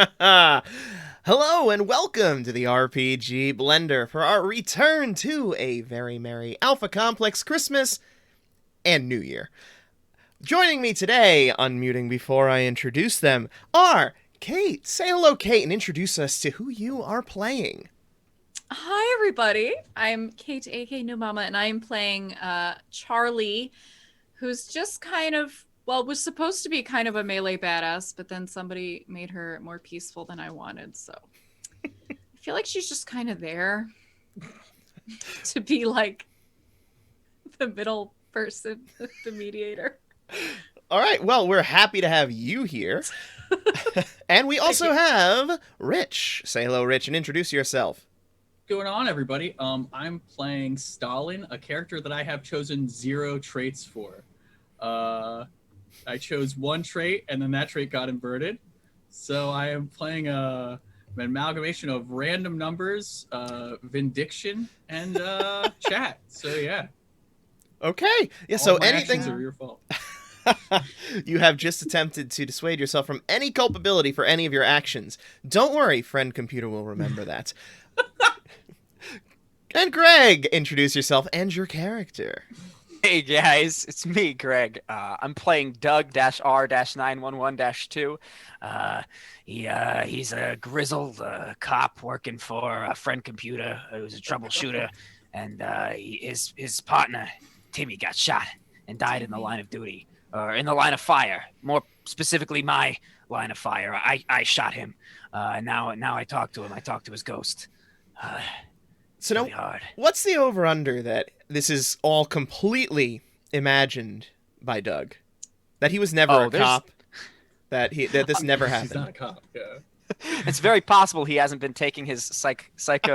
Hello and welcome to the RPG Blender for our return to a very merry Alpha Complex Christmas and New Year. Joining me today, unmuting before I introduce them, are Kate. Say hello, Kate, and introduce us to who you are playing. Hi, everybody. I'm Kate, aka New Mama, and I'm playing Charlie, who's just was supposed to be kind of a melee badass, but then somebody made her more peaceful than I wanted. So I feel like she's just kind of there to be like the middle person, the mediator. All right, well, we're happy to have you here. And we Thank also you. have Rich. Say hello, Rich, and introduce yourself. Going on, everybody? I'm playing Stalin, a character that I have chosen 0 traits for. I chose 1 trait, and then that trait got inverted. So I am playing an amalgamation of random numbers, vindiction, and chat. So yeah, Okay, yeah, all so of my actions anything are your fault. you have just attempted to dissuade yourself from any culpability for any of your actions. Don't worry, friend computer will remember that. And Greg, introduce yourself and your character. Hey guys, it's me, Greg. I'm playing Doug-R-911-2. He's a grizzled cop working for a friend computer who's a troubleshooter, and his partner Timmy got shot and died in the line of duty, or in the line of fire. More specifically, my line of fire. I shot him. And now I talk to him. I talk to his ghost. So It's really now, hard. what's the over-under that this is all completely imagined by Doug? That he was never Oh, a there's cop? That this never She's not happened? a cop. Yeah. It's very possible he hasn't been taking his psycho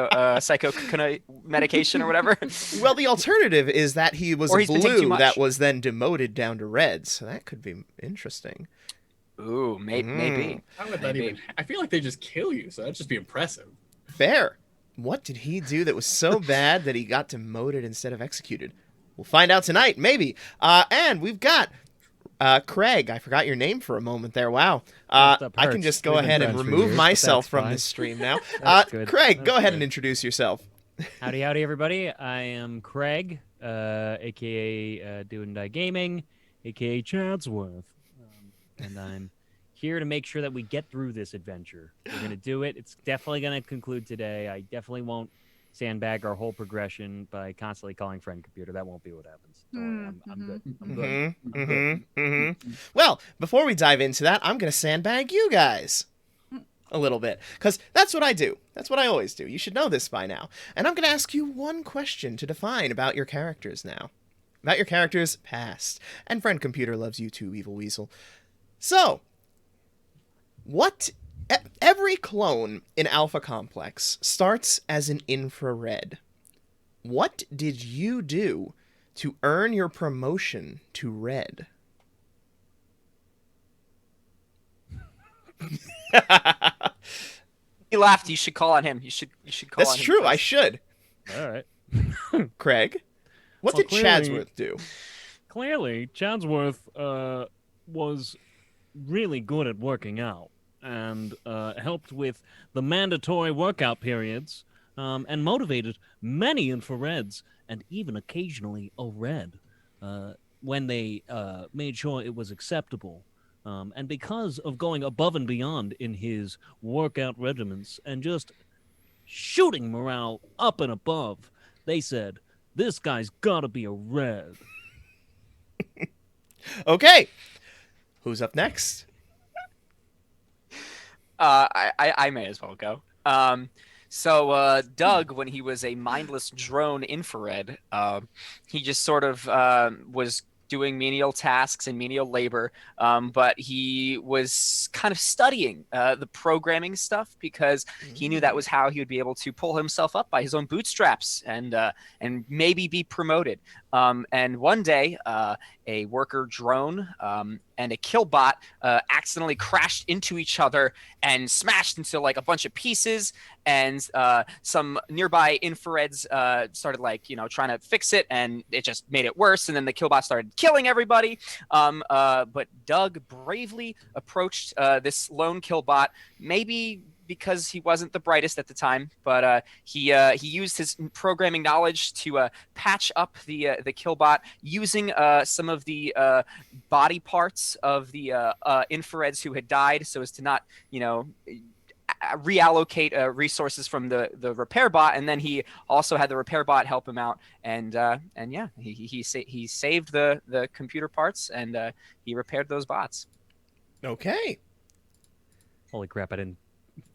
medication or whatever, Well, the alternative is that he was or a he's been taking too blue that much. was then demoted down to red, so that could be interesting. Ooh, Mm, maybe, How would that maybe. even? I feel like they just kill you, so that'd just be impressive. fair. What did he do that was so bad that he got demoted instead of executed? We'll find out tonight, maybe. And we've got Craig. I forgot your name for a moment there. Wow. Messed up I can hurts. just go We've been ahead and friends for remove years, but myself that's from fine. this stream now. That's good. Craig, go That's ahead and good. introduce yourself. Howdy, howdy, everybody. I am Craig, aka Do and Die Gaming, aka Chadsworth, and I'm here to make sure that we get through this adventure. We're gonna do it. It's definitely gonna conclude today. I definitely won't sandbag our whole progression by constantly calling friend computer. That won't be what happens. Don't worry, I'm good. I'm good. Mm-hmm. I'm good. Mm-hmm. Mm-hmm. Well, before we dive into that, I'm going to sandbag you guys a little bit because that's what I do. That's what I always do. You should know this by now. And I'm going to ask you one question to define about your characters now. About your characters past. And friend computer loves you too, Evil Weasel. So, what every clone in Alpha Complex starts as an infrared. What did you do to earn your promotion to red? He laughed. You should call on him. You should call That's on him true. I first. should. All right. Craig, what Well, did clearly- Chadsworth do? Clearly, Chadsworth was really good at working out and helped with the mandatory workout periods and motivated many infrareds and even occasionally a red when they made sure it was acceptable. And because of going above and beyond in his workout regimens and just shooting morale up and above, they said, this guy's gotta be a red. Okay, who's up next? I may as well go. Doug, when he was a mindless drone infrared, he just sort of was doing menial tasks and menial labor, but he was kind of studying the programming stuff because he knew that was how he would be able to pull himself up by his own bootstraps and maybe be promoted. And one day, a worker drone and a killbot accidentally crashed into each other and smashed into like a bunch of pieces. And some nearby infrareds started trying to fix it, and it just made it worse. And then the killbot started killing everybody. But Doug bravely approached this lone killbot, maybe because he wasn't the brightest at the time, but he used his programming knowledge to patch up the killbot using some of the body parts of the infrareds who had died, so as to not reallocate resources from the repair bot. And then he also had the repair bot help him out, and yeah, he saved the computer parts, and he repaired those bots. Okay. Holy crap! I didn't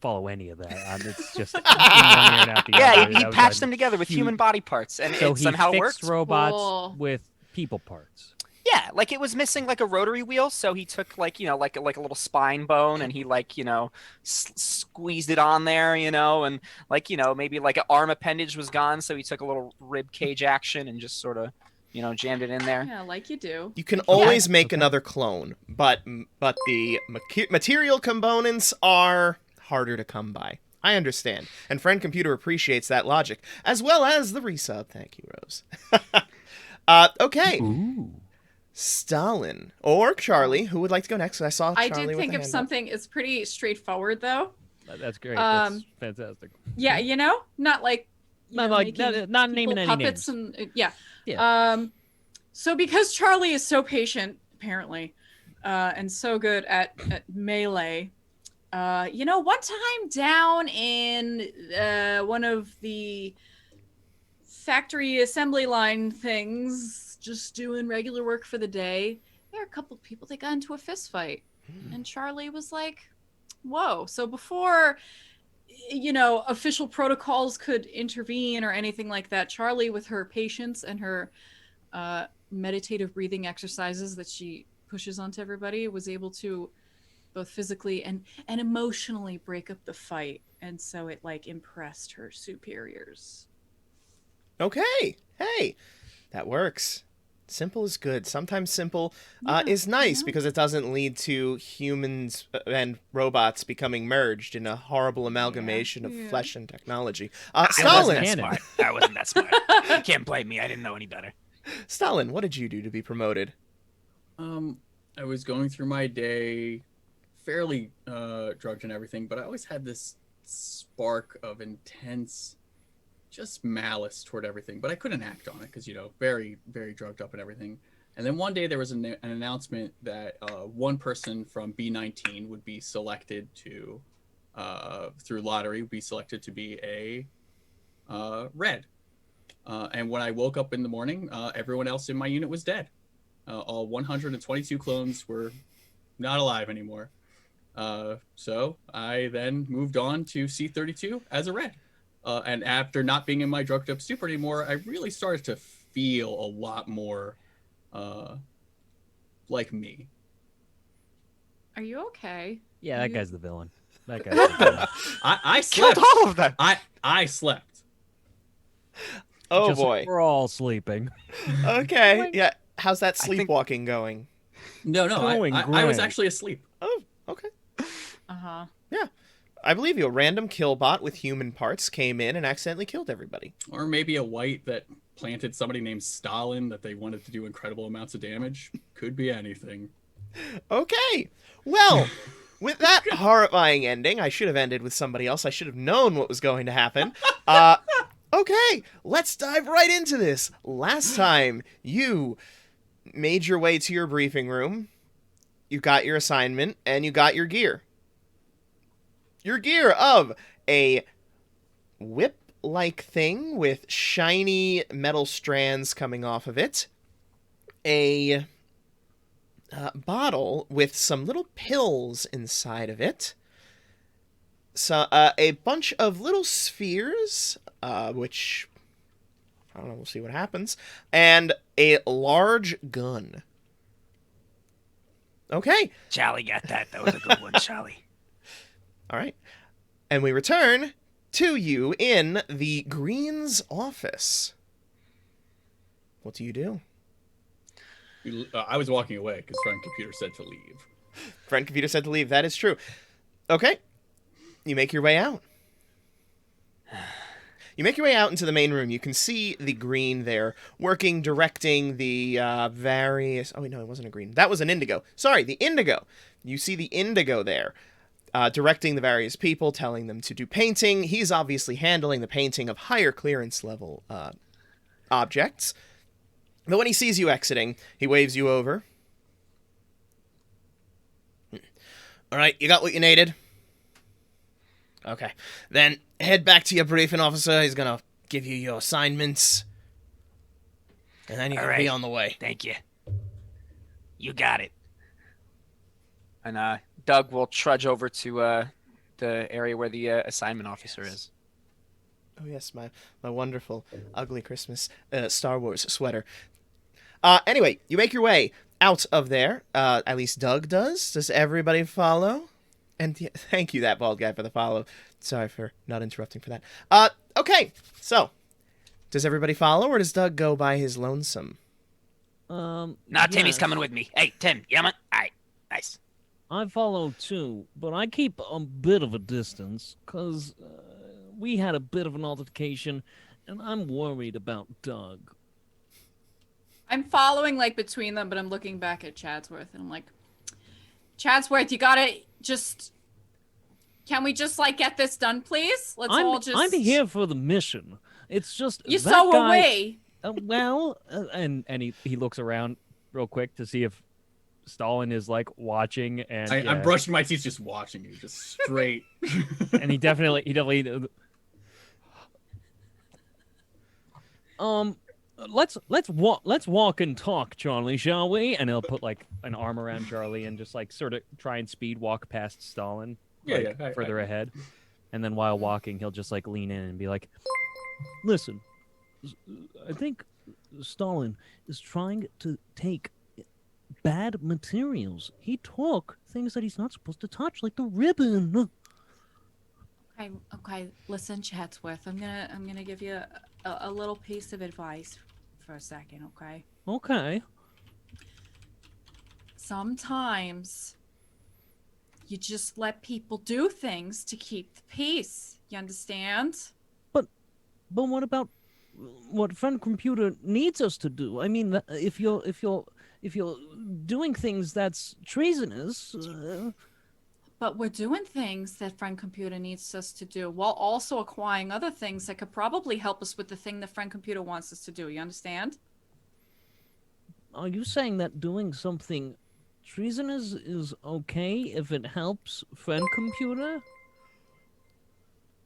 follow any of that. It's just in one ear and out the Yeah, other. he That was patched a them together with human body parts, and So it he somehow fixed worked. robots Cool. with people parts. Yeah, like it was missing like a rotary wheel, so he took like a little spine bone, and he squeezed it on there, and maybe like an arm appendage was gone, so he took a little rib cage action and just sort of jammed it in there. Yeah, like you do. You can always make Okay. another clone, but the material components are harder to come by. I understand. And Friend Computer appreciates that logic, as well as the resub. Thank you, Rose. Okay. Ooh. Stalin or Charlie, who would like to go next? I saw Charlie I did with think the of hand up. something. It's pretty straightforward, though. That's great. That's Um, fantastic. Yeah, not like Not like- making not people naming any puppets names. and yeah. Yeah. So because Charlie is so patient, apparently, and so good at melee, one time down in one of the factory assembly line things, just doing regular work for the day, there are a couple of people that got into a fist fight, and Charlie was like, "Whoa!" So before official protocols could intervene or anything like that, Charlie, with her patience and her meditative breathing exercises that she pushes onto everybody, was able to both physically and emotionally break up the fight, and so it impressed her superiors. Okay. Hey, that works. Simple is good. Sometimes simple Yeah, is nice yeah. because it doesn't lead to humans and robots becoming merged in a horrible amalgamation of yeah. flesh and technology. I wasn't Stalin, that Canon. smart. I wasn't that smart. You can't blame me. I didn't know any better. Stalin, what did you do to be promoted? I was going through my day fairly drugged and everything, but I always had this spark of intense just malice toward everything, but I couldn't act on it because very, very drugged up and everything. And then one day there was an announcement that one person from B19 would be selected to through lottery would be selected to be a red. And when I woke up in the morning, everyone else in my unit was dead. All 122 clones were not alive anymore. So I then moved on to C32 as a red. And after not being in my drugged up stupor anymore, I really started to feel a lot more like me. Are you okay? Yeah, that guy's the villain. That guy's the villain. I Killed slept. all of them. I slept. Oh Just boy. like we're all sleeping. Okay. Yeah. How's that I think- sleepwalking going? No, Going I was great. actually asleep. Oh, okay. Uh-huh. I believe you. A random killbot with human parts came in and accidentally killed everybody. Or maybe a white that planted somebody named Stalin that they wanted to do incredible amounts of damage. Could be anything. Okay. Well, with that horrifying ending, I should have ended with somebody else. I should have known what was going to happen. Okay, let's dive right into this. Last time you made your way to your briefing room, you got your assignment, and you got your gear. Your gear of a whip-like thing with shiny metal strands coming off of it, a bottle with some little pills inside of it, so a bunch of little spheres, which I don't know, we'll see what happens, and a large gun. Okay, Charlie got that. That was a good one, Charlie. all right, and we return to you in the Green's office. What do you do? I was walking away because friend computer said to leave. Friend computer said to leave. That is true. Okay. You make your way out. You make your way out into the main room. You can see the green there working, directing the various... Oh, wait, no, it wasn't a green. That was an indigo. Sorry, the indigo. You see the indigo there directing the various people, telling them to do painting. He's obviously handling the painting of higher clearance level objects. But when he sees you exiting, he waves you over. All right, you got what you needed? Okay. Then head back to your briefing officer. He's going to give you your assignments. And then you can be on the way. Thank you. You got it. And Doug will trudge over to the area where the assignment officer is. Oh, yes, my wonderful, ugly Christmas Star Wars sweater. Anyway, you make your way out of there. At least Doug does. Does everybody follow? And thank you, that bald guy, for the follow. Sorry for not interrupting for that. Okay, so does everybody follow, or does Doug go by his lonesome? Timmy's coming with me. Hey, Tim, you man? All right, nice. I follow too, but I keep a bit of a distance, because we had a bit of an altercation, and I'm worried about Doug. I'm following like between them, but I'm looking back at Chadsworth and I'm like, Chadsworth, you gotta just... Can we just like get this done, please? I'm here for the mission. It's just you're that so guy, away. And he looks around real quick to see if Stalin is like watching, and I'm brushing my teeth, just watching you, just straight. And he definitely. Let's walk and talk, Charlie, shall we? And he'll put like an arm around Charlie and just like sort of try and speed walk past Stalin, further ahead. And then while walking, he'll just like lean in and be like, "Listen, I think Stalin is trying to take bad materials. He took things that he's not supposed to touch, like the ribbon." Okay. Listen, Chatsworth, I'm gonna give you a little piece of advice for a second, okay? Okay. Sometimes you just let people do things to keep the peace. You understand? But what about what friend computer needs us to do? I mean, if you're doing things that's treasonous. But we're doing things that friend computer needs us to do, while also acquiring other things that could probably help us with the thing that friend computer wants us to do. You understand? Are you saying that doing something treasonous is okay if it helps friend computer?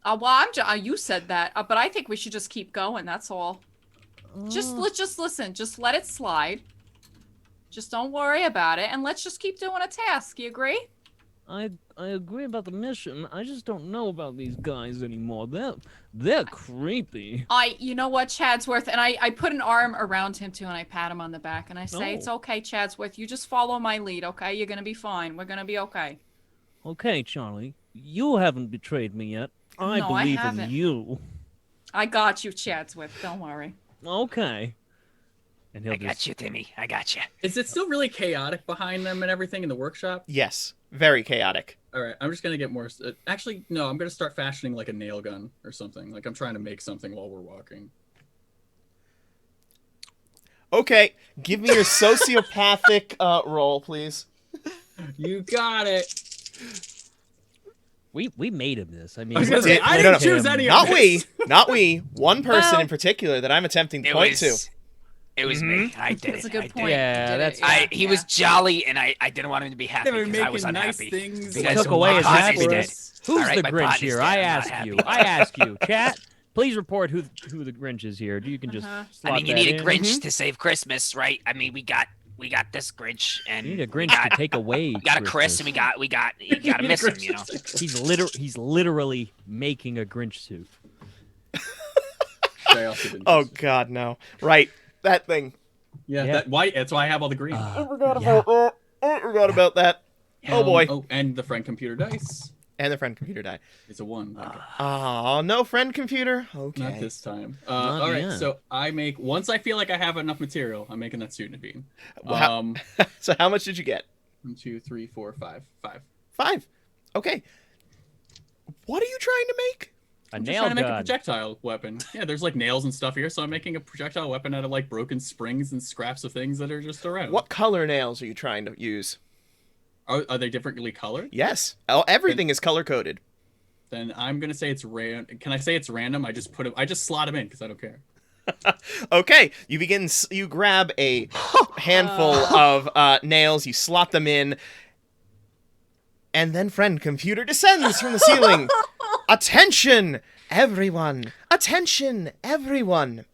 You said that, but I think we should just keep going. That's all. Just listen. Just let it slide. Just don't worry about it, and let's just keep doing a task. You agree? I agree about the mission. I just don't know about these guys anymore. They're creepy. You know what, Chadsworth, and I put an arm around him too, and I pat him on the back, and I say, It's okay, Chadsworth. You just follow my lead, okay? You're gonna be fine. We're gonna be okay. Okay, Charlie. You haven't betrayed me yet. I believe in you. I got you, Chadsworth. Don't worry. Okay. And I got you, Timmy. I got you. Is it still really chaotic behind them and everything in the workshop? Yes, very chaotic. All right, I'm just gonna get more. Actually, no, I'm gonna start fashioning like a nail gun or something. Like I'm trying to make something while we're walking. Okay, give me your sociopathic roll, please. You got it. We made him this. I mean, I was gonna say, I didn't choose any of this. Not we. One person in particular that I'm attempting to point to. It was me. I did That's it. a good point. Yeah, that's. He was jolly, and I didn't want him to be happy They were because I was making nice unhappy. things. Because Took away my his partner's happiness. dead. Who's All right, the my Grinch partner's here? dead. I I'm not ask happy. you. I ask you. Chat, please report who the Grinch is here. You can just. I mean, you slot need that a in. Grinch to save Christmas, right? I mean, we got this Grinch, and You need a Grinch to take away. we got a Chris, and you gotta miss him, you know. He's literally making a Grinch suit. Oh God, no! Right, that thing. Yeah, that white. That's why I have all the green. I forgot about that. Oh boy. Oh, and the friend computer dice. And the friend computer die. It's a 1. Okay. Oh, no friend computer? Okay. Not this time. Not All right, yet. so once I feel like I have enough material, I'm making that suit and a bean. Wow. So how much did you get? 1, 2, 3, 4, 5. 5. 5. Okay. What are you trying to make? A I'm just nail trying to make a gun. projectile weapon. Yeah, there's like nails and stuff here, so I'm making a projectile weapon out of like broken springs and scraps of things that are just around. What color nails are you trying to use? Are they differently colored? Yes. Oh, everything is color coded. Then I'm gonna say it's random. Can I say it's random? I just slot them in because I don't care. Okay, you grab a handful of nails, you slot them in, and then friend computer descends from the ceiling. Attention, everyone! Attention, everyone!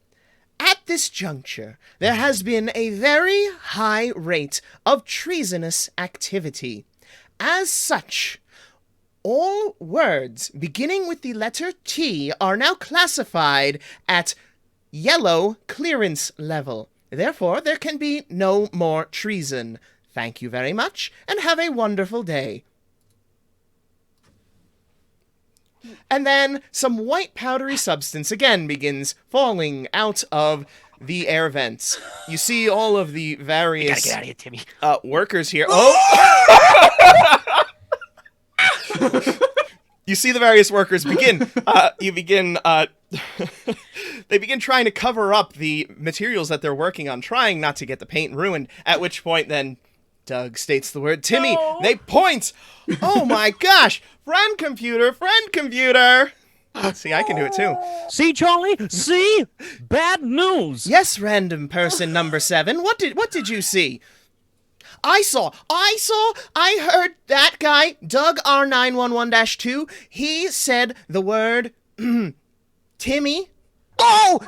At this juncture, there has been a very high rate of treasonous activity. As such, all words beginning with the letter T are now classified at yellow clearance level. Therefore, there can be no more treason. Thank you very much, and have a wonderful day. And then some white powdery substance again begins falling out of the air vents. You see all of the You gotta various get out of here, Timmy. workers here. Oh! You see the various workers begin. They begin trying to cover up the materials that they're working on, trying not to get the paint ruined. At which point, then Doug states the word Timmy. No. They point. Oh my gosh! Friend computer, friend computer. See, I can do it too. See, Charlie? See? Bad news. Yes, random person number 7. What did you see? I heard that guy, Doug R911-2, he said the word Timmy. Oh,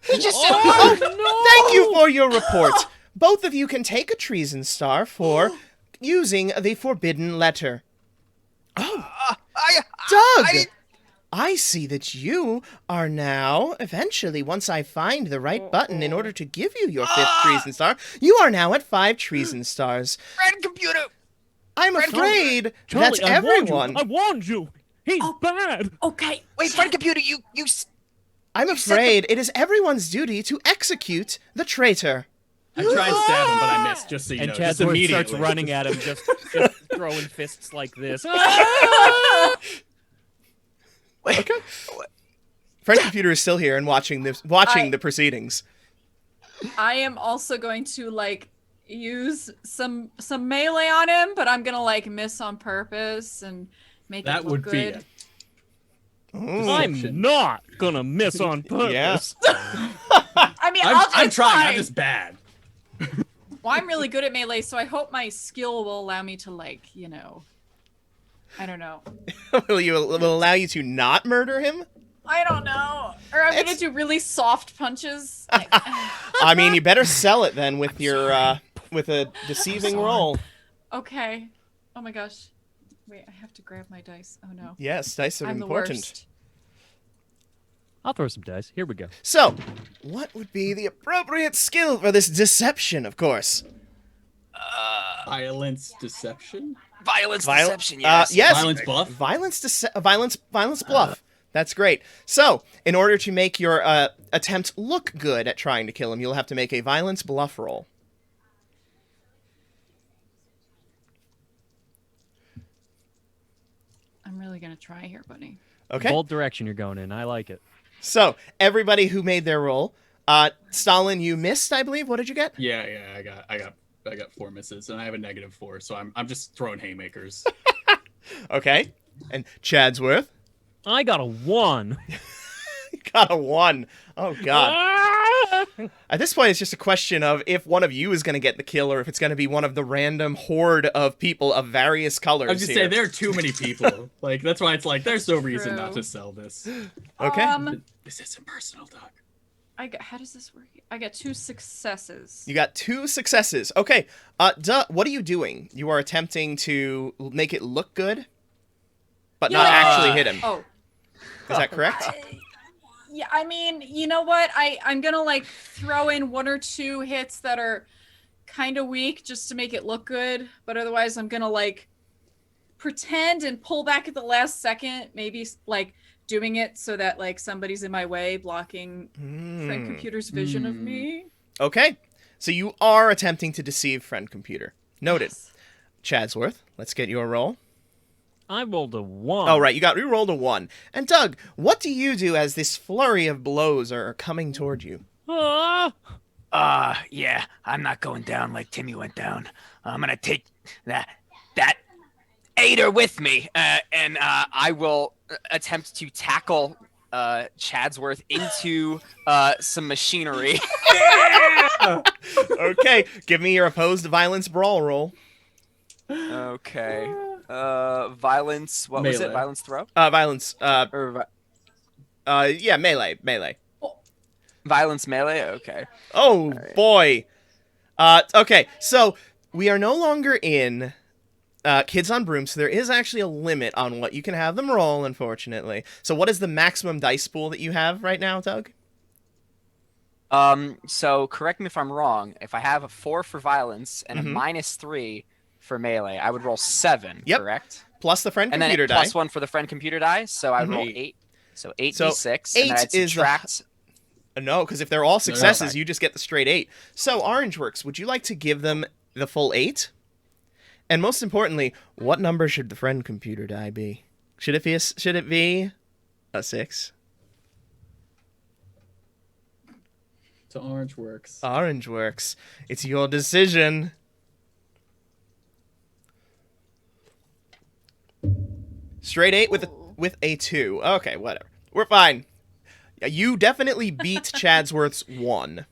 he just said. Thank you for your report. Both of you can take a treason star for using the forbidden letter. Oh, Doug! I see that you are now, eventually, once I find the right button in order to give you your 5th treason star, you are now at 5 treason stars. Friend computer. I'm afraid Charlie, that's I warned everyone. you. I warned you. He's bad. Okay. Wait, friend computer, you. I'm afraid it is everyone's duty to execute the traitor. I tried to stab him, but I missed. Just so you And know, just Chadsworth immediately. starts running at him, just throwing fists like this. Okay. Friend computer is still here and watching the proceedings. I am also going to like use some melee on him, but I'm gonna like miss on purpose and make That it look would be good. it. Ooh. I'm not gonna miss on purpose. Yeah. I mean, I'm trying. fine. I'm just bad. Well, I'm really good at melee, so I hope my skill will allow me to like, I don't know. will allow you to not murder him? I don't know. Or I'm gonna It's- do really soft punches. I mean, you better sell it then with your with a deceiving roll. Okay. Oh my gosh. Wait, I have to grab my dice. Oh no. Yes, dice are I'm the important. worst. I'll throw some dice. Here we go. So, what would be the appropriate skill for this deception, of course? Violence, deception, Violence, Viol- deception. Yes. yes. violence, buff. Violence bluff. That's great. So, in order to make your attempt look good at trying to kill him, you'll have to make a violence bluff roll. I'm really gonna try here, buddy. Okay. Bold direction you're going in. I like it. So, everybody who made their roll, Stalin, you missed, I believe. What did you get? Yeah, I got 4 misses, and I have a -4, so I'm just throwing haymakers. Okay. And Chadsworth I got a 1. got a 1. Oh, God. At this point, it's just a question of if one of you is going to get the kill or if it's going to be one of the random horde of people of various colors. I'm just here. saying there are too many people. Like that's why it's like there's no reason not True. to sell this. Okay. This isn't personal, Doc. How does this work? I got 2 successes. You got 2 successes. Okay. What are you doing? You are attempting to make it look good, but not actually hit him. Oh. Is that correct? Yeah, I mean, you know what? I'm gonna like throw in 1 or 2 hits that are kind of weak just to make it look good, but otherwise I'm gonna like pretend and pull back at the last second, maybe like doing it so that like somebody's in my way, blocking friend computer's vision of me. Okay, so you are attempting to deceive friend computer. Noted. Yes. Chadsworth, let's get your roll. I rolled a 1. Oh, right, you rolled a 1. And Doug, what do you do as this flurry of blows are coming toward you? Ah! Yeah, I'm not going down like Timmy went down. I'm gonna take that aider with me, and I will attempt to tackle Chadsworth into some machinery. Okay, give me your opposed violence brawl roll. Okay. Violence. What was it? Melee. Violence throw? Violence, Or yeah, melee. violence melee? Okay. Oh, right. boy. Okay, so we are no longer in Kids on Broom, so there is actually a limit on what you can have them roll, unfortunately. So what is the maximum dice pool that you have right now, Doug? So correct me if I'm wrong. If I have a 4 for violence and a Mhm. -3 for melee, I would roll 7. Yep. Correct. Plus the friend And then computer die. plus 1 for the friend computer die, so I would roll Mhm. 8. So 8 So d6. 8 and then I'd is the subtract. No, because if they're all successes, sorry. you just get the straight 8. So, Orangeworks, would you like to give them the full 8? And most importantly, what number should the friend computer die be? Should it be a 6? To Orange Works. Orangeworks, it's your decision. Straight 8 with a 2. Okay, whatever. We're fine. You definitely beat Chadsworth's 1.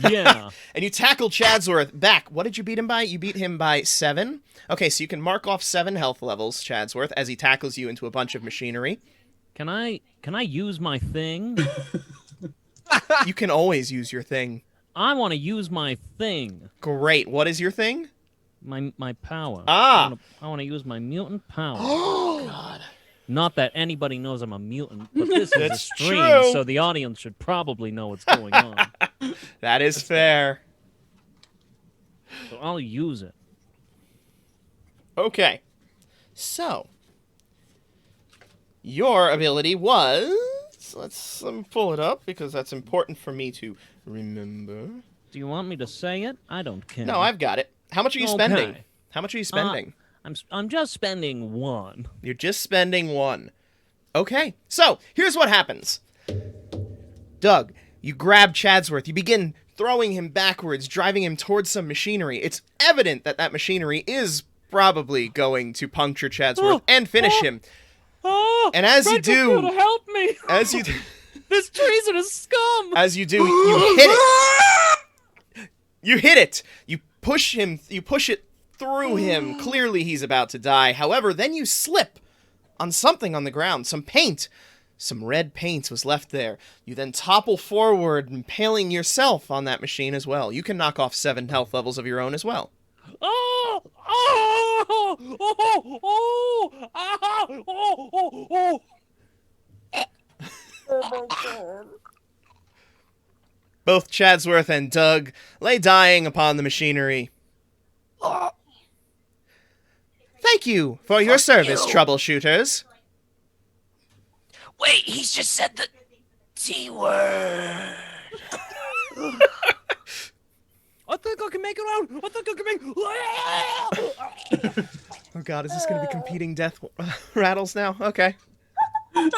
Yeah. And you tackle Chadsworth back. What did you beat him by? You beat him by 7. Okay, so you can mark off 7 health levels, Chadsworth, as he tackles you into a bunch of machinery. Can I use my thing? You can always use your thing. I want to use my thing. Great. What is your thing? My power. Ah. I want to use my mutant power. Oh, God. Not that anybody knows I'm a mutant, but this is a That's stream, true. so the audience should probably know what's going on. That is fair. So I'll use it. Okay. So, your ability was... Let's pull it up, because that's important for me to remember. Do you want me to say it? I don't care. No, I've got it. How much are you Okay. spending? How much are you spending? I'm just spending 1. You're just spending 1. Okay, so here's what happens. Doug, you grab Chadsworth. You begin throwing him backwards, driving him towards some machinery. It's evident that that machinery is probably going to puncture Chadsworth and finish him. Oh, And as you Fred do, Computer, help me! as you This treasonous scum! as you do, you hit it. You hit it. You push him. You push it through him. Clearly, he's about to die. However, then you slip on something on the ground. Some paint. Some red paint was left there. You then topple forward, impaling yourself on that machine as well. You can knock off 7 health levels of your own as well. Oh! Oh! Oh! Oh! Ah! Oh! Oh! Oh! Oh my God. Both Chadsworth and Doug lay dying upon the machinery. Thank you for your service, you. troubleshooters. Wait, he's just said the T word. I think I can make it out! I think I can make Oh god, is this going to be competing death rattles now? Okay. He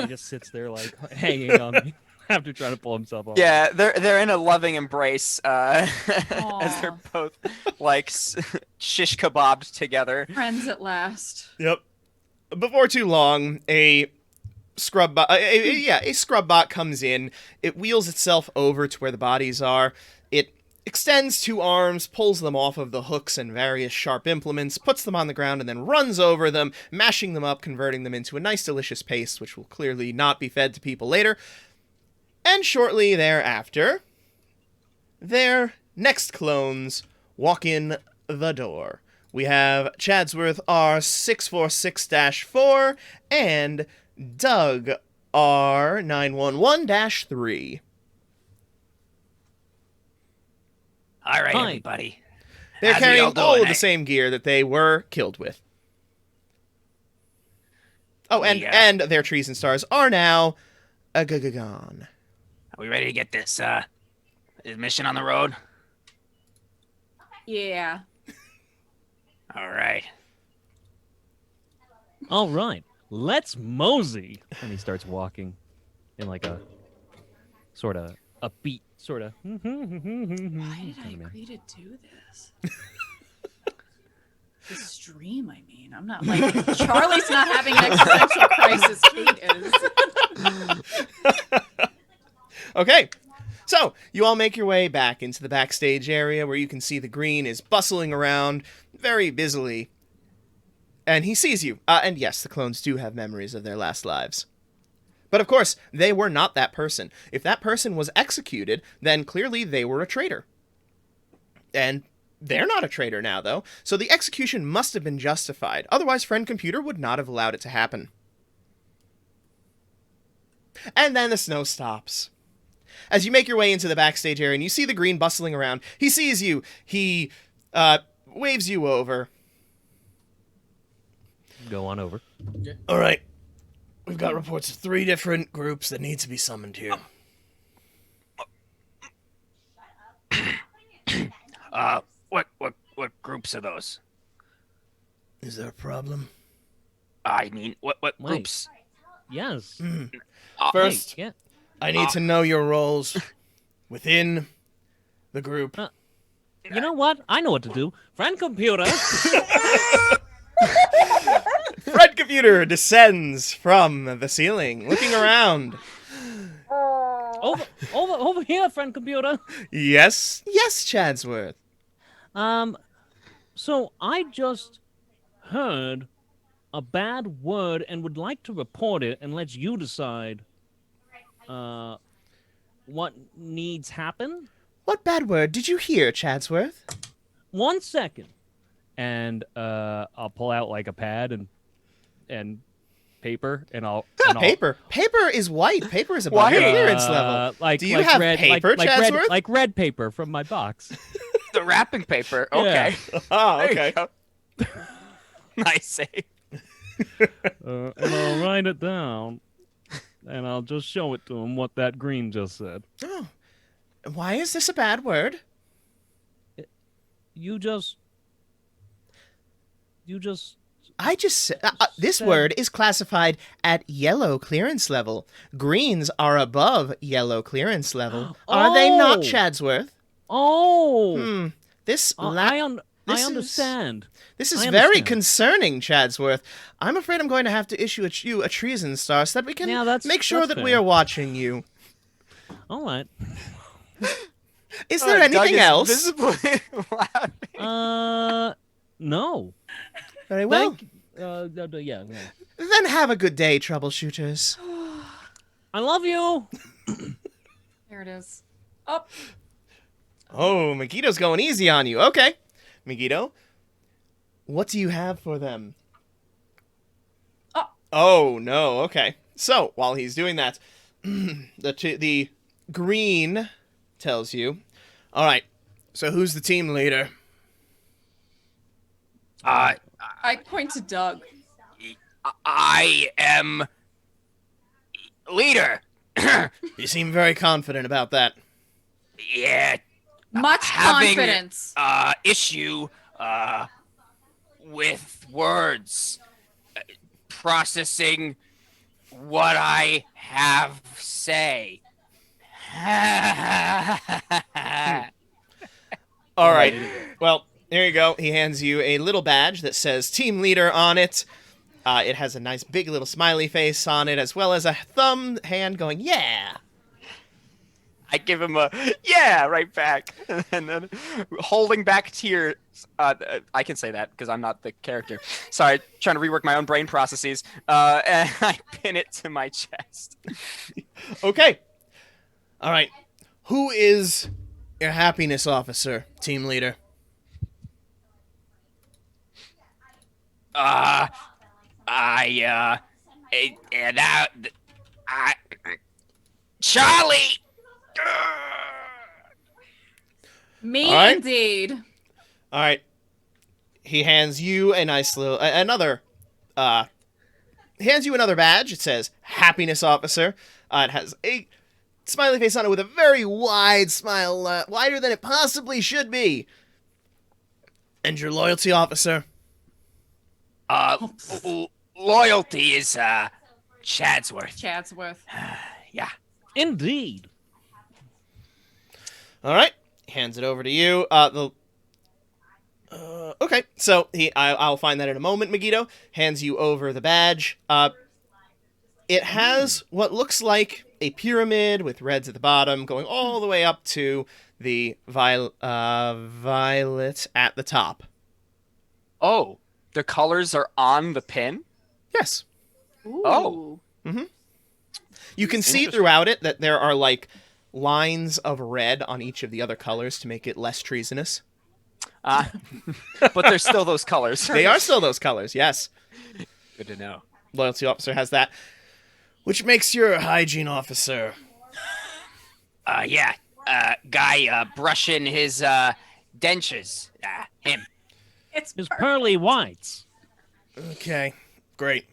just sits there like hanging on me after trying to pull himself off. Yeah, they're in a loving embrace as they're Aw. both like shish kebabbed together. Friends at last. Yep. Before too long, a scrub bot, a scrub bot comes in. It wheels itself over to where the bodies are. It extends 2 arms, pulls them off of the hooks and various sharp implements, puts them on the ground, and then runs over them, mashing them up, converting them into a nice delicious paste, which will clearly not be fed to people later. And shortly thereafter, their next clones walk in the door. We have Chadsworth R646-4 and Doug R911-3. All right, Hi. everybody. They're How's it carrying all all doing, of the same gear that they were killed with. Oh, and their trees and stars are now gone. Are we ready to get this mission on the road? Yeah. All right. All right, let's mosey. And he starts walking in like a sort of upbeat, sort of. Why did I agree to do this? The stream, I mean. I'm not like Charlie's not having an existential crisis. Kate is. Okay. So, you all make your way back into the backstage area where you can see the Green is bustling around very busily. And he sees you. And yes, the clones do have memories of their last lives. But of course, they were not that person. If that person was executed, then clearly they were a traitor. And they're not a traitor now, though. So the execution must have been justified. Otherwise, Friend Computer would not have allowed it to happen. And then the snow stops. As you make your way into the backstage area and you see the Green bustling around, he sees you. He waves you over. Go on over. All right. We've got reports of 3 different groups that need to be summoned here. What groups are those? Is there a problem? I mean, what Wait. groups? Yes. First, Hey, yeah. I need to know your roles within the group. You know what? I know what to do. Friend computer. Fred Computer descends from the ceiling, looking around. over here, friend computer. Yes, Chadsworth. So I just heard a bad word and would like to report it and let you decide what needs happen. What bad word did you hear, Chadsworth? 1 second. And I'll pull out like a pad and paper and I'll Paper. Paper is white. Paper is above your clearance level. Like, Do you like have red, paper, like Chadsworth? red, like red paper from my box. The wrapping paper. Yeah. Okay. Oh, There you okay. go. Nice save. And I'll write it down, and I'll just show it to him what that Green just said. Oh. Why is this a bad word? You just. I just said this said- word is classified at yellow clearance level. Greens are above yellow clearance level. Are they not, Oh. Chadsworth? Oh, This I this is- understand. This is I very understand. concerning, Chadsworth. I'm afraid I'm going to have to issue you a treason star so that we can Yeah, that's- make sure that's that we fair. are watching you. All right. Is there Doug anything is else? visibly laughing. No. Very well. Yeah. Then have a good day, troubleshooters. I love you. There it is. Up. Oh, Megiddo's going easy on you. Okay. Megiddo, what do you have for them? Oh, no. Okay. So, while he's doing that, the Green tells you, all right, so who's the team leader? I point to Doug. I am leader. You seem very confident about that. Yeah. Much Having- confidence. Issue with words. Processing what I have say. All right. Well, here you go. He hands you a little badge that says Team Leader on it. It has a nice big little smiley face on it, as well as a thumb hand going, yeah. I give him a yeah right back, and then holding back tears. I can say that because I'm not the character. Sorry, trying to rework my own brain processes. And I pin it to my chest. Okay. All right. Who is your happiness officer, Team Leader? Charlie. Me All right. indeed. All right. He hands you a nice little another hands you another badge. It says Happiness Officer. It has a smiley face on it with a very wide smile, wider than it possibly should be. And your Loyalty Officer. Loyalty is Chadsworth. Chadsworth. Yeah. Indeed. All right, hands it over to you. Okay, so I'll find that in a moment. Megiddo hands you over the badge. It has what looks like a pyramid with reds at the bottom, going all the way up to the violet at the top. Oh, the colors are on the pin? Yes. Ooh. Oh. You can see throughout it that there are like lines of red on each of the other colors to make it less treasonous. But there's still those colors. They are still those colors, yes. Good to know. Loyalty Officer has that. Which makes your Hygiene Officer. Yeah. Guy brushing his dentures. Him. It's His perfect. pearly whites. Okay, great.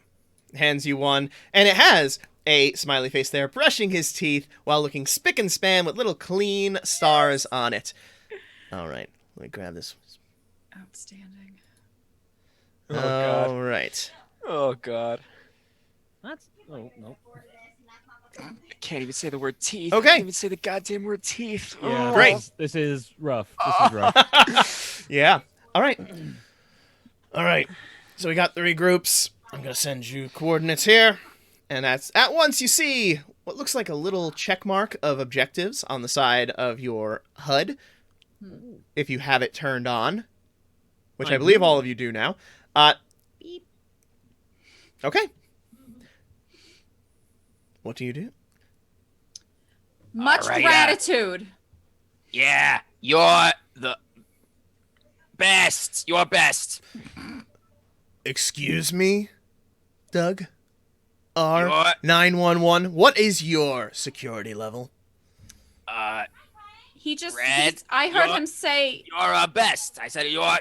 Hands you one. And it has a smiley face there, brushing his teeth while looking spick and span with little clean stars on it. All right, let me grab this. Outstanding. Oh, God. All right. Oh, God. That's oh no. I can't even say the word teeth. Okay. I can't even say the goddamn word teeth. Yeah, Oh. Great. This is rough. This is rough. Yeah. All right. All right. So we got 3 groups. I'm going to send you coordinates here. And that's at once you see what looks like a little check mark of objectives on the side of your HUD. If you have it turned on, which I believe all of you do now. Okay. What do you do? Much All right, gratitude. Yeah. You're the best. You're best. Excuse me, Doug? You're, R911. What is your security level? He just. Red, I heard you're- him say, you're best. I said you're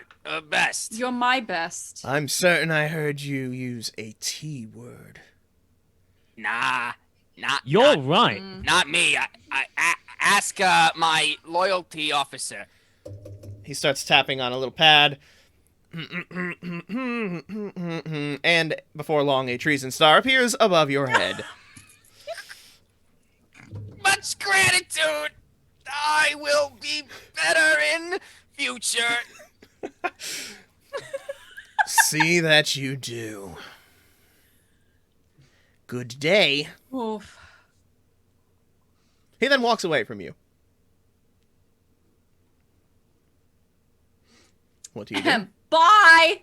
best. "You're my best." I'm certain I heard you use a T word. Nah. You're right. Not me. I ask my loyalty officer. He starts tapping on a little pad. And before long, a treason star appears above your head. Much gratitude. I will be better in future. See that you do. Good day. Oof. He then walks away from you. What do you do? Bye.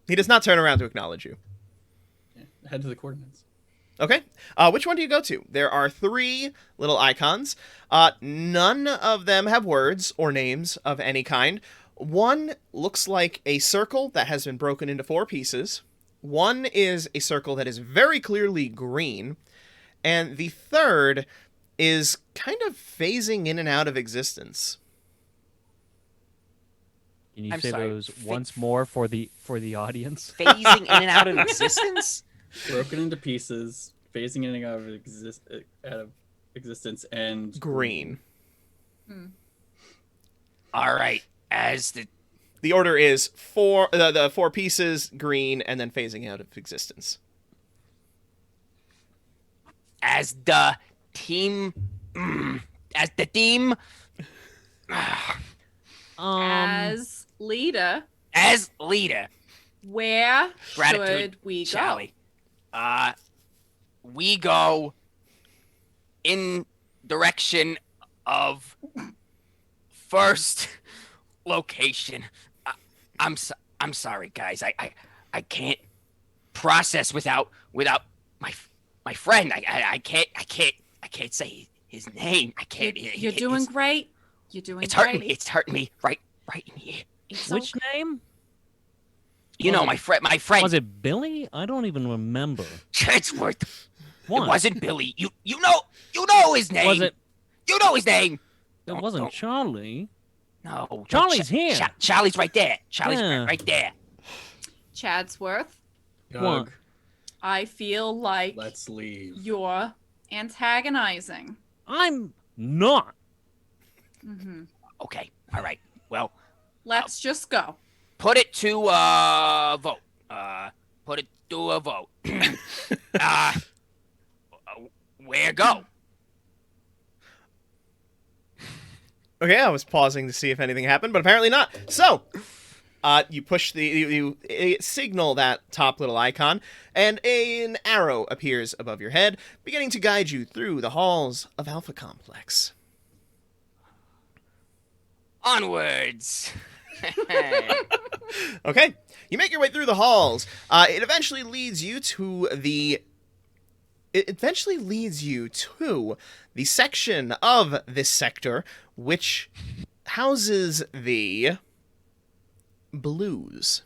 He does not turn around to acknowledge you. Yeah, head to the coordinates. Okay. Which one do you go to? There are 3 little icons. None of them have words or names of any kind. One looks like a circle that has been broken into 4 pieces. One is a circle that is very clearly green. And the third is kind of phasing in and out of existence. Can you I'm say sorry, those once more for the audience? Phasing in and out of existence? Broken into pieces, phasing in and out of existence, and Green. All right. As The order is 4 the 4 pieces, green, and then phasing out of existence. as the team, as the team, As leader, Um, leader. where Gratitude, should we go? Charlie. We go in direction of first location. I'm sorry, guys. I can't process without my friend. I can't say his name. I can't. You're doing great. You're doing It's great. hurting me. It's hurting me right in here. It's Which okay. name? You know, my friend. Was it Billy? I don't even remember. Chadsworth. What? It wasn't Billy. You know his name. Was it? You know his name. It wasn't Charlie. No. Charlie's here. Charlie's right there. Charlie's Yeah. right there. Chadsworth. Doug, I feel like let's leave. you're antagonizing. I'm not. Okay. All right. Well, Let's just go. put it to vote. Put it to a vote. uh, where go? Okay, I was pausing to see if anything happened, but apparently not. So, you push you signal that top little icon, and an arrow appears above your head, beginning to guide you through the halls of Alpha Complex. Onwards. Okay, you make your way through the halls. It eventually leads you to the section of this sector which houses the blues.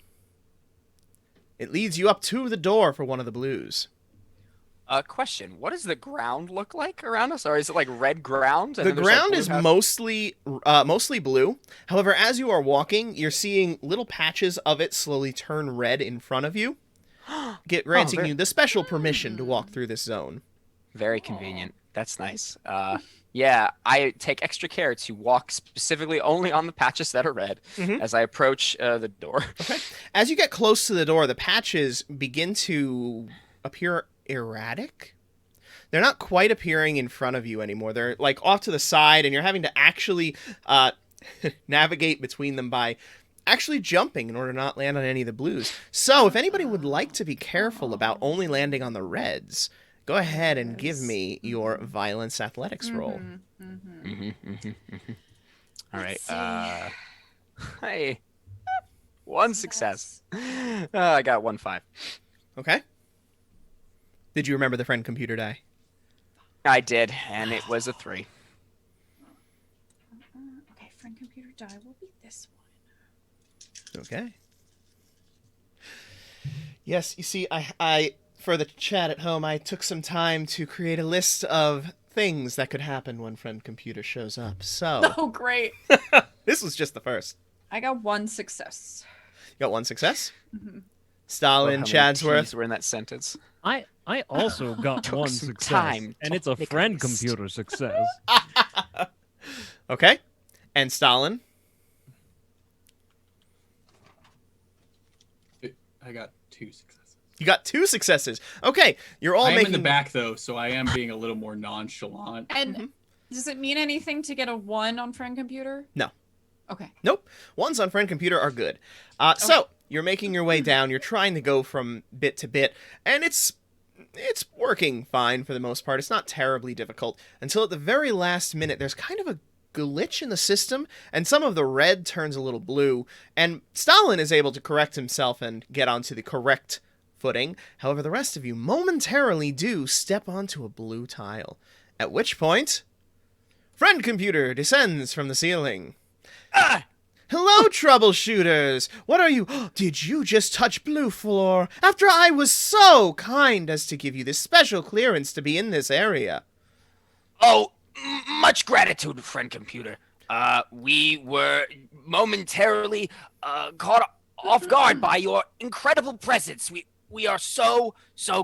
It leads you up to the door for one of the blues. Question: what does the ground look like around us, or is it like red ground? The ground is mostly blue. However, as you are walking, you're seeing little patches of it slowly turn red in front of you, granting you the special permission to walk through this zone. Very convenient. That's nice. Yeah, I take extra care to walk specifically only on the patches that are red as I approach the door. Okay. As you get close to the door, the patches begin to appear erratic. They're not quite appearing in front of you anymore. They're like off to the side, and you're having to actually navigate between them by actually jumping in order to not land on any of the blues. So if anybody would like to be careful about only landing on the reds, go ahead and give me your violence athletics roll. All right. Hey, one success. I got 1-5. Okay. Did you remember the friend computer die? I did, and it was a 3. Okay, friend computer die will be this one. Okay. Yes, you see, I for the chat at home, I took some time to create a list of things that could happen when friend computer shows up. So, Oh, great. this was just the first. I got 1 success. You got 1 success? Mhm. Stalin, Chadsworth. Were in that sentence. I also got Took 1 some success, time and to it's a make a friend list. computer success. Okay. And Stalin. I got 2 successes. You got 2 successes. Okay, you're all I am making in the back though, so I am being a little more nonchalant. And does it mean anything to get a 1 on friend computer? No. Okay. Nope. 1s on friend computer are good. So you're making your way down. You're trying to go from bit to bit, and it's working fine for the most part. It's not terribly difficult until at the very last minute, there's kind of a glitch in the system, and some of the red turns a little blue, and Stalin is able to correct himself and get onto the correct footing. However, the rest of you momentarily do step onto a blue tile, at which point, friend computer descends from the ceiling. Hello, troubleshooters! What are you... Did you just touch blue floor? After I was so kind as to give you this special clearance to be in this area. Oh, much gratitude, friend computer. We were momentarily caught off guard by your incredible presence. We are so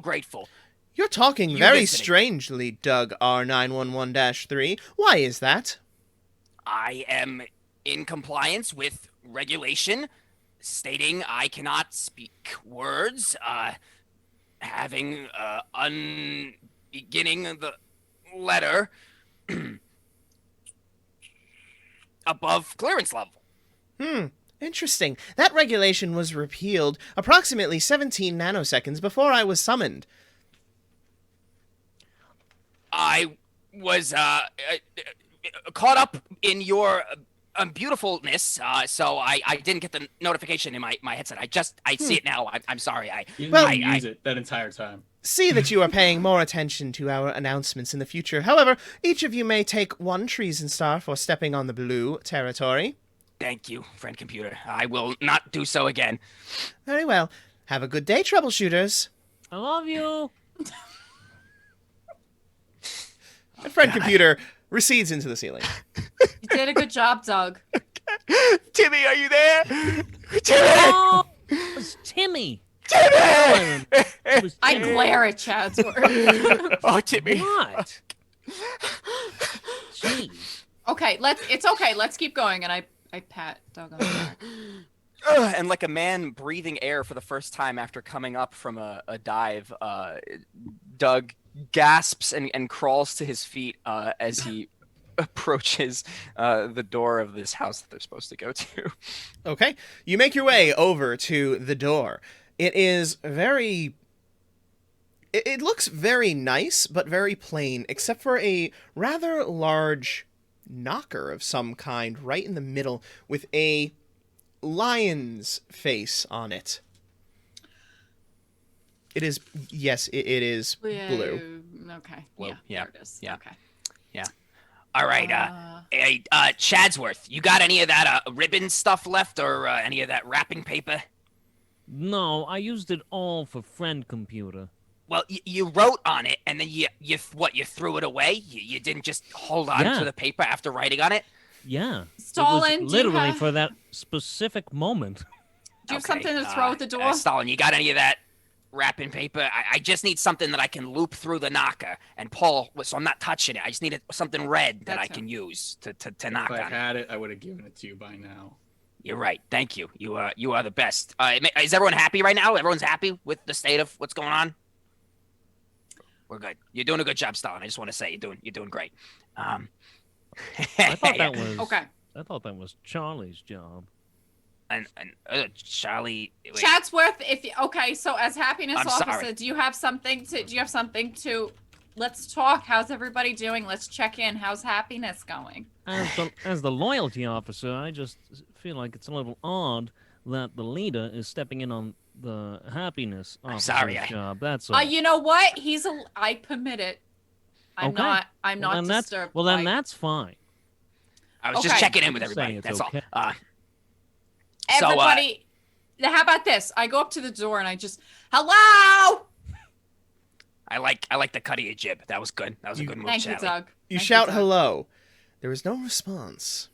grateful. You're talking You very visiting. strangely, Doug R911-3. Why is that? I am in compliance with regulation stating I cannot speak words having beginning the letter above clearance level. Interesting. That regulation was repealed approximately 17 nanoseconds before I was summoned. I was caught up in your beautifulness, so I didn't get the notification in my headset. I see it now. I'm sorry. You Well- didn't use it that entire time. See that you are paying more attention to our announcements in the future. However, each of you may take 1 treason star for stepping on the blue territory. Thank you, friend computer. I will not do so again. Very well. Have a good day, troubleshooters. I love you. And friend computer recedes into the ceiling. You did a good job, Doug. Timmy, are you there? Timmy! Oh, it was Timmy. Timmy! It was I Timmy. glare at Chadsworth. Oh, Timmy. What? Jeez. Okay, it's okay. Let's keep going. And I pat Doug on the back. And like a man breathing air for the first time after coming up from a dive, Doug gasps and crawls to his feet as he approaches the door of this house that they're supposed to go to. Okay, you make your way over to the door. It is very... It looks very nice, but very plain, except for a rather large knocker of some kind right in the middle with a lion's face on it. It is... Yes, it is blue. Okay. Blue, Yeah. yeah, There it is. yeah. Okay. All right, hey, Chadsworth, you got any of that ribbon stuff left, or any of that wrapping paper? No, I used it all for friend computer. Well, you wrote on it, and then you threw it away? You didn't just hold on Yeah. to the paper after writing on it? Yeah. Stalin, it do was you literally have- for that specific moment. Do you have Okay, something to throw at the door? Stalin, you got any of that wrapping paper? I just need something that I can loop through the knocker and pull, so I'm not touching it. I just need something red that That's I can use to If knock I on it. had it, I would have given it to you by now. You're right. Thank you. You are the best. Is everyone happy right now? Everyone's happy with the state of what's going on? We're good. You're doing a good job, Stalin. I just want to say you're doing great. I thought that was Okay. I thought that was Charlie's job. and Charlie. Wait. Chatsworth, okay, so as happiness I'm officer, sorry. do you have something to let's talk. How's everybody doing? Let's check in. How's happiness going? As the loyalty officer, I just feel like it's a little odd that the leader is stepping in on the happiness I'm officer's sorry, job. That's all. You know what? I permit it. I'm Okay. not Well, then disturbed. then that's fine. I was just Okay. checking in with Saying everybody. it's That's okay. all. Everybody, how about this? I go up to the door and I just, hello. I like the cut of your jib. That was good. That was a good move, Thank you, Charlie. Doug. You Thank shout Doug. hello. There is no response.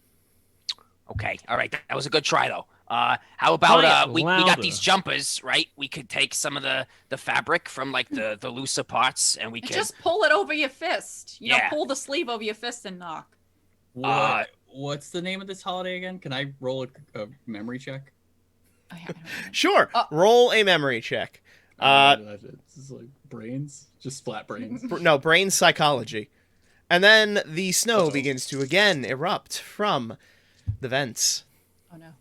Okay. All right. That was a good try, though. How about Try it we got louder. these jumpers, right? We could take some of the fabric from like the looser parts, and we could. Just pull it over your fist. You know, Yeah. pull the sleeve over your fist and knock. What's the name of this holiday again? Can I roll a memory check? I don't know. Sure. Roll a memory check. It's just like brains, just flat brains. No, brain psychology. And then the snow Uh-oh. begins to again erupt from the vents. Oh no.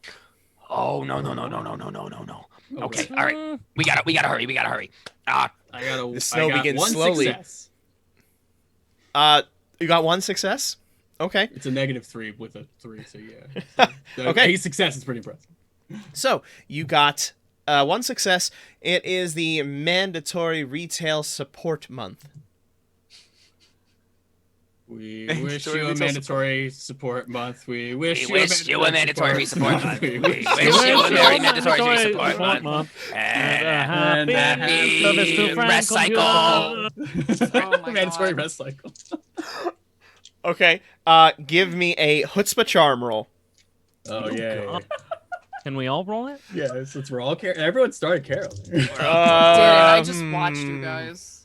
Oh no. Oh, Okay. right. All right. We gotta hurry. We gotta hurry. I got The snow I got begins one slowly. Success. You got one success? Okay. It's a -3 with a 3, so yeah. So, Okay. A success is pretty impressive. So, you got one success. It is the mandatory retail support month. We Mandatory wish you a retail mandatory support month. We wish We wish you a mandatory support month. We We wish wish you you a a very mandatory mandatory support month. And And happy service to friend rest cycle. computer. Oh my mandatory God. rest cycle. Okay. Give me a chutzpah charm roll. Oh yeah. God. Can we all roll it? Yeah, since we're all everyone started caroling. Did it. I just watched you Hmm. guys.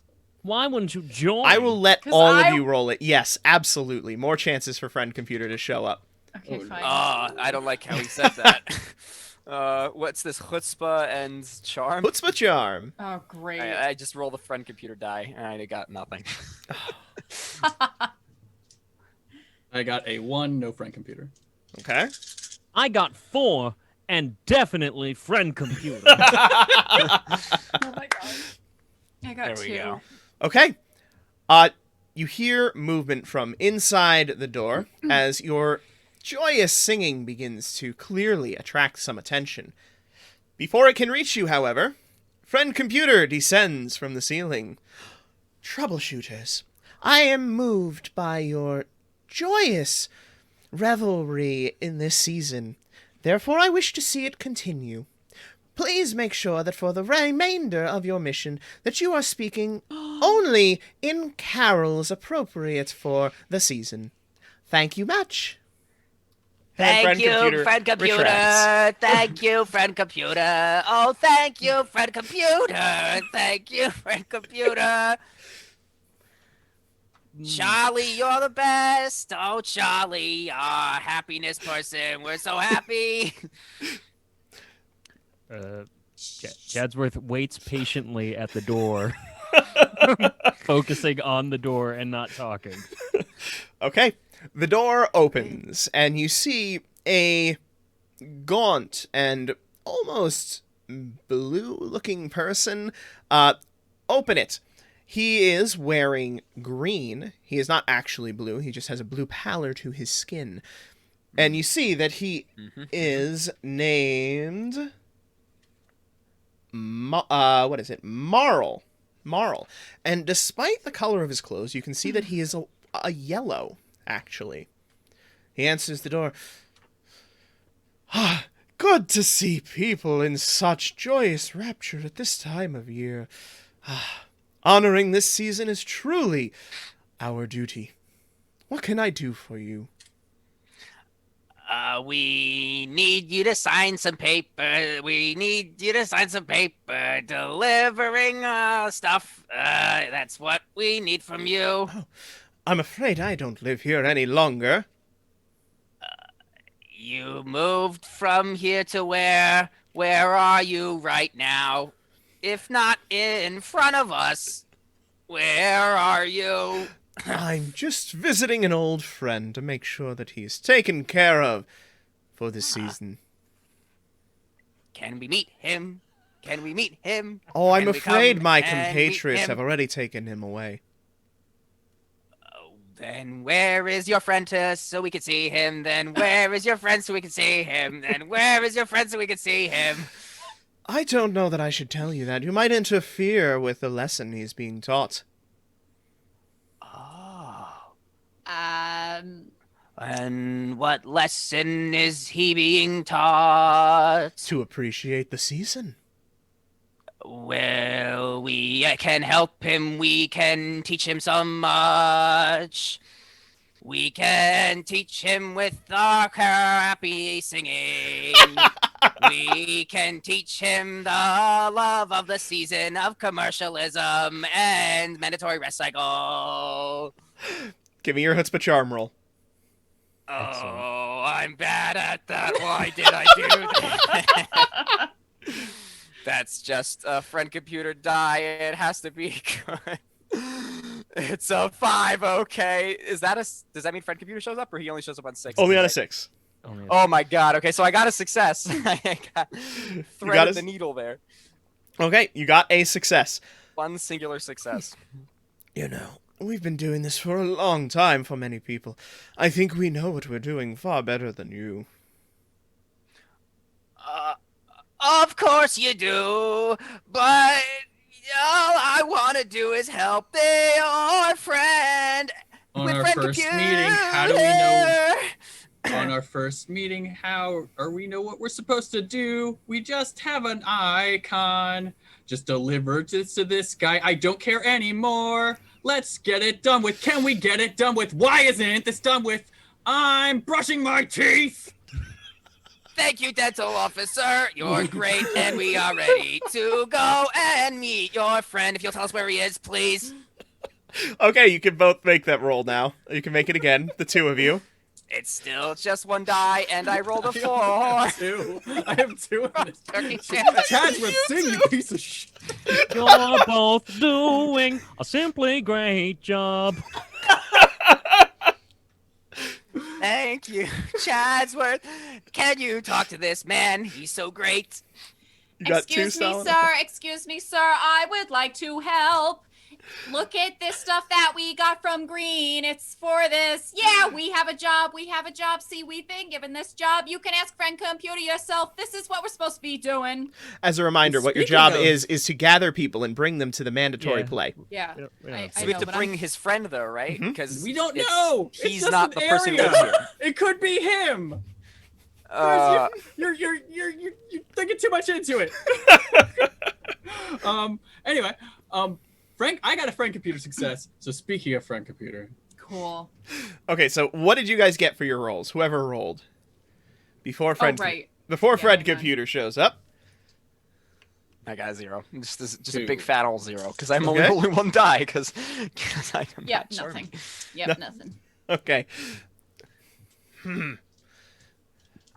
Why wouldn't you join? I will let 'Cause all I- of you roll it. Yes, absolutely. More chances for friend computer to show up. Okay, Oh, fine. I don't like how he said that. What's this chutzpah and charm? Chutzpah charm. Oh great. I just rolled a friend computer die, and I got nothing. I got a 1, no friend computer. Okay. I got 4 and definitely friend computer. Oh my god. I got There 2. we go. Okay. You hear movement from inside the door as your joyous singing begins to clearly attract some attention. Before it can reach you, however, friend computer descends from the ceiling. Troubleshooters, I am moved by your joyous revelry in this season. Therefore, I wish to see it continue. Please make sure that for the remainder of your mission that you are speaking only in carols appropriate for the season. Thank you much. friend computer friend computer. retracts. Thank you, friend computer. Oh, thank you, friend computer. Thank you, friend computer. Charlie, you're the best. Oh, Charlie, our happiness person. We're so happy. Chadsworth waits patiently at the door, focusing on the door and not talking. Okay, the door opens, and you see a gaunt and almost blue-looking person open it. He is wearing green. He is not actually blue. He just has a blue pallor to his skin. And you see that he is named... what is it? Marl. Marl. And despite the color of his clothes, you can see that he is a yellow, actually. He answers the door. Ah, good to see people in such joyous rapture at this time of year. Honoring this season is truly our duty. What can I do for you? We need you to sign some paper. We need you to sign some paper delivering stuff. That's what we need from you. Oh, I'm afraid I don't live here any longer. You moved from here to where? Where are you right now? If not in front of us, where are you? I'm just visiting an old friend to make sure that he's taken care of for this season. Can we meet him? Can we meet him? Oh, I'm Can we afraid come my and meet compatriots him? have already taken him away. Then where is your friend so we can see him? Then where is your friend so we can see him? Then where is your friend so we can see him? I don't know that I should tell you that. You might interfere with the lesson he's being taught. Oh. Um, And what lesson is he being taught? To appreciate the season. Well, we can help him. We can teach him so much. We can teach him with our happy singing. We can teach him the love of the season of commercialism and mandatory rest cycle. Give me your chutzpah charm roll. Oh, I'm bad at that. Why did I do that? That's just a friend computer die. It has to be good. It's a 5, okay. Is that does that mean friend computer shows up or he only shows up on 6? Only on a 6. Oh my god, okay, so I got a success. I got threaded the needle there. Okay, you got a success. One singular success. You know, we've been doing this for a long time for many people. I think we know what we're doing far better than you. Of course you do, but all I want to do is help your friend. On with our friend first computer. meeting, how do we know? On our first meeting, how are we know what we're supposed to do? We just have an icon. Just deliver this to this guy. I don't care anymore. Let's get it done with. Can we get it done with? Why isn't this done with? I'm brushing my teeth. Thank you, dental officer. You're great, and we are ready to go and meet your friend. If you'll tell us where he is, please. Okay, you can both make that roll now. You can make it again, the two of you. It's still just one die, and I rolled a 4. I have two. In this. Turkey sandwich. Chadsworth, sing, you piece of shit. You're both doing a simply great job. Thank you, Chadsworth. Can you talk to this man? He's so great. You got two excuse me, solid. sir. Excuse me, sir. I would like to help. Look at this stuff that we got from Green. It's for this. Yeah, we have a job. We have a job. See, we've been given this job. You can ask friend computer yourself. This is what we're supposed to be doing. As a reminder, what your Speaking job of- is to gather people and bring them to the mandatory Yeah. play. Yeah. Yep, yeah. I So we have know, to but bring his friend, though, right? Mhm. Because We don't know. It's He's just not an the person who area. lives here. It could be him. Uh, You're thinking too much into it. Anyway, Frank, I got a friend computer success. So speaking of friend computer, Cool. Okay, so what did you guys get for your rolls? Whoever rolled. Before Oh, right. Before Yeah, Fred hang on. Computer shows up. I got a 0. Just a Two. big fat old 0 because I'm Okay. only rolling one die because I'm Yep, not charming. nothing. Yep, nothing. Okay.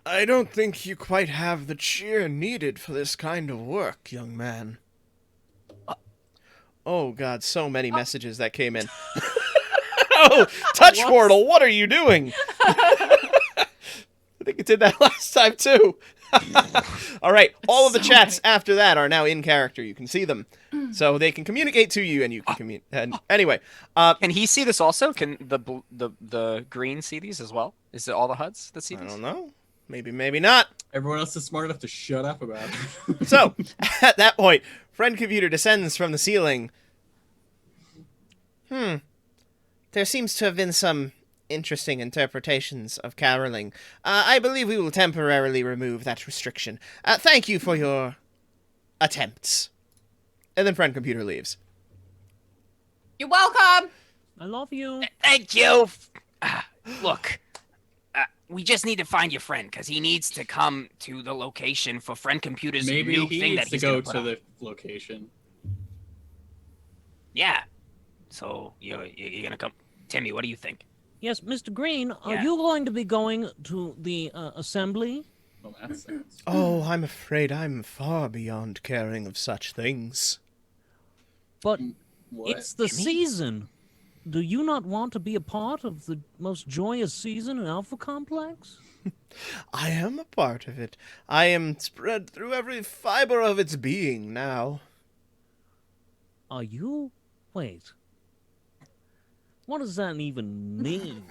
I don't think you quite have the cheer needed for this kind of work, young man. Oh, God, so many messages that came in. Oh, touch Whoops. portal, what are you doing? I think it did that last time, too. All right, all of the So chats after that are now in character. You can see them. So they can communicate to you, and you can communicate. Anyway, Can he see this also? Can the green see these as well? Is it all the HUDs that see I these? don't know. Maybe, maybe not. Everyone else is smart enough to shut up about it. So, at that point, Friend Computer descends from the ceiling. There seems to have been some interesting interpretations of caroling. I believe we will temporarily remove that restriction. Thank you for your attempts. And then Friend Computer leaves. You're welcome. I love you. Thank you. Look, we just need to find your friend because he needs to come to the location for Friend Computer's Maybe new he thing needs that to he's go gonna put to on. the location. Yeah. So you're gonna come, Timmy? What do you think? Yes, Mr. Green, are Yeah. you going to be going to the assembly? Well, that sounds. Oh, I'm afraid I'm far beyond caring of such things. But What? it's the season. Do you not want to be a part of the most joyous season in Alpha Complex? I am a part of it. I am spread through every fiber of its being now. Are you? Wait. What does that even mean?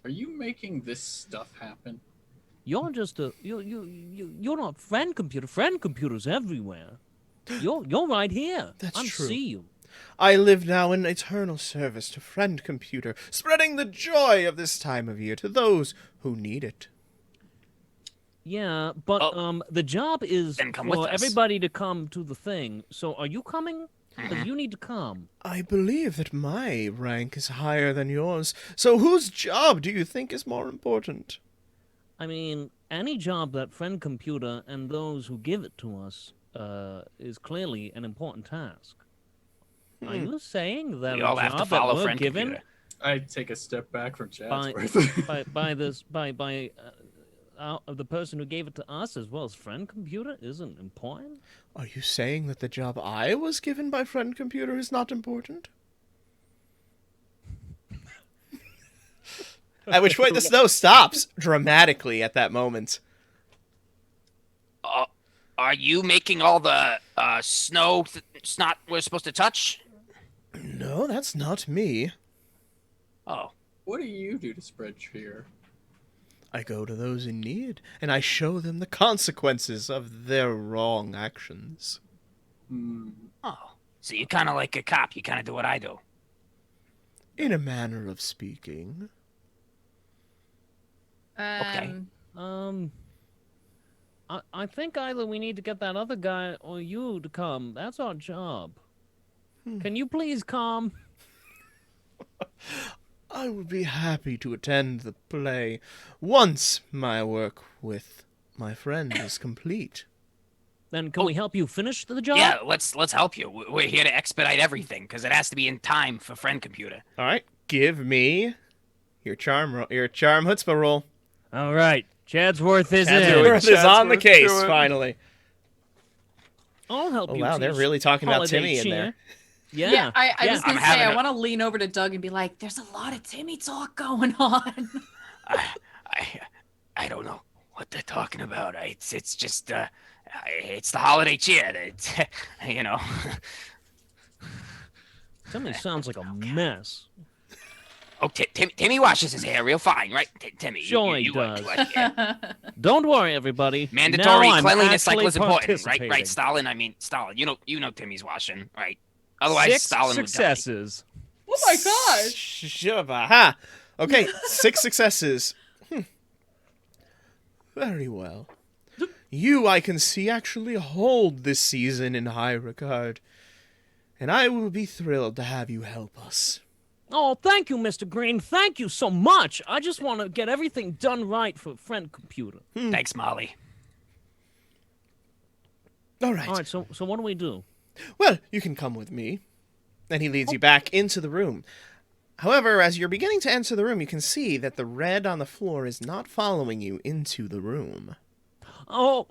Are you making this stuff happen? You're just a you're not Friend Computer. Friend Computer's everywhere. You're right here. That's I true. see you. I live now in eternal service to Friend Computer, spreading the joy of this time of year to those who need it. Yeah, but Oh. the job is Then come with for us. everybody to come to the thing. So are you coming? Mm-hmm. Because you need to come. I believe that my rank is higher than yours, so whose job do you think is more important? I mean, any job that Friend Computer and those who give it to us is clearly an important task. Are you saying that We a all have to job follow that we're Friend given Computer. I take a step back from by Chatsworth. the person who gave it to us as well as Friend Computer isn't important? Are you saying that the job I was given by Friend Computer is not important? At which point the snow stops dramatically at that moment. Are you making all the snow snot we're supposed to touch? No, that's not me. Oh, What do you do to spread cheer? I go to those in need, and I show them the consequences of their wrong actions. oh. So you're kind of like a cop. You kind of do what I do. In a manner of speaking. Okay. I think either we need to get that other guy or you to come. That's our job. Can you please come? I would be happy to attend the play once my work with my friend is complete. Then can we help you finich the job? Yeah, let's help you. We're here to expedite everything because it has to be in time for Friend Computer. All right, give me your charm chutzpah roll. All right. Chadsworth is Chadsworth in. is on the Chadsworth, case do it. finally. I'll help Oh you. wow, to they're your really talking about holiday Timmy in cheer. there. Yeah. I yeah. was gonna I'm say having I a- want to lean over to Doug and be like, "There's a lot of Timmy talk going on." I don't know what they're talking about. It's just it's the holiday cheer. It's, you know. Timmy sounds like a mess. Oh, Timmy washes his hair real fine, right? Timmy. Sure he you does. Yeah. Don't worry, everybody. Mandatory Now I'm cleanliness actually cycle is important, right? participating. Right, Stalin. I mean, Stalin. You know Timmy's washing, right? Otherwise, 6 Stalin successes. Oh my gosh! Shabba. Okay, 6 successes. Very well. You, I can see, actually hold this season in high regard. And I will be thrilled to have you help us. Oh, thank you, Mr. Green. Thank you so much. I just want to get everything done right for friend computer. Thanks, Molly. All right. All right, so what do we do? Well, you can come with me. And he leads you back into the room. However, as you're beginning to enter the room, you can see that the red on the floor is not following you into the room. Oh,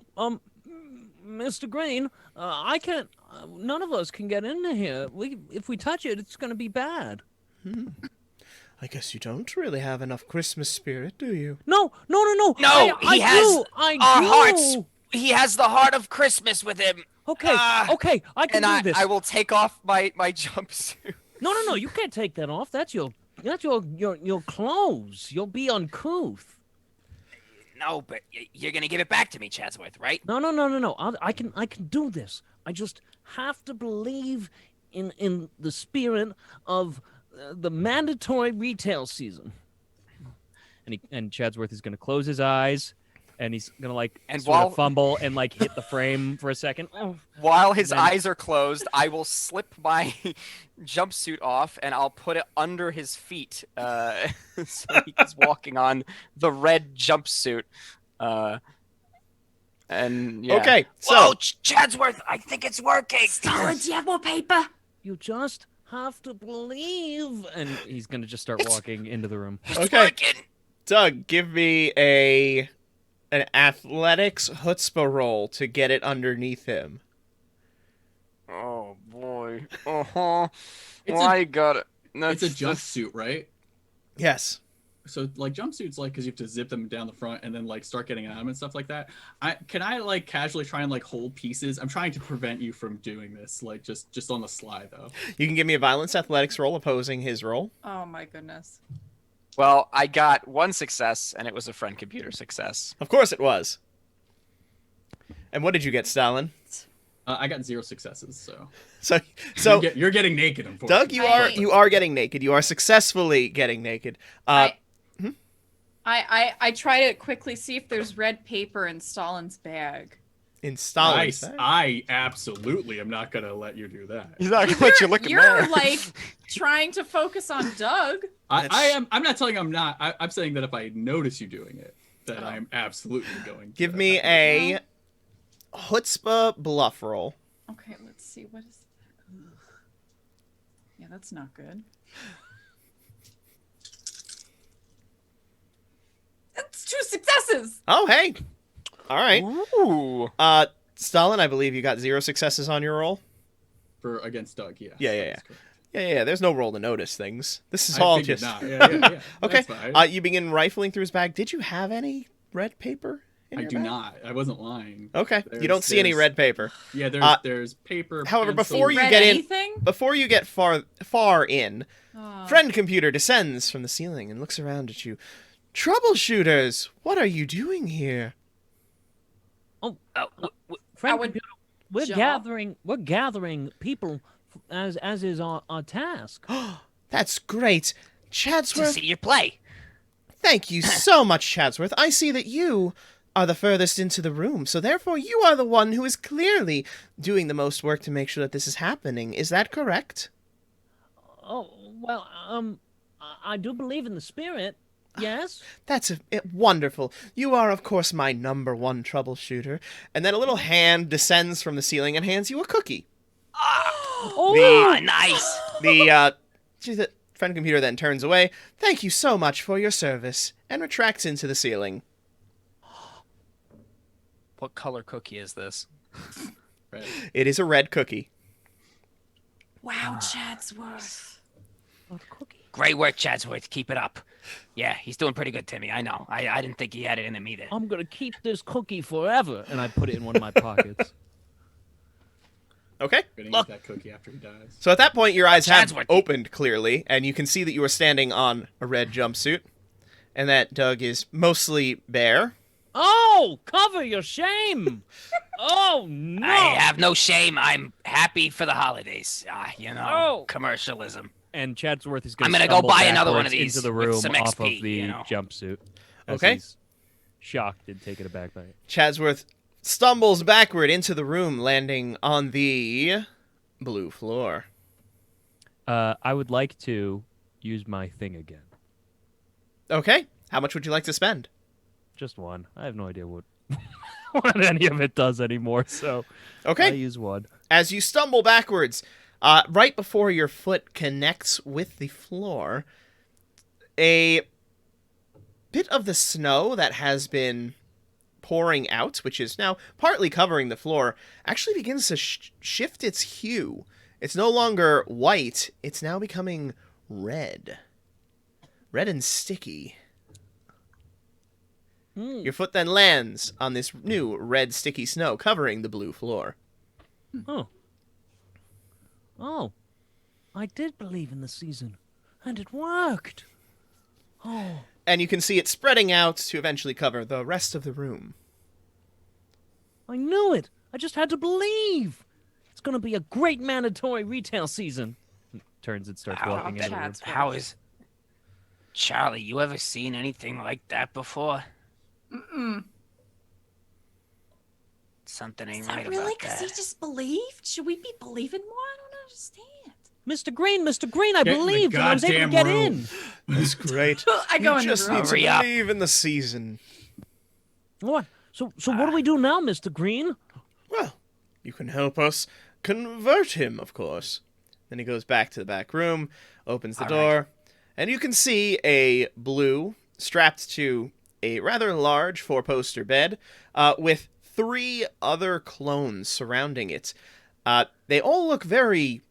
Mr. Green, I can't. None of us can get into here. If we touch it, it's going to be bad. I guess you don't really have enough Christmas spirit, do you? No. No, I he has do. I our do. hearts. He has the heart of Christmas with him. Okay, okay, I can And do this. I will take off my jumpsuit. No, you can't take that off. That's your clothes. You'll be uncouth. No, but you're gonna give it back to me, Chadsworth, right? No. I can do this. I just have to believe in the spirit of the mandatory retail season. And Chadsworth is gonna close his eyes, and he's gonna sort of fumble and hit the frame for a second. While his eyes are closed, I will slip my jumpsuit off and I'll put it under his feet, so he's walking on the red jumpsuit. And yeah. Okay, so Whoa, Chadsworth, I think it's working. Stalin, do you have more paper? You just have to believe. And he's gonna just start walking into the room. It's Okay. working. Doug, give me an athletics chutzpah roll to get it underneath him. Oh boy. Uh-huh. It's Why you got it? It's a jumpsuit, right? Yes. So jumpsuits because you have to zip them down the front and then start getting out and stuff like that. Can I casually try and hold pieces? I'm trying to prevent you from doing this, just on the sly though. You can give me a violence athletics roll opposing his roll. Oh my goodness. Well, I got one success and it was a friend computer success. Of course it was. And what did you get, Stalin? I got 0 successes, so So you're getting naked, unfortunately. Doug, you are getting naked. You are successfully getting naked. I try to quickly see if there's red paper in Stalin's bag. In Stalin's Nice. bag? I absolutely am not gonna let you do that. He's not gonna let you look in You're there. trying to focus on Doug. I'm not telling you I'm not. I'm saying that if I notice you doing it, that I'm absolutely going to. Give me a chutzpah bluff roll. Okay, let's see. What is that? Yeah, that's not good. That's 2 successes. Oh, hey. All right. Ooh. Stalin, I believe you got 0 successes on your roll. For against Doug, yeah. Yeah. That's correct. Yeah. There's no roll to notice things. This is I all figured just... not. Yeah. Okay. That's fine. You begin rifling through his bag. Did you have any red paper in I your do bag? not. I wasn't lying. Okay. You don't see any red paper. Yeah, there's paper. However, pencil. before you Read get in, anything? before you get far in, Oh. friend computer descends from the ceiling and looks around at you. Troubleshooters, what are you doing here? Oh, I would we're jump. gathering people as is our task. That's great. To Chadsworth, see your play. thank you so much, Chadsworth. I see that you are the furthest into the room, so therefore you are the one who is clearly doing the most work to make sure that this is happening. Is that correct? Oh, well, I do believe in the spirit. Yes. That's wonderful. You are, of course, my number one troubleshooter. And then a little hand descends from the ceiling and hands you a cookie. Oh, Nice. The friend computer then turns away. Thank you so much for your service, and retracts into the ceiling. What color cookie is this? Right. It is a red cookie. Wow, Chadsworth. a cookie. Great work, Chadsworth. Keep it up. Yeah, he's doing pretty good, Timmy. I know. I didn't think he had it in him either. I'm gonna keep this cookie forever, and I put it in one of my pockets. Okay. Gonna Look. eat that cookie after he dies. So at that point, your eyes have Chadsworth. opened clearly, and you can see that you are standing on a red jumpsuit, and that Doug is mostly bare. Oh, cover your shame! Oh no! I have no shame. I'm happy for the holidays. Oh. Commercialism. And Chadsworth is I'm going to gonna go buy another one of into these the with room some off XP, of the you know. jumpsuit. As Okay. He's shocked and taken aback by it. Chadsworth stumbles backward into the room, landing on the blue floor. I would like to use my thing again. Okay. How much would you like to spend? Just one. I have no idea what what any of it does anymore, so Okay. I use one. As you stumble backwards, right before your foot connects with the floor, a bit of the snow that has been pouring out, which is now partly covering the floor, actually begins to shift its hue. It's no longer white, it's now becoming red. Red and sticky. Your foot then lands on this new red sticky snow covering the blue floor. Oh. Oh. I did believe in the season. And it worked. Oh. And you can see it spreading out to eventually cover the rest of the room. I knew it. I just had to believe. It's going to be a great mandatory retail season. Turns and starts walking into the room. Chad's How is Charlie? You ever seen anything like that before? Mm-mm. Something ain't Is right that really about because that. he just believed? Should we be believing more? I don't understand. Mr. Green, I Get in the believed and I was able to goddamn get room. in. That's great. I go You in the just room. need to Hurry up. believe in the season. What? So what do we do now, Mr. Green? Well, you can help us convert him, of course. Then he goes back to the back room, opens the All door, and you can see a blue strapped to a rather large four-poster bed with 3 other clones surrounding it. They all look very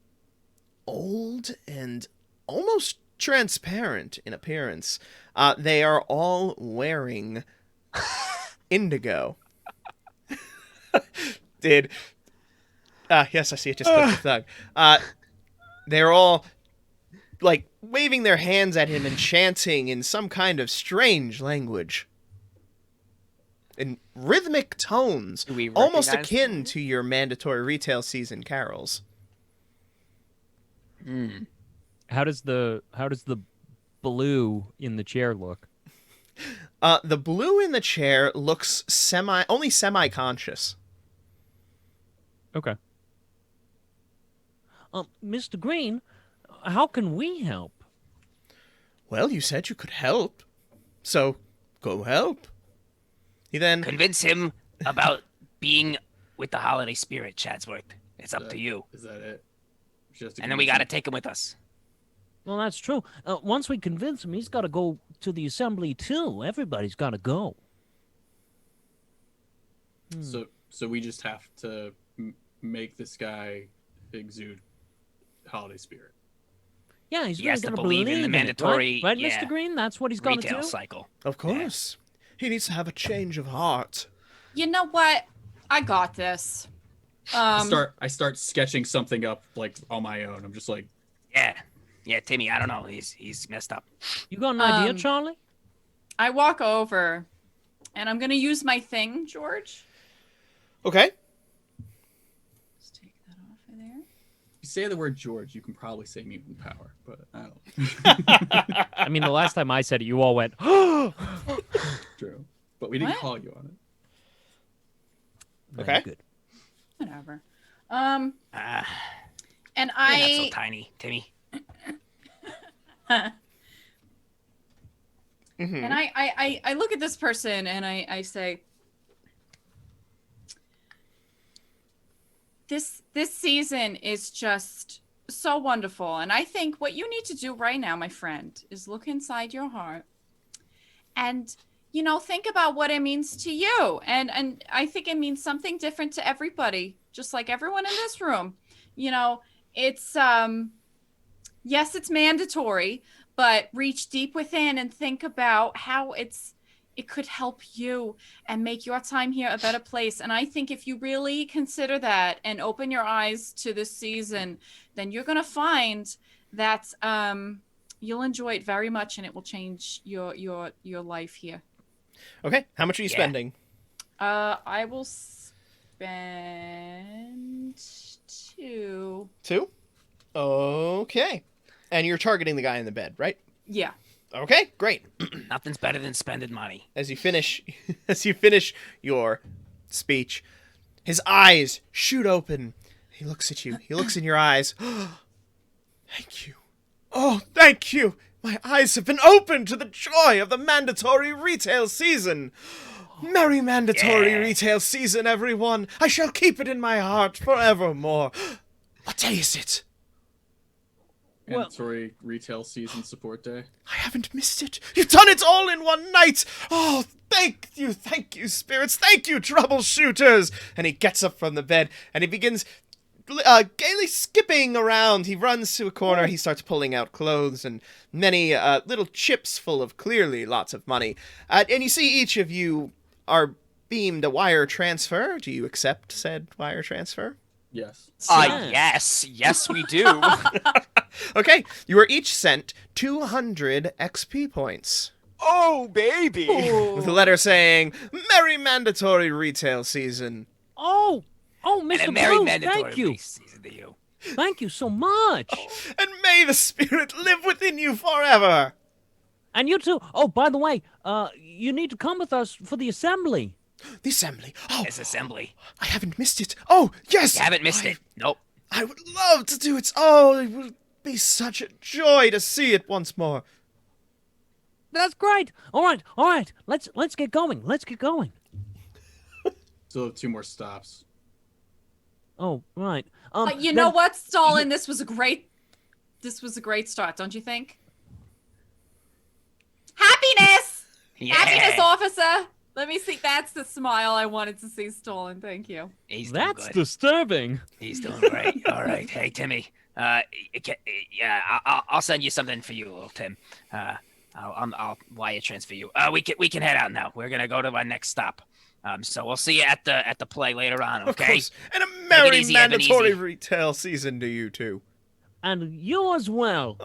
old and almost transparent in appearance. They are all wearing indigo. Did yes, I see it just clicked the thug. They're all like waving their hands at him and chanting in some kind of strange language. In rhythmic tones, Do we almost recognize akin them? to your mandatory retail season carols. How does the blue in the chair look? The blue in the chair looks only semi-conscious. Okay. Mr. Green, how can we help? Well, you said you could help, so go help. He then Convince him about being with the holiday spirit, Chadsworth. It's up to you. Is that it? Just to And then we convince got to him? take him with us. Well, that's true. Once we convince him, he's got to go to the assembly too. Everybody's got to go. So we just have to make this guy exude holiday spirit. Yeah, he's He really has to got to believe in the it, mandatory, right, yeah, Mr. Green? That's what he's got to Retail do. cycle. Of course. He needs to have a change of heart. You know what? I got this. I start sketching something up like on my own. I'm just like, Yeah, Timmy. I don't know. He's messed up. You got an idea, Um, Charlie? I walk over, and I'm gonna use my thing, George. Okay. Let's take that off of there. if you say the word George, you can probably say mutant power, but I don't. I mean, the last time I said it, you all went, True. But we didn't What? call you on it. Okay. Good. Whatever. Ah, And you're not so I tiny, Timmy. and I look at this person and I say, this season is just so wonderful, and I think what you need to do right now, my friend, is look inside your heart and think about what it means to you, and I think it means something different to everybody, just like everyone in this room. It's yes, it's mandatory, but reach deep within and think about how it could help you and make your time here a better place. And I think if you really consider that and open your eyes to this season, then you're going to find that you'll enjoy it very much, and it will change your life here. Okay. How much are you spending? I will spend 2. 2? Okay. And you're targeting the guy in the bed, right? Yeah. Okay, great. Nothing's better than spending money. As you finish your speech, his eyes shoot open. He looks at you. He looks in your eyes. Thank you. Oh, thank you. My eyes have been opened to the joy of the mandatory retail season. Merry mandatory retail season, everyone. I shall keep it in my heart forevermore. What day is it? Well- Mandatory retail season support day. I haven't missed it. You've done it all in one night. Oh, thank you, spirits. Thank you, troubleshooters. And he gets up from the bed and he begins gaily skipping around. He runs to a corner. He starts pulling out clothes and many little chips full of clearly lots of money. And you see each of you are beamed a wire transfer. Do you accept said wire transfer? Yes. Yes, we do. Okay, you are each sent 200 XP points. Oh, baby. With a letter saying, Merry Mandatory Retail Season. Oh, And Mr. a merry Blue, mandatory thank you. race season to you. Thank you so much. And may the spirit live within you forever. And you too. Oh, by the way, you need to come with us for the assembly. The assembly. Oh, This assembly. I haven't missed it. Oh, yes. You haven't missed it. Nope. I would love to do it. Oh, it would be such a joy to see it once more. That's great. All right. Let's get going. Let's get going. Still have 2 more stops. Oh, right. But you then- know what, Stalin? This was a great start, don't you think? Happiness! Yeah. Happiness, officer! Let me see. That's the smile I wanted to see, Stalin. Thank you. He's doing That's good. disturbing. He's doing great. All right. Hey, Timmy. I'll send you something for you, little Tim. I'll wire transfer you. We can head out now. We're gonna go to our next stop. So we'll see you at the play later on. Of Okay. course. And a merry easy, have it mandatory easy. retail season to you too. And you as well.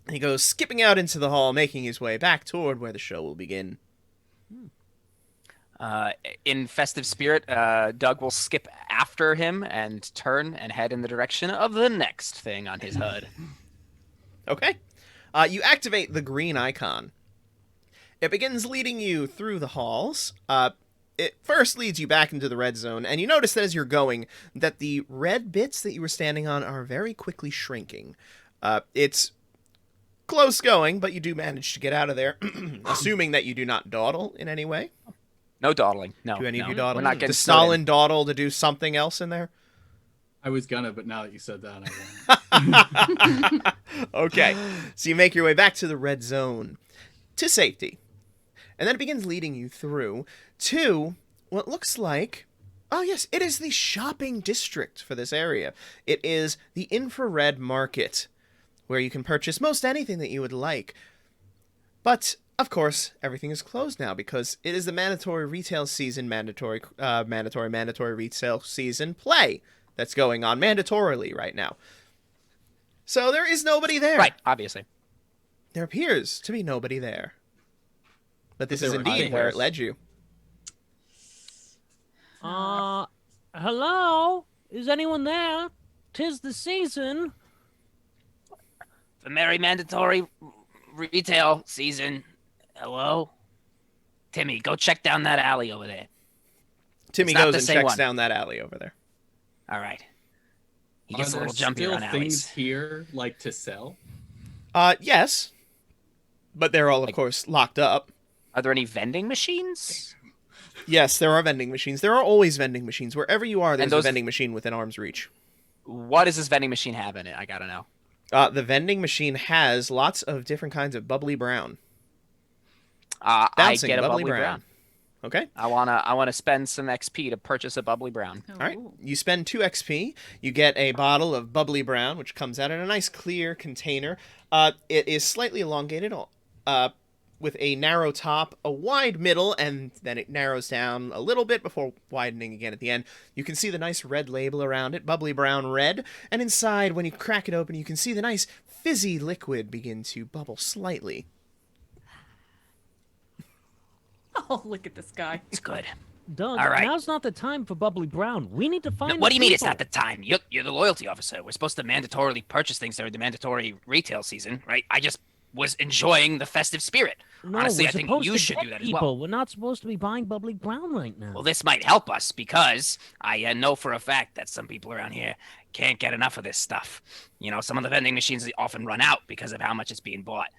He goes skipping out into the hall, making his way back toward where the show will begin. In festive spirit, Doug will skip after him and turn and head in the direction of the next thing on his HUD. Okay. You activate the green icon. It begins leading you through the halls. It first leads you back into the red zone, and you notice that as you're going, that the red bits that you were standing on are very quickly shrinking. It's close going, but you do manage to get out of there, assuming that you do not dawdle in any way. No dawdling. No. Do any of no. you dawdle? We're not getting Does snowed in. Stalin dawdle to do something else in there? I was gonna, but now that you said that, I won't. Okay, so you make your way back to the red zone, to safety. And then it begins leading you through to what looks like... Oh yes, it is the shopping district for this area. It is the infrared market, where you can purchase most anything that you would like. But, of course, everything is closed now because it is the mandatory retail season, mandatory retail season play that's going on mandatorily right now. So there is nobody there. Right, obviously. There appears to be nobody there. But this There is were indeed where it others. led you. Hello? Is anyone there? 'Tis the season. The merry mandatory retail season. Hello? Timmy, go check down that alley over there. Timmy It's not goes the and same checks one. down that alley over there. All right. He Are gets a there little jumpy still on things alleys. here like to sell? Yes. But they're all, of course, locked up. Are there any vending machines? Yes, there are vending machines. There are always vending machines. Wherever you are, there's those- a vending machine within arm's reach. What does this vending machine have in it? I gotta know. The vending machine has lots of different kinds of bubbly brown. I Bouncing get a bubbly bubbly brown. brown. Okay? I wanna spend some XP to purchase a bubbly brown. All right. You spend 2 XP. You get a bottle of bubbly brown, which comes out in a nice clear container. It is slightly elongated, with a narrow top, a wide middle, and then it narrows down a little bit before widening again at the end. You can see the nice red label around it, bubbly brown red, and inside, when you crack it open, you can see the nice fizzy liquid begin to bubble slightly. Oh, look at this guy. It's good. Doug, All right. now's not the time for bubbly brown. We need to find What do the you mean it's people. not the time? You're the loyalty officer. We're supposed to mandatorily purchase things during the mandatory retail season, right? I just was enjoying the festive spirit. No, Honestly, we're I think supposed you to should get do that as people. well. We're not supposed to be buying bubbly brown right now. Well, this might help us because I know for a fact that some people around here can't get enough of this stuff. Some of the vending machines often run out because of how much it's being bought.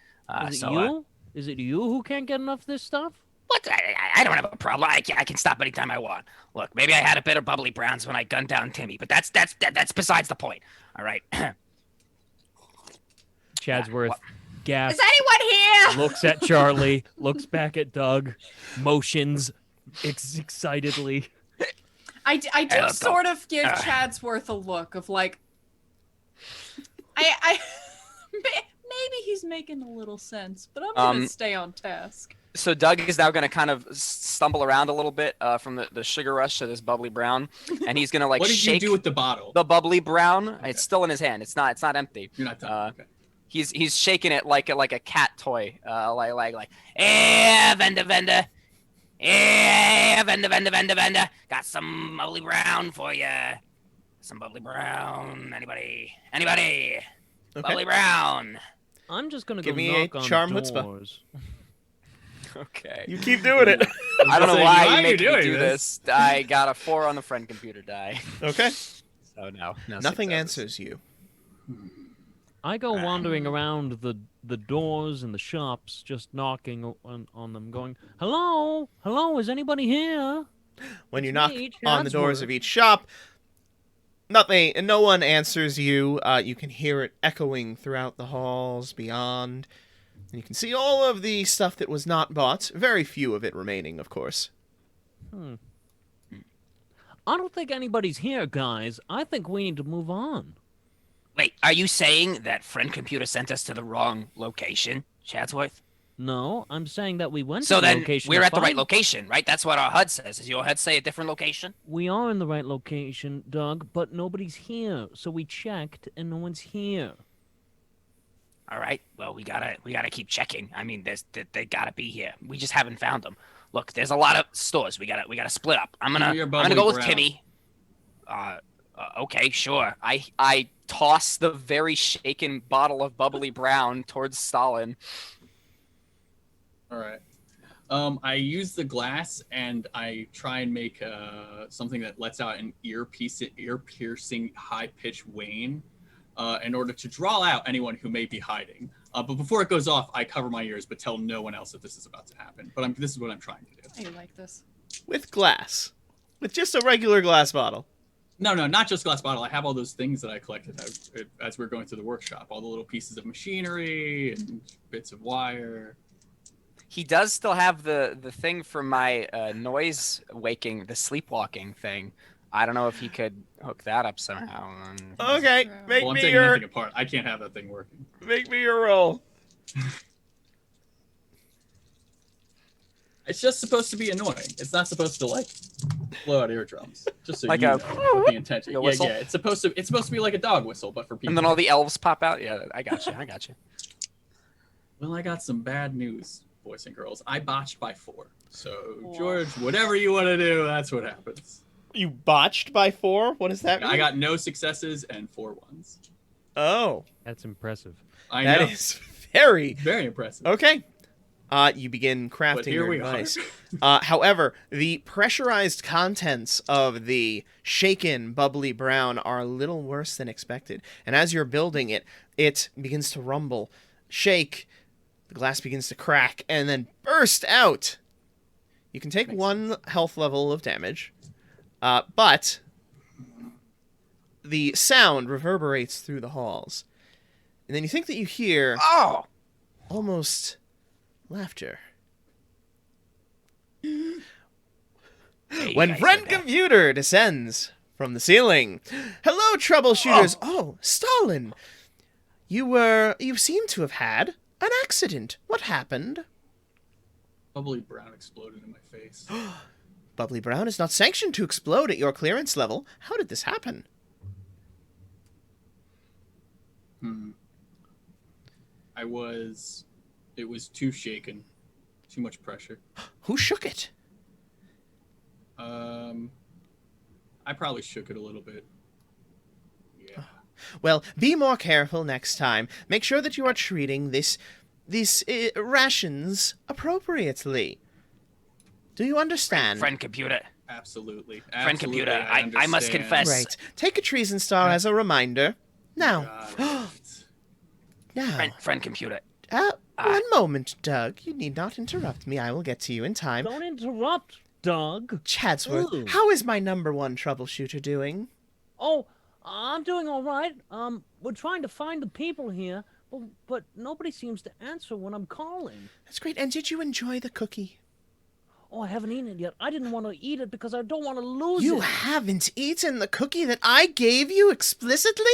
Is it you? Is it you who can't get enough of this stuff? What? I don't have a problem. I can stop anytime I want. Look, maybe I had a bit of bubbly browns when I gunned down Timmy, but that's besides the point. All right. Chadsworth gasps, Is anyone here? looks at Charlie, looks back at Doug, motions excitedly. I do Hey, look, sort of give Chadsworth a look of like, maybe he's making a little sense, but I'm gonna stay on task. So Doug is now going to kind of stumble around a little bit from the sugar rush to this bubbly brown, and he's going to like What did you shake do with the bottle? the bubbly brown. Okay. It's still in his hand. It's not empty. You're not done. Okay. He's shaking it like a cat toy. Like hey, vendor. Hey, vendor. Got some bubbly brown for you. Some bubbly brown. Anybody? Okay. Bubbly brown. I'm just gonna Give go me a knock on charm chutzpah. doors. Okay. You keep doing it. I don't know saying, why why you are make you me doing do this? this. I got a 4 on the friend computer die. Okay. So no Nothing successes. answers you. I go wandering around the doors and the shops, just knocking on them, going, "Hello, hello, is anybody here?" When you It's knock me, on the doors Chadsworth. of each shop, no one answers you. You can hear it echoing throughout the halls beyond. And you can see all of the stuff that was not bought. Very few of it remaining, of course. I don't think anybody's here, guys. I think we need to move on. Wait, are you saying that friend computer sent us to the wrong location, Chadsworth? No, I'm saying that we went So to the then location. we're to at the right find- location, right? That's what our HUD says. Does your HUD say a different location? We are in the right location, Doug, but nobody's here. So we checked, and no one's here. All right. Well, we gotta keep checking. I mean, they gotta be here. We just haven't found them. Look, there's a lot of stores. We gotta split up. I'm Give me your gonna go bubbly with brown. Timmy. Okay, sure. I toss the very shaken bottle of bubbly brown towards Stalin. All right. I use the glass and I try and make something that lets out an ear-piercing, high-pitched whine in order to draw out anyone who may be hiding. But before it goes off, I cover my ears but tell no one else that this is about to happen. But this is what I'm trying to do. I like this. With glass. With just a regular glass bottle. No, not just glass bottle. I have all those things that I collected as we are going through the workshop. All the little pieces of machinery and bits of wire. He does still have the thing for my noise waking, the sleepwalking thing. I don't know if he could hook that up somehow. Okay, True. make Well, I'm me taking your nothing apart. I can't have that thing working. roll. It's just supposed to be annoying. It's not supposed to like blow out eardrums. Just so Like you a- know what the intention. like a Yeah, whistle? yeah. It's supposed to be like a dog whistle, but for people. And then all the elves pop out. Yeah, I got you. Well, I got some bad news, boys and girls. I botched by 4. So Whoa. George, whatever you want to do, that's what happens. You botched by 4? What does that mean? I got no successes and 4 ones. Oh, That's impressive. I that know. is very... Very impressive. Okay. You begin crafting But here your we device. are. However, the pressurized contents of the shaken bubbly brown are a little worse than expected. And as you're building it, it begins to rumble, shake, the glass begins to crack, and then burst out. You can take Makes 1 health level of damage, but the sound reverberates through the halls. And then you think that you hear Oh, almost laughter. yeah, you When guys friend heard that. computer descends from the ceiling. Hello, troubleshooters. Oh, Stalin. You seem to have had an accident. What happened? Bubbly brown exploded in my face. Bubbly Brown is not sanctioned to explode at your clearance level. How did this happen? It was too shaken. Too much pressure. Who shook it? I probably shook it a little bit. Yeah. Well, be more careful next time. Make sure that you are treating this these rations appropriately. Do you understand? Friend computer. Absolutely. Friend computer, I must understand. confess. Right. Take a treason star as a reminder. Now, Got it. now. Friend computer. One moment, Doug. You need not interrupt me. I will get to you in time. Don't interrupt, Doug. Chadsworth, Ooh. how is my number one troubleshooter doing? Oh, I'm doing all right. We're trying to find the people here, but nobody seems to answer when I'm calling. That's great. And did you enjoy the cookie? Oh, I haven't eaten it yet. I didn't want to eat it because I don't want to lose You it. haven't eaten the cookie that I gave you explicitly?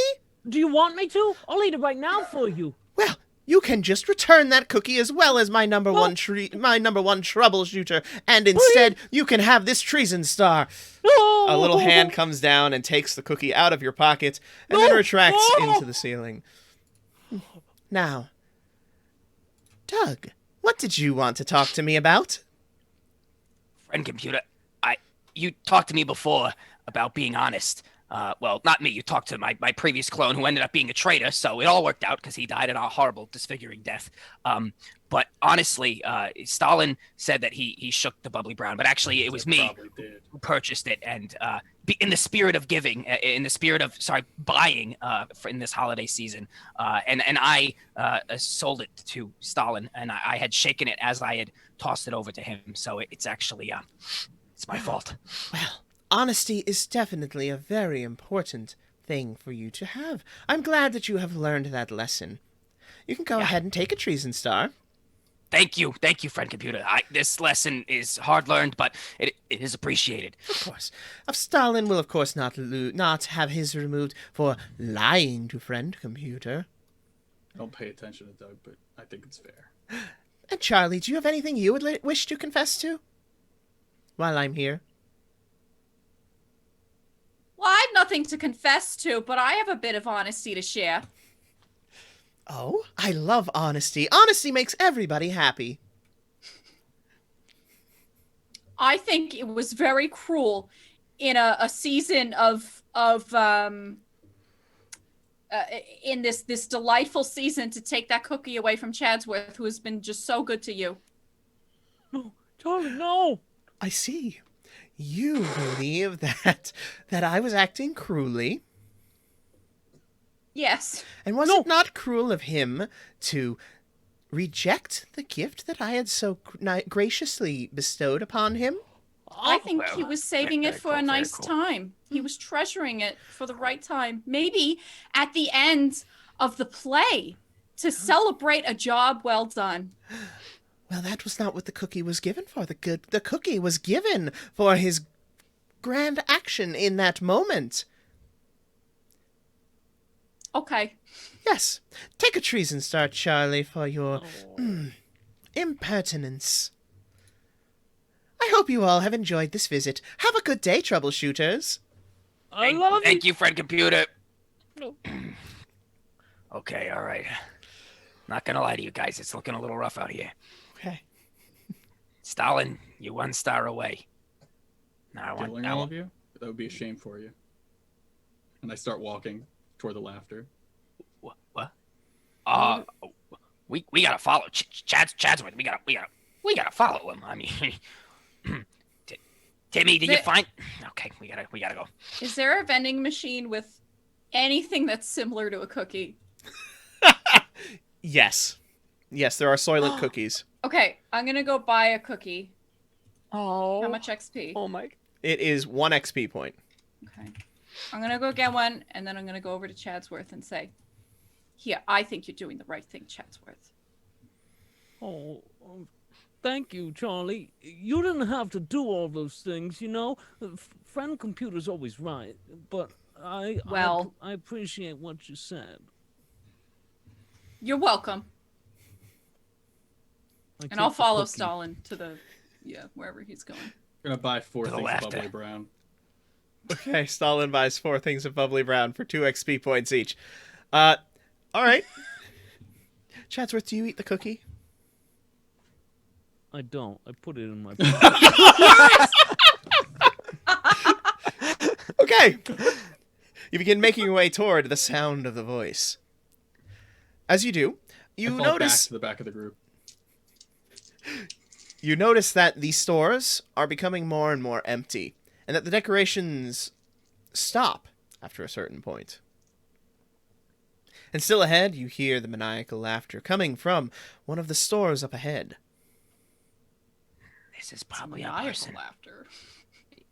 Do you want me to? I'll eat it right now for you. Well, you can just return that cookie as well as my number one troubleshooter, and instead you can have this treason star. No! A little hand comes down and takes the cookie out of your pocket and then retracts into the ceiling. Now, Doug, what did you want to talk to me about? Friend computer, you talked to me before about being honest. Well, not me. You talked to my previous clone who ended up being a traitor, so it all worked out because he died in a horrible, disfiguring death. But honestly, Stalin said that he shook the bubbly brown, but actually it was me who purchased it. And in the spirit of giving, in the spirit of buying in this holiday season, and I sold it to Stalin, and I had shaken it as I had tossed it over to him. So it's actually it's my fault. Well, honesty is definitely a very important thing for you to have. I'm glad that you have learned that lesson. You can go ahead and take a treason star. Thank you, friend computer. This lesson is hard learned, but it is appreciated. Of course. Stalin will, of course, not have his removed for lying to friend computer. Don't pay attention to Doug, but I think it's fair. And Charlie, do you have anything you would wish to confess to? While I'm here. Well, I have nothing to confess to, but I have a bit of honesty to share. Oh, I love honesty. Honesty makes everybody happy. I think it was very cruel in a season in this delightful season to take that cookie away from Chadsworth, who has been just so good to you. No, Charlie, no. I see. You believe that I was acting cruelly. Yes. And was it not cruel of him to reject the gift that I had so graciously bestowed upon him? I think he was saving it for a nice time. He was treasuring it for the right time. Maybe at the end of the play to celebrate a job well done. Well, that was not what the cookie was given for. The cookie was given for his grand action in that moment. Okay. Yes. Take a treason star, Charlie, for your impertinence. I hope you all have enjoyed this visit. Have a good day, troubleshooters. I love you. Thank you, friend computer. No. Okay, all right. Not gonna lie to you guys, it's looking a little rough out here. Okay. Stalin, you're 1 star away. Now Killing all of you? That would be a shame for you. And I start walking toward the laughter. What? We gotta follow Chadsworth. We gotta follow him. I mean, Timmy, did you find? Okay, we gotta go. Is there a vending machine with anything that's similar to a cookie? Yes. Yes, there are Soylent cookies. Okay, I'm gonna go buy a cookie. Oh. How much XP? Oh my. It is 1 XP point. Okay. I'm gonna go get one, and then I'm gonna go over to Chadsworth and say, "Here, I think you're doing the right thing, Chadsworth." Oh, thank you, Charlie. You didn't have to do all those things, you know. Friend computer's always right, but I appreciate what you said. You're welcome. I And I'll take the follow cookie. Stalin to wherever he's going. I'm gonna buy 4 To the things left. of bubbly brown. Okay, Stalin buys 4 things of bubbly brown for 2 XP points each. All right. Chadsworth, do you eat the cookie? I don't. I put it in my Okay. You begin making your way toward the sound of the voice. As you do, You I fall back notice to the back of the group. you notice that the stores are becoming more and more empty, and that the decorations stop after a certain point. And still ahead, you hear the maniacal laughter coming from one of the stores up ahead. This is probably a Maniacal person. laughter.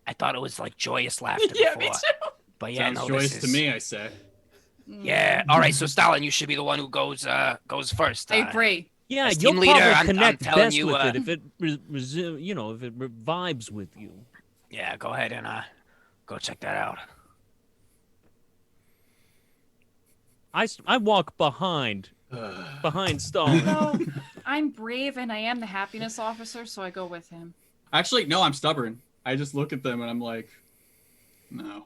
I thought it was like joyous laughter Yeah, before. me too. But yeah, Sounds no, joyous this to is... me, I say. Yeah. All right. So Stalin, you should be the one who goes first. I agree. Yeah, As you'll team leader, probably I'm connect telling best you, with it if it, if it vibes with you. Yeah. Go ahead and go check that out. I walk behind Stalin. No, I'm brave and I am the happiness officer, so I go with him. Actually, no, I'm stubborn. I just look at them and I'm like, no.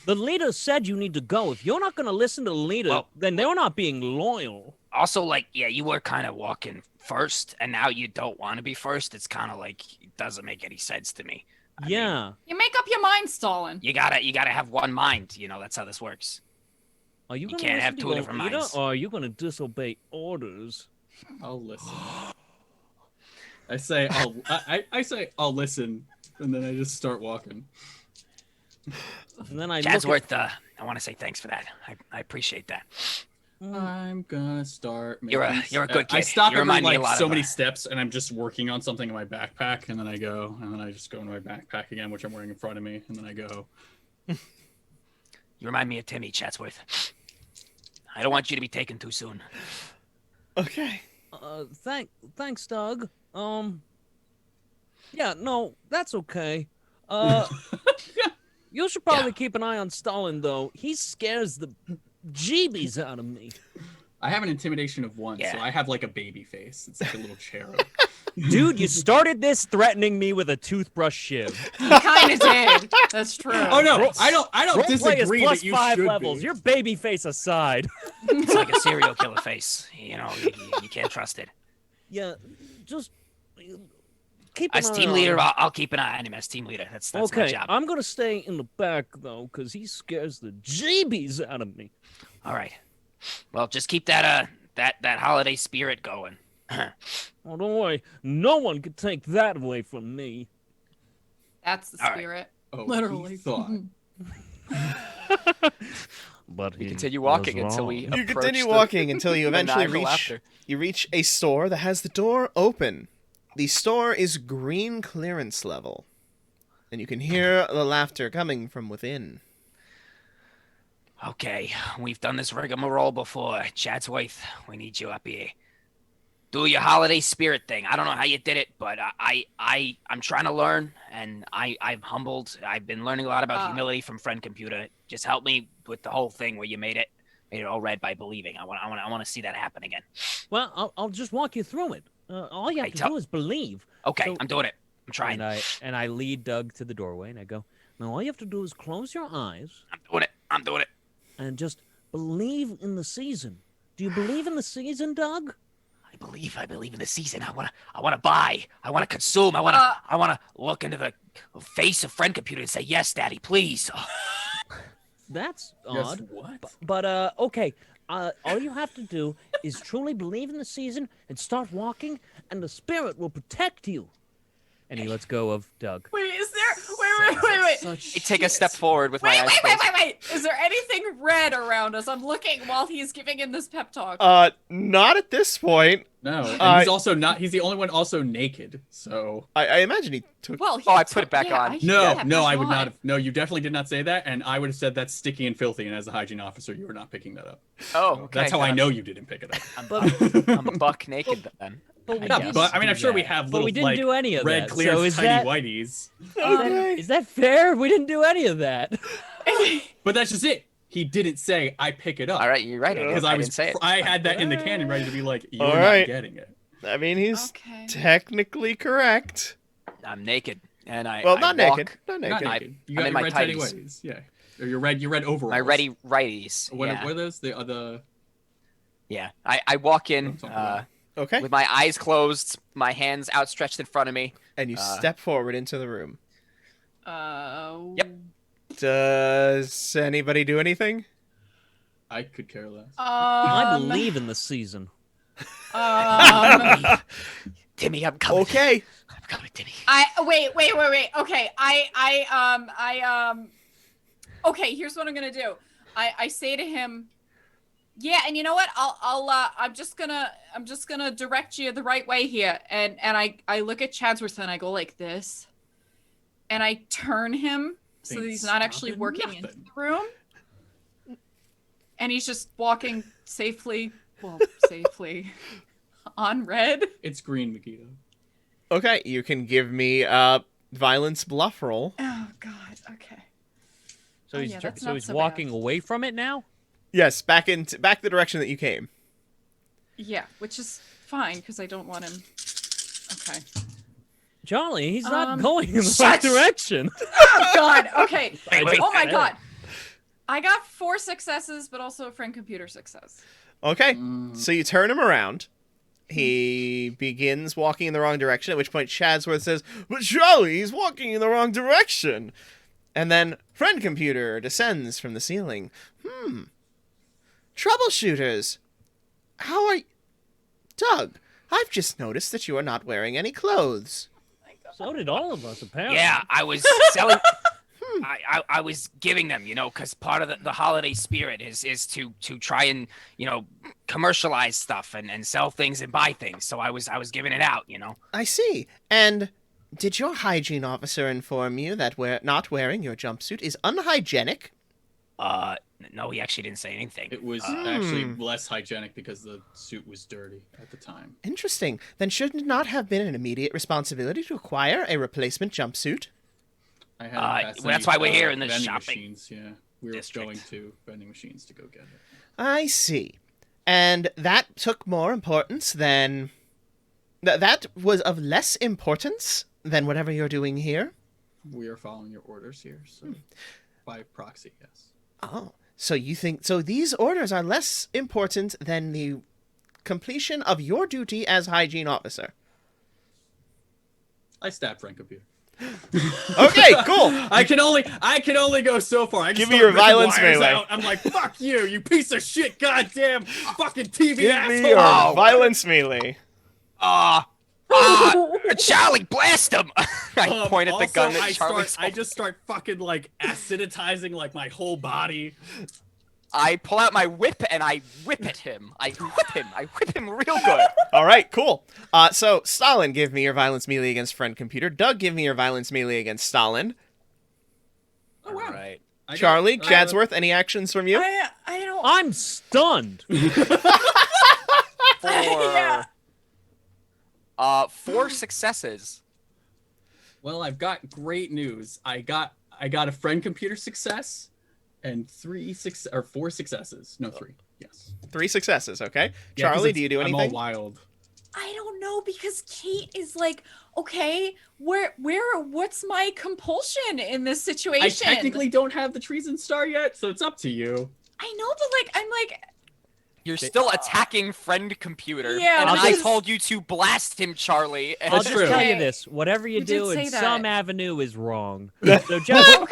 The leader said you need to go. If you're not going to listen to the leader, Well- then they're not being loyal. Also, like, yeah, you were kind of walking first, and now you don't want to be first. It's kind of like it doesn't make any sense to me. I mean, Yeah. You make up your mind, Stalin. you gotta have one mind. You know, that's how this works. Are you You going can't to have listen two to your different leader, minds. or are you going to disobey orders? I'll listen. I say I say I'll listen, and then I just start walking. And then I look at, Chadsworth, I want to say thanks for that. I appreciate that. I'm gonna start. You're a making good I kid. stop You every remind me a like lot so of, many steps, and I'm just working on something in my backpack, and then I go, and then I just go into my backpack again, which I'm wearing in front of me, and then I go. You remind me of Timmy, Chatsworth. I don't want you to be taken too soon. Okay. thanks, Doug. Yeah, no, that's okay. You should probably keep an eye on Stalin, though. He scares the jeebies out of me. I have an intimidation of 1, Yeah. so I have like a baby face. It's like a little cherub. Dude, you started this threatening me with a toothbrush shiv. You kind of did. That's true. Oh no, I don't Roleplay is disagree plus that you 5 should levels. be. Your baby face aside. It's like a serial killer face. You know, you can't trust it. Yeah, just keep an As eye team on leader, him. I'll keep an eye on him as team leader. That's my Okay, job. I'm gonna stay in the back though, cause he scares the jeebies out of me. All right. Well, just keep that that holiday spirit going. Oh, don't worry, no one can take that away from me. That's the All right. spirit. Oh, Literally. he thought. But We he continue was walking until we wrong. You approach continue the walking until you eventually maniacal reach laughter. a store that has the door open. The store is green clearance level, and you can hear the laughter coming from within. Okay, we've done this rigmarole before. Chadsworth, we need you up here. Do your holiday spirit thing. I don't know how you did it, but I'm trying to learn, and I'm humbled. I've been learning a lot about humility from Friend Computer. Just help me with the whole thing where you made it all red by believing. I want to see that happen again. Well, I'll just walk you through it. All you have Hey, to tell- do is believe. Okay, So- I'm doing it. I'm trying. And I lead Doug to the doorway, and I go, now all you have to do is close your eyes I'm doing it. and just believe in the season. Do you believe in the season, Doug? I believe in the season. I wanna buy. I wanna consume. I wanna look into the face of Friend Computer and say, yes, Daddy, please. That's Yes, odd. what? But okay. All you have to do is truly believe in the season and start walking, and the spirit will protect you. And he lets go of Doug. Wait, is there? Wait. Such I take a step forward with my Wait, eyes wait, closed. wait. Is there anything red around us? I'm looking while he's giving him this pep talk. Not at this point. No, and he's also not. He's the only one also naked. So I imagine he took. Well, he Oh, I put it back on. no, yeah, no, I would why? not have. No, you definitely did not say that, and I would have said that's sticky and filthy. And as a hygiene officer, you were not picking that up. Oh, So okay. that's how I then know you didn't pick it up. I'm buck naked then. But we Yeah, didn't but I mean, I'm do sure we that. have But little we didn't like do any of red, that. clear, so is tiny that, whiteys. is that fair? We didn't do any of that. But that's just it. He didn't say I pick it up. All right, you're right. Because I I was, didn't say it. I had that in the canon ready to be like, you're All not right. getting it. I mean, he's Okay. technically correct. I'm naked, and I Well, I not walk naked. Not Not naked. naked. You I'm got in your my red tiny tighties. whiteys. Yeah. Or your red overalls. My ready righties. What, Yeah. what are those? The Yeah. I walk in Something like Okay. with my eyes closed, my hands outstretched in front of me. And you step forward into the room. Yep. Does anybody do anything? I could care less. I believe in the season. Timmy, I'm coming. Okay. I'm coming, Timmy. Wait. Okay, okay, here's what I'm gonna do. I say to him, yeah, and you know what? I'm just gonna direct you the right way here. And I look at Chadsworth and I go like this, and I turn him so that he's not actually working into the room, and he's just walking safely on red. It's green, Makito. Okay, you can give me a violence bluff roll. Oh God. Okay. So Oh, he's yeah, that's so not he's so walking bad. away from it now. Yes, back the direction that you came. Yeah, which is fine because I don't want him. Okay. Charlie, he's not Um, going in the right shush! direction. Oh God. Okay. Wait, Oh my God. I got 4 successes, but also a friend computer success. Okay, Mm. so you turn him around. He begins walking in the wrong direction, at which point Chadsworth says, "But Charlie, he's walking in the wrong direction." And then friend computer descends from the ceiling. Troubleshooters, how are you? Doug, I've just noticed that you are not wearing any clothes. So did all of us, apparently. Yeah, I was selling. I was giving them, because part of the holiday spirit is to try and commercialize stuff and sell things and buy things. So I was giving it out. I see. And did your hygiene officer inform you that not wearing your jumpsuit is unhygienic? No, he actually didn't say anything. It was actually less hygienic because the suit was dirty at the time. Interesting. Then should it not have been an immediate responsibility to acquire a replacement jumpsuit? I had Well, that's why we're here in the vending shopping machines. Yeah, we were district. going to vending machines to go get it. I see. And that took more importance than... that was of less importance than whatever you're doing here? We are following your orders here, so by proxy, yes. Oh, so you think... so these orders are less important than the completion of your duty as hygiene officer? I stabbed Frank Computer. Okay, cool. I can only go so far. I just Give me start your ripping violence wires melee. out. I'm like, fuck you piece of shit, goddamn fucking TV Give asshole. me your Oh. violence melee. Charlie, blast him! I point at the Also, gun that Charlie's I just start fucking like aciditizing like my whole body. I pull out my whip and I whip at him. I whip him real good. All right, cool. So Stalin, give me your violence melee against friend computer. Doug, give me your violence melee against Stalin. Oh wow. Right. I got, Charlie, Chadsworth, any actions from you? I don't. I'm stunned. Yeah. 4 successes. Well, I've got great news. I got a friend computer success and 4 successes. No, 3. Yes. 3 successes, okay. Yeah, 'cause Charlie, do you do anything? I'm all wild. I don't know because Kate is like, okay, what's my compulsion in this situation? I technically don't have the treason star yet, so it's up to you. I know, but like, I'm like, You're still attacking friend computer. Yeah, and I'll I just- told you to blast him, Charlie. And I'll That's just true. tell you Okay. this: whatever you You did do in say that. some avenue is wrong. So just do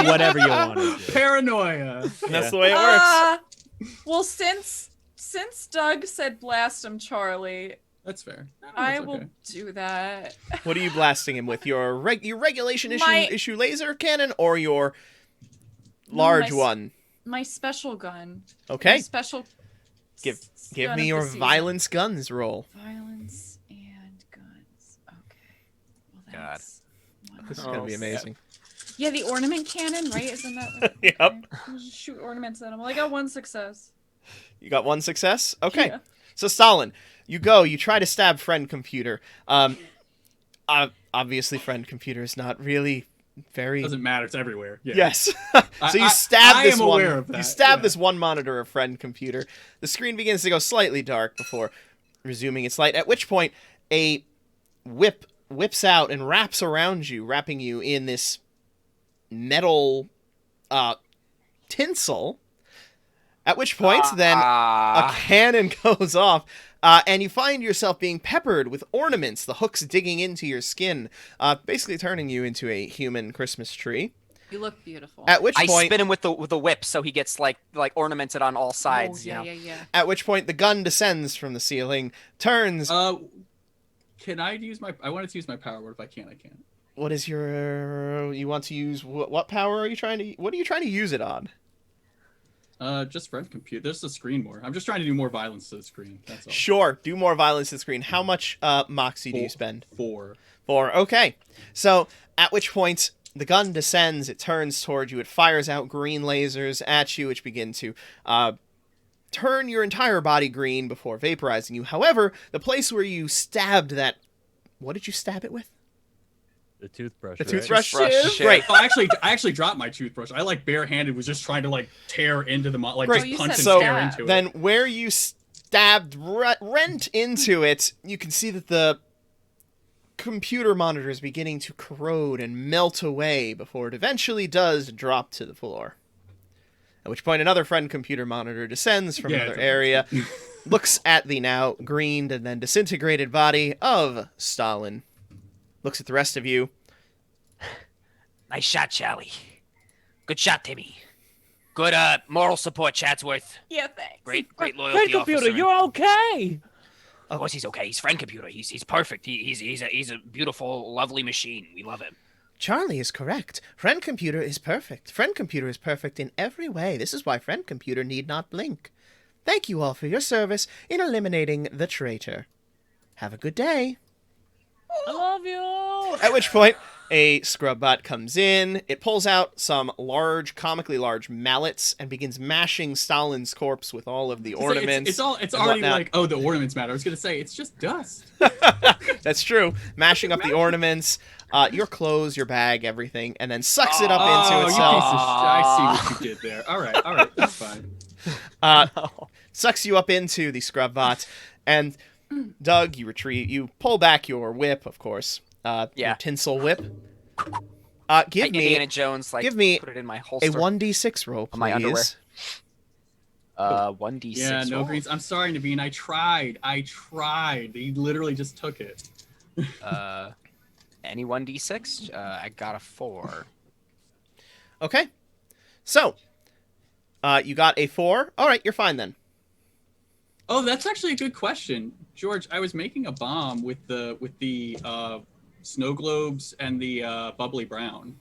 whatever you want to do. Paranoia. That's the way it works. well, since Doug said blast him, Charlie, That's fair. No, I that's will okay. do that. What are you blasting him with? Your regulation My- issue laser cannon or your large my- one? My special gun. My Okay. special. Give gun me of your the season. violence guns roll. Violence and guns. Okay. Well, God. that's one. This is gonna be Oh, amazing. Yeah, the ornament cannon, right? Isn't that what? Yep. okay. Just shoot ornaments at him. Well, I got 1 success. You got 1 success? Okay. Yeah. So Stalin, you try to stab friend computer. Obviously friend computer is not really very Doesn't matter. It's everywhere. Yeah. Yes. So you I stab this am one. aware of You that, stab yeah. this one monitor of friend computer. The screen begins to go slightly dark before resuming its light. At which point, a whip whips out and wraps around you, wrapping you in this metal tinsel. At which point, then a cannon goes off. And you find yourself being peppered with ornaments, the hooks digging into your skin, basically turning you into a human Christmas tree. You look beautiful. At which I point, spin him with the whip so he gets like ornamented on all sides. yeah, you know? yeah. at which point the gun descends from the ceiling, turns. Can I use my? I wanted to use my power word. If I can't, I can't. What is your? You want to use what power are you trying to? What are you trying to use it on? Just friend computer. There's the screen more. I'm just trying to do more violence to the screen. That's all. Sure, do more violence to the screen. How much moxie do you spend? 4. 4. Okay. So, at which point the gun descends, it turns toward you, it fires out green lasers at you, which begin to turn your entire body green before vaporizing you. However, the place where you stabbed that... What did you stab it with? The toothbrush. The right? toothbrush? Toothbrush, shit. Great. Oh, I actually dropped my toothbrush. I barehanded was just trying to tear into the Great. just punch and So, tear into then it. where you stabbed, rent into it, you can see that the computer monitor is beginning to corrode and melt away before it eventually does drop to the floor. At which point another friend computer monitor descends from another area, looks at the now greened and then disintegrated body of Stalin, looks at the rest of you. Nice shot, Charlie. Good shot, Timmy. Good moral support, Chatsworth. Yeah, thanks. Great Friend loyalty computer, officer. you're okay. Of course he's okay. He's friend computer. He's perfect. He's a beautiful, lovely machine. We love him. Charlie is correct. Friend computer is perfect. Friend computer is perfect in every way. This is why friend computer need not blink. Thank you all for your service in eliminating the traitor. Have a good day. I love you. At which point, a scrub bot comes in. It pulls out some comically large mallets, and begins mashing Stalin's corpse with all of the ornaments. It's already whatnot. the ornaments matter. I was gonna say it's just dust. That's true. Mashing up the ornaments, your clothes, your bag, everything, and then sucks it up into You itself. piece of I see what you did there. All right, that's fine. Sucks you up into the scrub bot, and Doug, you pull back your whip, of course. Your tinsel whip. Give me Indiana Jones, give me put it in my a holster. 1d6 roll, please. On my underwear. 1d6. Yeah, no roll. greens. I'm sorry, Naveen. I tried. He literally just took it. Any 1d6? I got a 4. Okay. So, you got a 4. All right, you're fine then. Oh, that's actually a good question, George. I was making a bomb with the snow globes and the bubbly brown.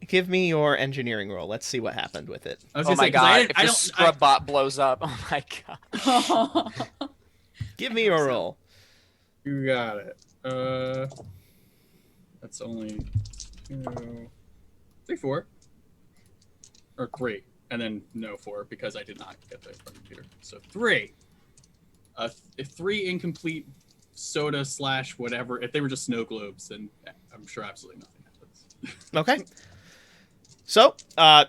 Give me your engineering roll. Let's see what happened with it. I was Oh gonna my say, 'cause god! If I the don't. scrub bot blows up, oh my god! Give me your roll. You got it. That's only 3, 4, or 3, and then no 4 because I did not get the computer. So 3. 3 incomplete soda / whatever. If they were just snow globes, then I'm sure absolutely nothing happens. Okay. So, the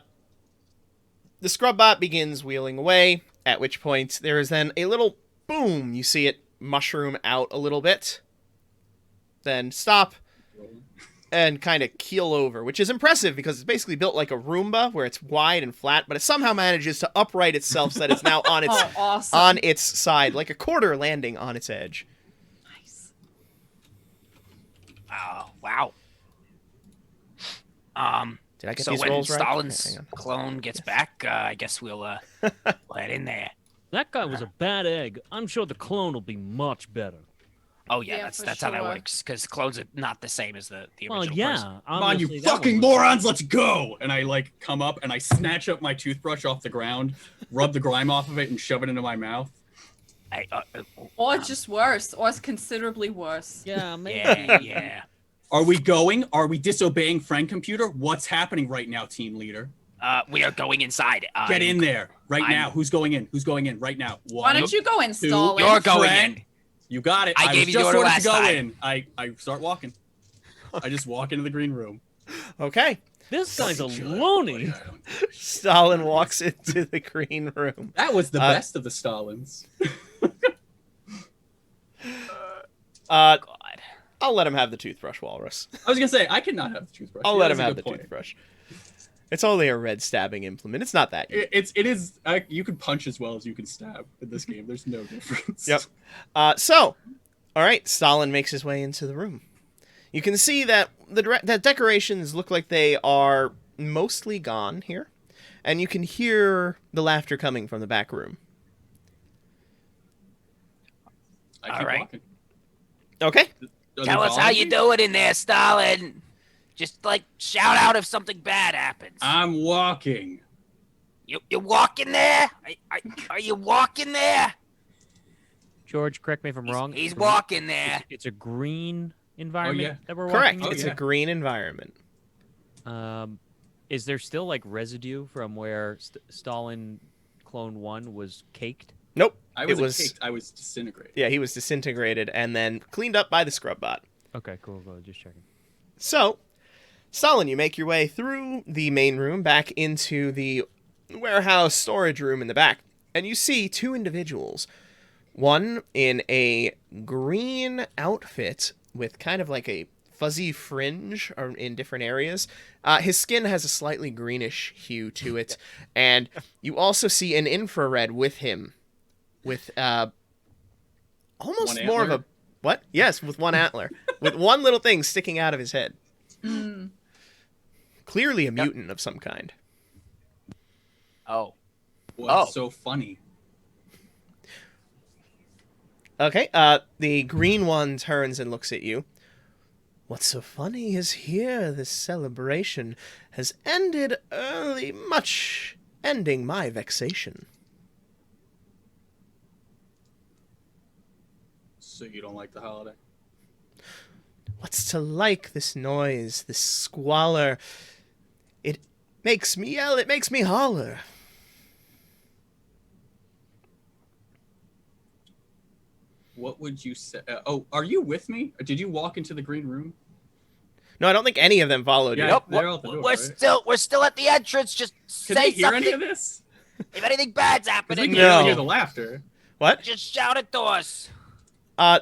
scrub bot begins wheeling away, at which point there is then a little boom. You see it mushroom out a little bit, then stop, and kind of keel over, which is impressive because it's basically built like a Roomba, where it's wide and flat, but it somehow manages to upright itself so that it's now on its awesome. on its side, like a quarter landing on its edge. Nice. Wow. Did I get So these when rolls right? Stalin's Hang on. clone gets back, I guess we'll head in there. That guy was a bad egg. I'm sure the clone will be much better. Oh yeah, Yeah, that's for how that sure. works. Because clones are not the same as the Well, original yeah. person. Come on, obviously you that fucking one was- morons! Let's go! And I come up and I snatch up my toothbrush off the ground, rub the grime off of it, and shove it into my mouth. Or it's just worse, or it's considerably worse. Yeah, maybe. Yeah. Are we going? Are we disobeying friend computer? What's happening right now, team leader? We are going inside. Get in there right I'm- now. Who's going in? Who's going in right now? Why don't you go in, two, Stalin? You're going friend. in. You got it. I gave was you the just order ordered to last go time. in. I start walking. I just walk into the green room. Okay. This guy's a loony. Stalin walks into the green room. That was the best of the Stalins. God. I'll let him have the toothbrush, Walrus. I was gonna say I cannot have the toothbrush. I'll Yeah, let that's him a have good the point. toothbrush. It's only a red stabbing implement. It's not that. It is. You can punch as well as you can stab in this game. There's no difference. Yep. So, all right. Stalin makes his way into the room. You can see that the decorations look like they are mostly gone here, and you can hear the laughter coming from the back room. I keep Alright. walking. Okay. Are they Tell us how following you me? doing in there, Stalin. Just like shout out if something bad happens. I'm walking. You walking there? Are you walking there? George, correct me if I'm wrong. He's walking there. It's a green environment yeah. that we're Correct. walking in. It's yeah. a green environment. Is there still like residue from where Stalin Clone 1 was caked? Nope. I it was caked. I was disintegrated. Yeah, he was disintegrated and then cleaned up by the scrub bot. Okay, cool. Just checking. So, Stalin, you make your way through the main room back into the warehouse storage room in the back, and you see two individuals. One in a green outfit with kind of like a fuzzy fringe in different areas. His skin has a slightly greenish hue to it, and you also see an infrared with him, with almost One more of antler? a what? Yes, with one antler, with one little thing sticking out of his head. Mm. Clearly a mutant of some kind. Oh. What's Oh. so funny? Okay, the green one turns and looks at you. What's so funny is here this celebration has ended early, much ending my vexation. So you don't like the holiday? What's to like this noise, this squalor? It makes me yell, it makes me holler. What would you say? Oh, are you with me? Or did you walk into the green room? No, I don't think any of them followed Yeah. you. Nope. they're out the door, We're right? still at the entrance. Just Can say they hear something. any of this? If anything bad's Because we happening, can No. barely hear the laughter. What? just shout it to us.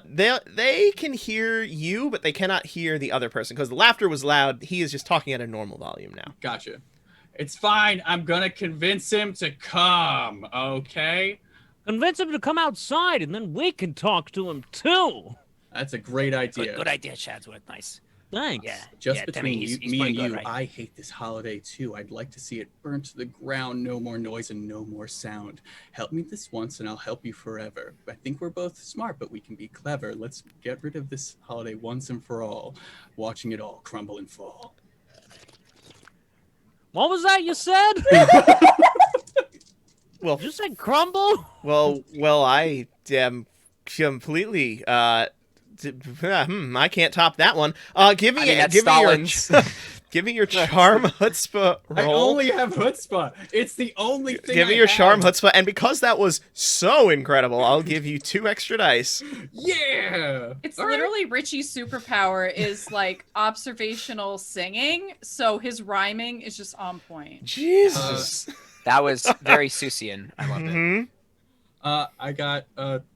They can hear you, but they cannot hear the other person because the laughter was loud. He is just talking at a normal volume now. Gotcha. It's fine. I'm gonna convince him to come. Okay. Convince him to come outside, and then we can talk to him too. That's a great idea. Good idea, Chadsworth. Nice. Thanks. Yeah. Just yeah, between Timmy, he's me pretty and good, you, right? I hate this holiday too. I'd like to see it burn to the ground, no more noise and no more sound. Help me this once and I'll help you forever. I think we're both smart, but we can be clever. Let's get rid of this holiday once and for all, watching it all crumble and fall. What was that you said? Well, You said crumble? well, I am completely. I can't top that one. Give me, I mean, that's give me your, Stalin's. give me your charm chutzpah I roll. only have chutzpah. It's the only thing. Give me I your have. charm chutzpah, and because that was so incredible, I'll give you 2 extra dice. Yeah. It's All right. literally Richie's superpower is like observational singing, so his rhyming is just on point. Jesus. That was very Susian. I loved it. hmm I got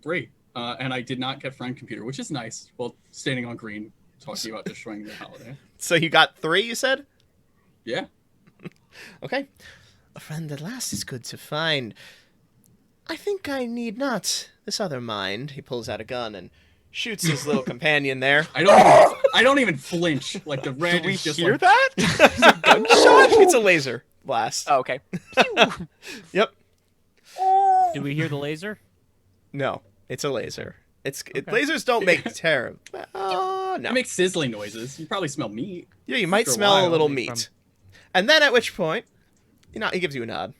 3, and I did not get friend computer, which is nice. Well, standing on green, talking about destroying the holiday. So you got 3, you said? Yeah. Okay. A friend at last is good to find. I think I need not this other mind. He pulls out a gun and shoots his little companion there. I don't even flinch. Like the red Did we is just hear like, that? It's a laser blast. Oh, okay. Yep. Did we hear the laser? No, it's a laser. Okay. Lasers don't make terror. Oh, no. It makes sizzling noises. You probably smell meat. Yeah, you might after a smell a while, little like meat. And then at which point, he gives you a nod.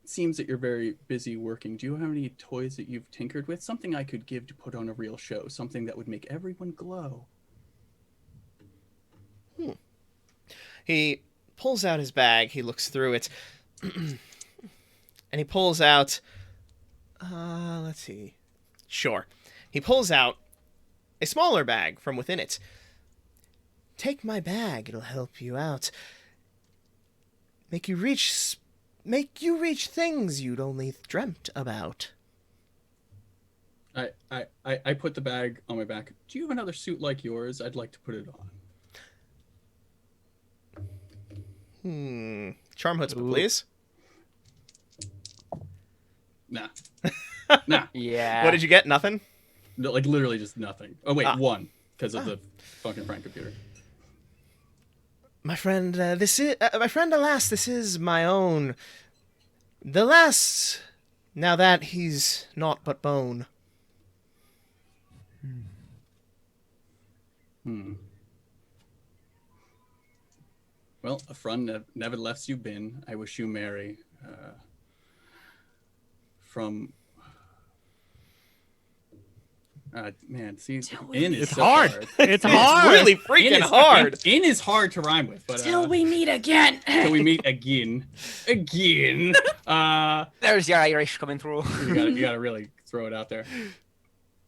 It seems that you're very busy working. Do you have any toys that you've tinkered with? Something I could give to put on a real show. Something that would make everyone glow. He pulls out his bag. He looks through it. And he pulls out... let's see. Sure. He pulls out a smaller bag from within it. Take my bag. It'll help you out. Make you reach things you'd only dreamt about. I put the bag on my back. Do you have another suit like yours? I'd like to put it on. Charm chutzpah, Ooh. please. Nah. Nah. Yeah. What did you get? Nothing? No, like literally just nothing. Oh wait, Ah. 1. because of the fucking Frank computer. My friend, alas, this is my own. The last, now that he's naught but bone. Well, a friend nevertheless you've been. I wish you merry. From man, see, in is It's so hard. It's It's hard. really In freaking is hard. In is hard to rhyme with, but Till we meet again. till we meet again. There's your Irish coming through. You gotta really throw it out there.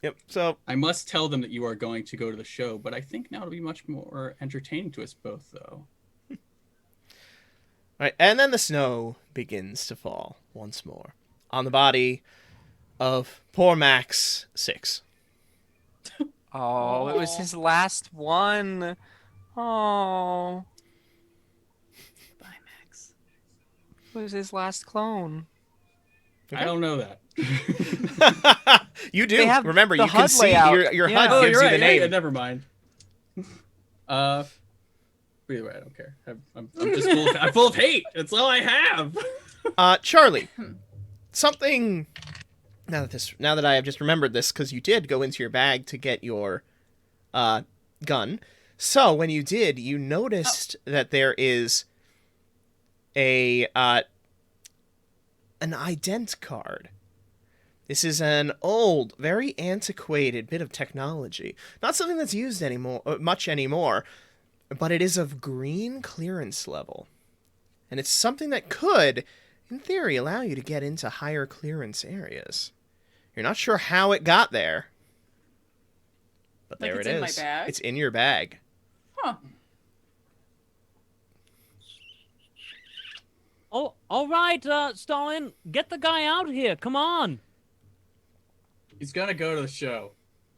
Yep. So I must tell them that you are going to go to the show, but I think now it'll be much more entertaining to us both, though. right, and then the snow begins to fall once more on the body of poor Max 6. Oh, it was his last one. Oh, Bye, Max. it was his last clone. I don't know that. You do. They have Remember, the you can HUD see layout. your Yeah. HUD Oh, gives you're you right. the name. Yeah, never mind. Either way, I don't care. I'm just full. I'm full of hate. That's all I have. Charlie, something. Now that I have just remembered this, because you did go into your bag to get your gun. So when you did, you noticed that there is an ident card. This is an old, very antiquated bit of technology. Not something that's used much anymore, but it is of green clearance level. And it's something that could, in theory, allow you to get into higher clearance areas. You're not sure how it got there, but Like there it's it in my is. bag? It's in your bag. Huh. Oh, all right, Stalin, get the guy out here. Come on. He's gonna go to the show,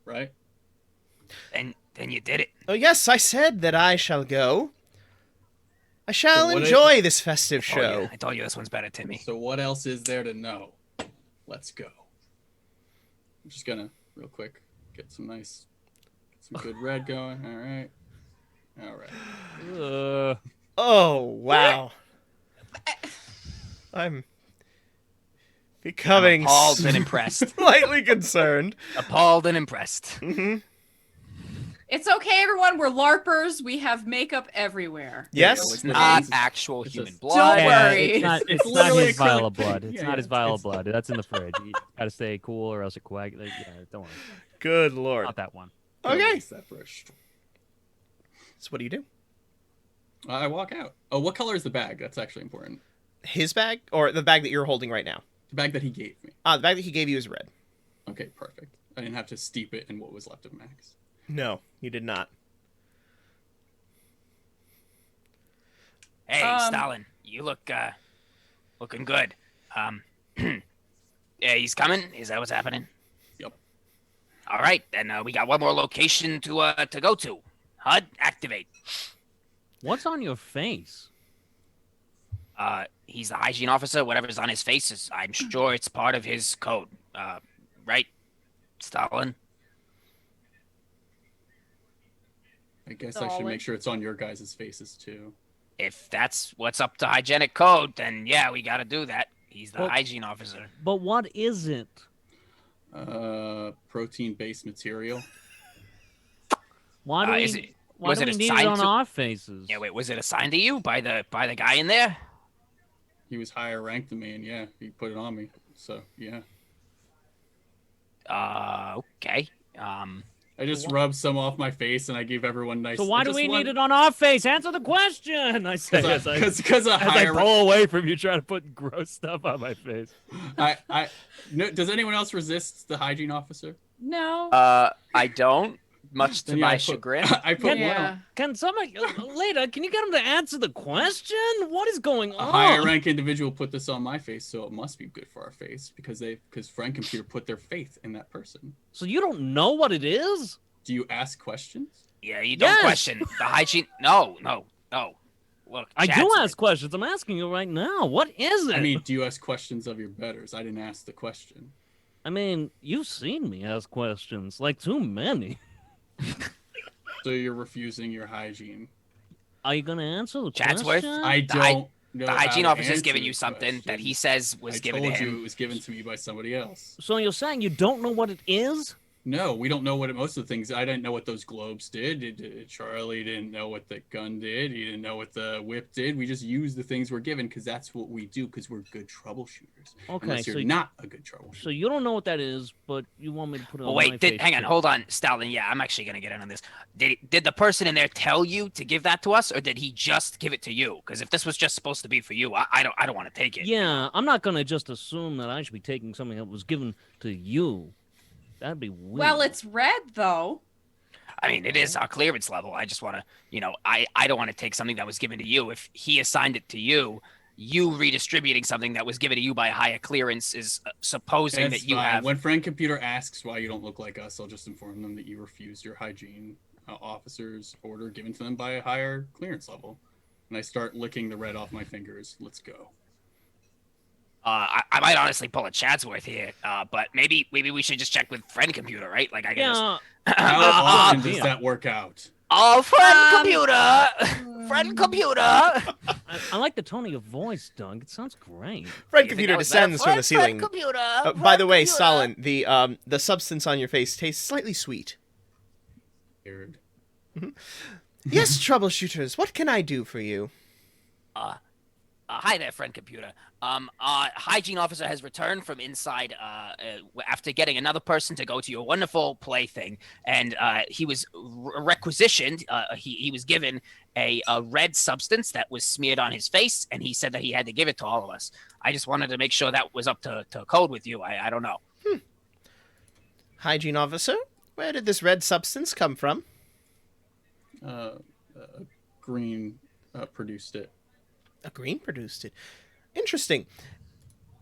right? Then you did it. Oh yes, I said that I shall go. I shall So what enjoy this festive Oh, show. yeah, I told you this one's better, Timmy. So what else is there to know? Let's go. I'm just gonna real quick get some good red going. All right. Oh wow. I'm becoming Appalled and impressed. slightly concerned. Appalled and impressed. It's okay, everyone. We're LARPers. We have makeup everywhere. Yes. It's Not It's actual just- human Don't blood. Don't worry. It's not, It's it's not literally his vial acrylic of blood. paint. It's Yeah, not yeah, his vial of it's- blood. That's in the fridge. You gotta stay cool or else it coagulates. Yeah, don't worry. Good lord. Not that one. Okay. Erase that brush. So what do you do? I walk out. Oh, what color is the bag? That's actually important. His bag or the bag that you're holding right now? The bag that he gave me. The bag that he gave you is red. Okay, perfect. I didn't have to steep it in what was left of Max. No, you did not. Hey, Um, Stalin, you look looking good. Yeah, he's coming. Is that what's happening? Yep. All right, then we got one more location to go to. HUD activate. What's on your face? He's the hygiene officer. Whatever's on his face is, I'm sure it's part of his code. Right, Stalin? I guess I should make sure it's on your guys' faces too. If that's what's up to hygienic code, then yeah, we got to do that. He's the Well- hygiene officer. But what is it? Protein-based material. Why do Is we, it- why was do it we need it assigned on to- our faces? Yeah, wait, was it assigned to you by the guy in there? He was higher ranked than me, and yeah, he put it on me. So yeah, Okay. I just rubbed some off my face, and I gave everyone nice. So why do just we one- need it on our face? Answer the question. I say as I, Because a as I higher. pull away from you, trying to put gross stuff on my face. No, does anyone else resist the hygiene officer? No. I don't, much to Then, yeah, my I put- chagrin. I put one yeah. Can somebody later? Can you get him to answer the question? What is going A on? higher rank individual put this on my face, so it must be good for our face because Frank Computer put their faith in that person. So you don't know what it is? Do you ask questions? Yeah, you don't Yes. question the hygiene. No. Look, I do Chad's- ask questions. I'm asking you right now. What is it? I mean, do you ask questions of your betters? I didn't ask the question. you've seen me ask questions, like too many. So you're refusing your hygiene. Are you gonna answer the Chadsworth? question? I don't know. The hygiene how to officer's answer giving you the something that question. he says was I given to told you him. it was given to me by somebody else. So you're saying you don't know what it is? No, we don't know what most of the things. I didn't know what those globes did. Charlie didn't know what the gun did. He didn't know what the whip did. We just used the things we're given because that's what we do because we're good troubleshooters. Okay, Unless you're so not a good troubleshooter. So you don't know what that is, but you want me to put it But on my wait, face hang on, too. hold on, Stalin. Yeah, I'm actually gonna get in on this. Did the person in there tell you to give that to us, or did he just give it to you? Because if this was just supposed to be for you, I don't want to take it. Yeah, I'm not gonna just assume that I should be taking something that was given to you. That'd be weird. Well, it's red though. I mean, it is our clearance level. I just want to, I don't want to take something that was given to you. If he assigned it to you, you redistributing something that was given to you by a higher clearance is supposing That's that you fine. have. When friend computer asks why you don't look like us, I'll just inform them that you refused your hygiene officer's order given to them by a higher clearance level. And I start licking the red off my fingers. Let's go. I might honestly pull a Chadsworth here, but maybe we should just check with friend computer, right? Like I can just. Yeah, How often does yeah. that work out? Oh, friend computer, friend computer. I like the tone of your voice, Doug. It sounds great. Friend You think computer that was better? descends from the ceiling. Friend computer. By the way, friend Stalin, the substance on your face tastes slightly sweet. Weird. Yes, troubleshooters, what can I do for you? Hi there, friend computer. Hygiene officer has returned from inside after getting another person to go to your wonderful plaything, and he was requisitioned. He was given a red substance that was smeared on his face, and he said that he had to give it to all of us. I just wanted to make sure that was up to code with you. I don't know. Hygiene officer, where did this red substance come from? Green produced it. A green produced it. Interesting.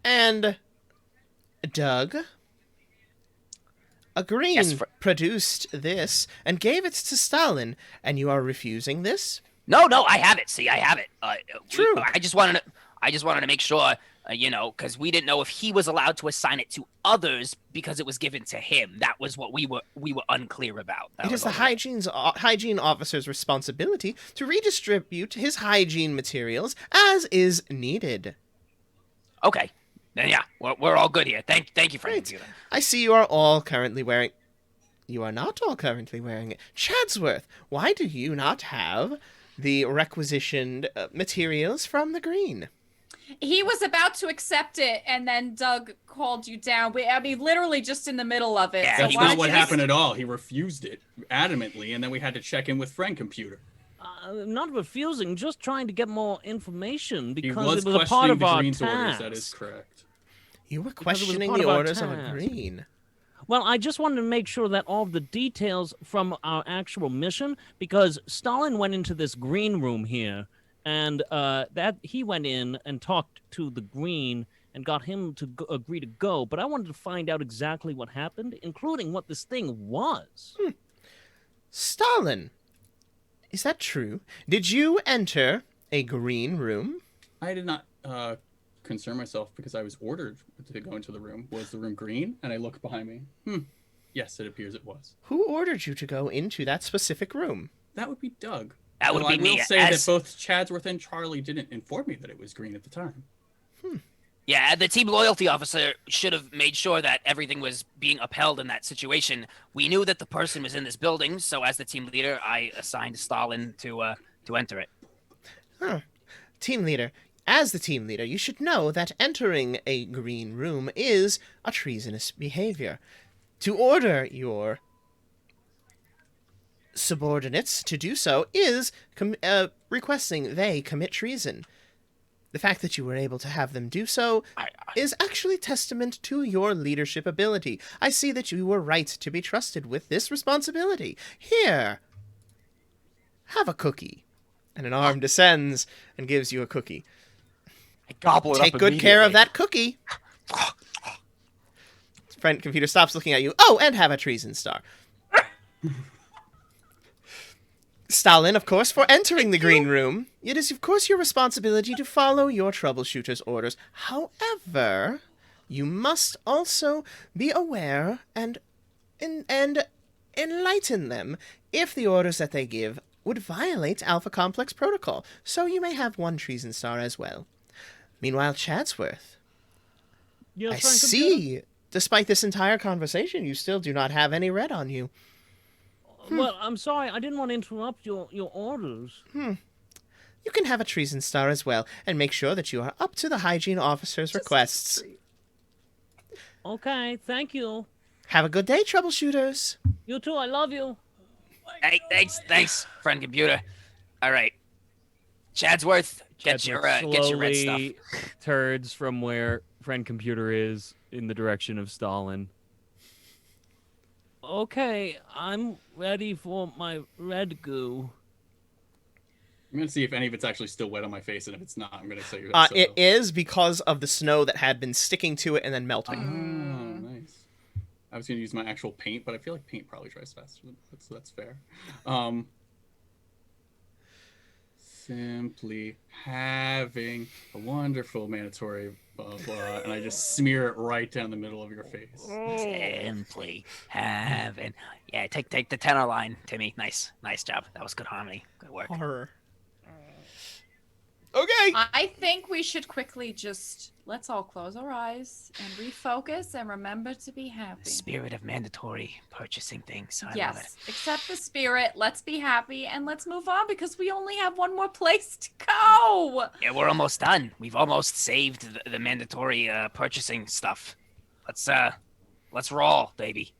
And Doug, a green Yes, produced this and gave it to Stalin, and you are refusing this? No, I have it. See, I have it. True. I just wanted to make sure, because we didn't know if he was allowed to assign it to others because it was given to him. That was what we were unclear about. It is the hygiene officer's responsibility to redistribute his hygiene materials as is needed. Okay. Then yeah, we're all good here. Thank you, friend Great. computer. I see you are all currently wearing... You are not all currently wearing it. Chadsworth, why do you not have the requisitioned materials from the green? He was about to accept it, and then Doug called you down. I mean, literally just in the middle of it. Yeah, So That's why not don't what you just- happened at all. He refused it adamantly, and then we had to check in with friend computer. Not refusing, just trying to get more information He because was it was a part questioning of the our green's orders. task. That is correct. You were it was a questioning part the of our orders of a task. green. Well, I just wanted to make sure that all the details from our actual mission, because Stalin went into this green room here, and that he went in and talked to the green and got him to agree to go. But I wanted to find out exactly what happened, including what this thing was. Stalin, is that true? Did you enter a green room? I did not concern myself because I was ordered to go into the room. Was the room green? And I look behind me. Yes, it appears it was. Who ordered you to go into that specific room? That would be Doug. That would Though be I will me. say that both Chadsworth and Charlie didn't inform me that it was green at the time. Yeah, the team loyalty officer should have made sure that everything was being upheld in that situation. We knew that the person was in this building, so as the team leader, I assigned Stalin to enter it. Team leader, as the team leader, you should know that entering a green room is a treasonous behavior. To order your subordinates to do so is requesting they commit treason. The fact that you were able to have them do so is actually testament to your leadership ability. I see that you were right to be trusted with this responsibility. Here, have a cookie. And an arm descends and gives you a cookie. I gobble it Take up good care of immediately. that cookie. Friend computer stops looking at you. Oh, and have a treason star. Stalin, of course, for entering the green room. It is, of course, your responsibility to follow your troubleshooter's orders. However, you must also be aware and enlighten them if the orders that they give would violate Alpha Complex protocol. So you may have one treason star as well. Meanwhile, Chadsworth, Yes, I Frank, see, despite this entire conversation, you still do not have any red on you. Well, I'm sorry. I didn't want to interrupt your orders. You can have a treason star as well, and make sure that you are up to the hygiene officer's requests. Okay, thank you. Have a good day, troubleshooters. You too. I love you. Hey, thanks, friend computer. All right, Chadsworth, get your red stuff. Slowly turns from where friend computer is in the direction of Stalin. Okay, I'm ready for my red goo. I'm gonna see if any of it's actually still wet on my face, and if it's not, I'm gonna say It is because of the snow that had been sticking to it and then melting. Oh, nice. I was gonna use my actual paint, but I feel like paint probably dries faster. So that's fair. Simply having a wonderful mandatory blah blah, and I just smear it right down the middle of your face. Simply having. Yeah, take the tenor line, Timmy. Nice job. That was good harmony. Good work. Horror. Okay. I think we should quickly let's all close our eyes and refocus and remember to be happy. Spirit of mandatory purchasing things. I love it. Yes, accept the spirit. Let's be happy and let's move on because we only have one more place to go. Yeah, we're almost done. We've almost saved the mandatory purchasing stuff. Let's roll, baby.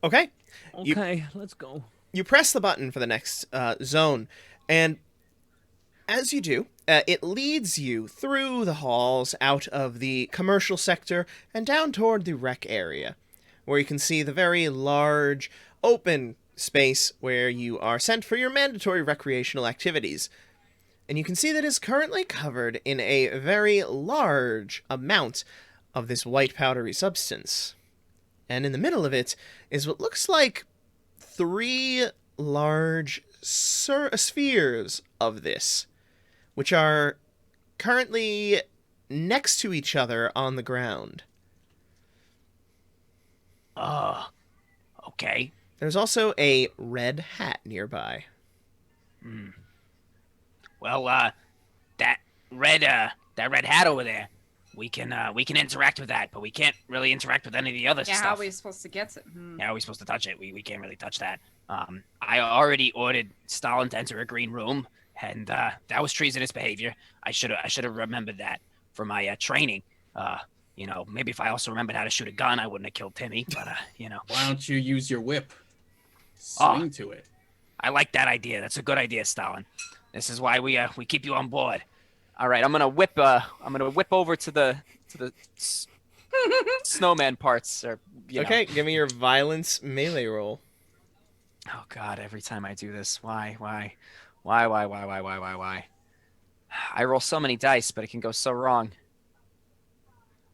Okay. Okay, let's go. You press the button for the next zone, and as you do, it leads you through the halls, out of the commercial sector, and down toward the rec area, where you can see the very large, open space where you are sent for your mandatory recreational activities. And you can see that it is currently covered in a very large amount of this white powdery substance. And in the middle of it is what looks like 3 large spheres of this, which are currently next to each other on the ground. Okay. There's also a red hat nearby. Well, that red hat over there, we can interact with that, but we can't really interact with any of the other Yeah, stuff. how are we supposed to get it? How are we supposed to touch it? We can't really touch that. I already ordered Stalin to enter a green room, and that was treasonous behavior. I should have remembered that for my training. Maybe if I also remembered how to shoot a gun, I wouldn't have killed Timmy. But Why don't you use your whip? Swing to it. I like that idea. That's a good idea, Stalin. This is why we keep you on board. All right, I'm gonna whip over to the snowman parts, or Okay, give me your violence melee roll. Oh God! Every time I do this, why? I roll so many dice, but it can go so wrong.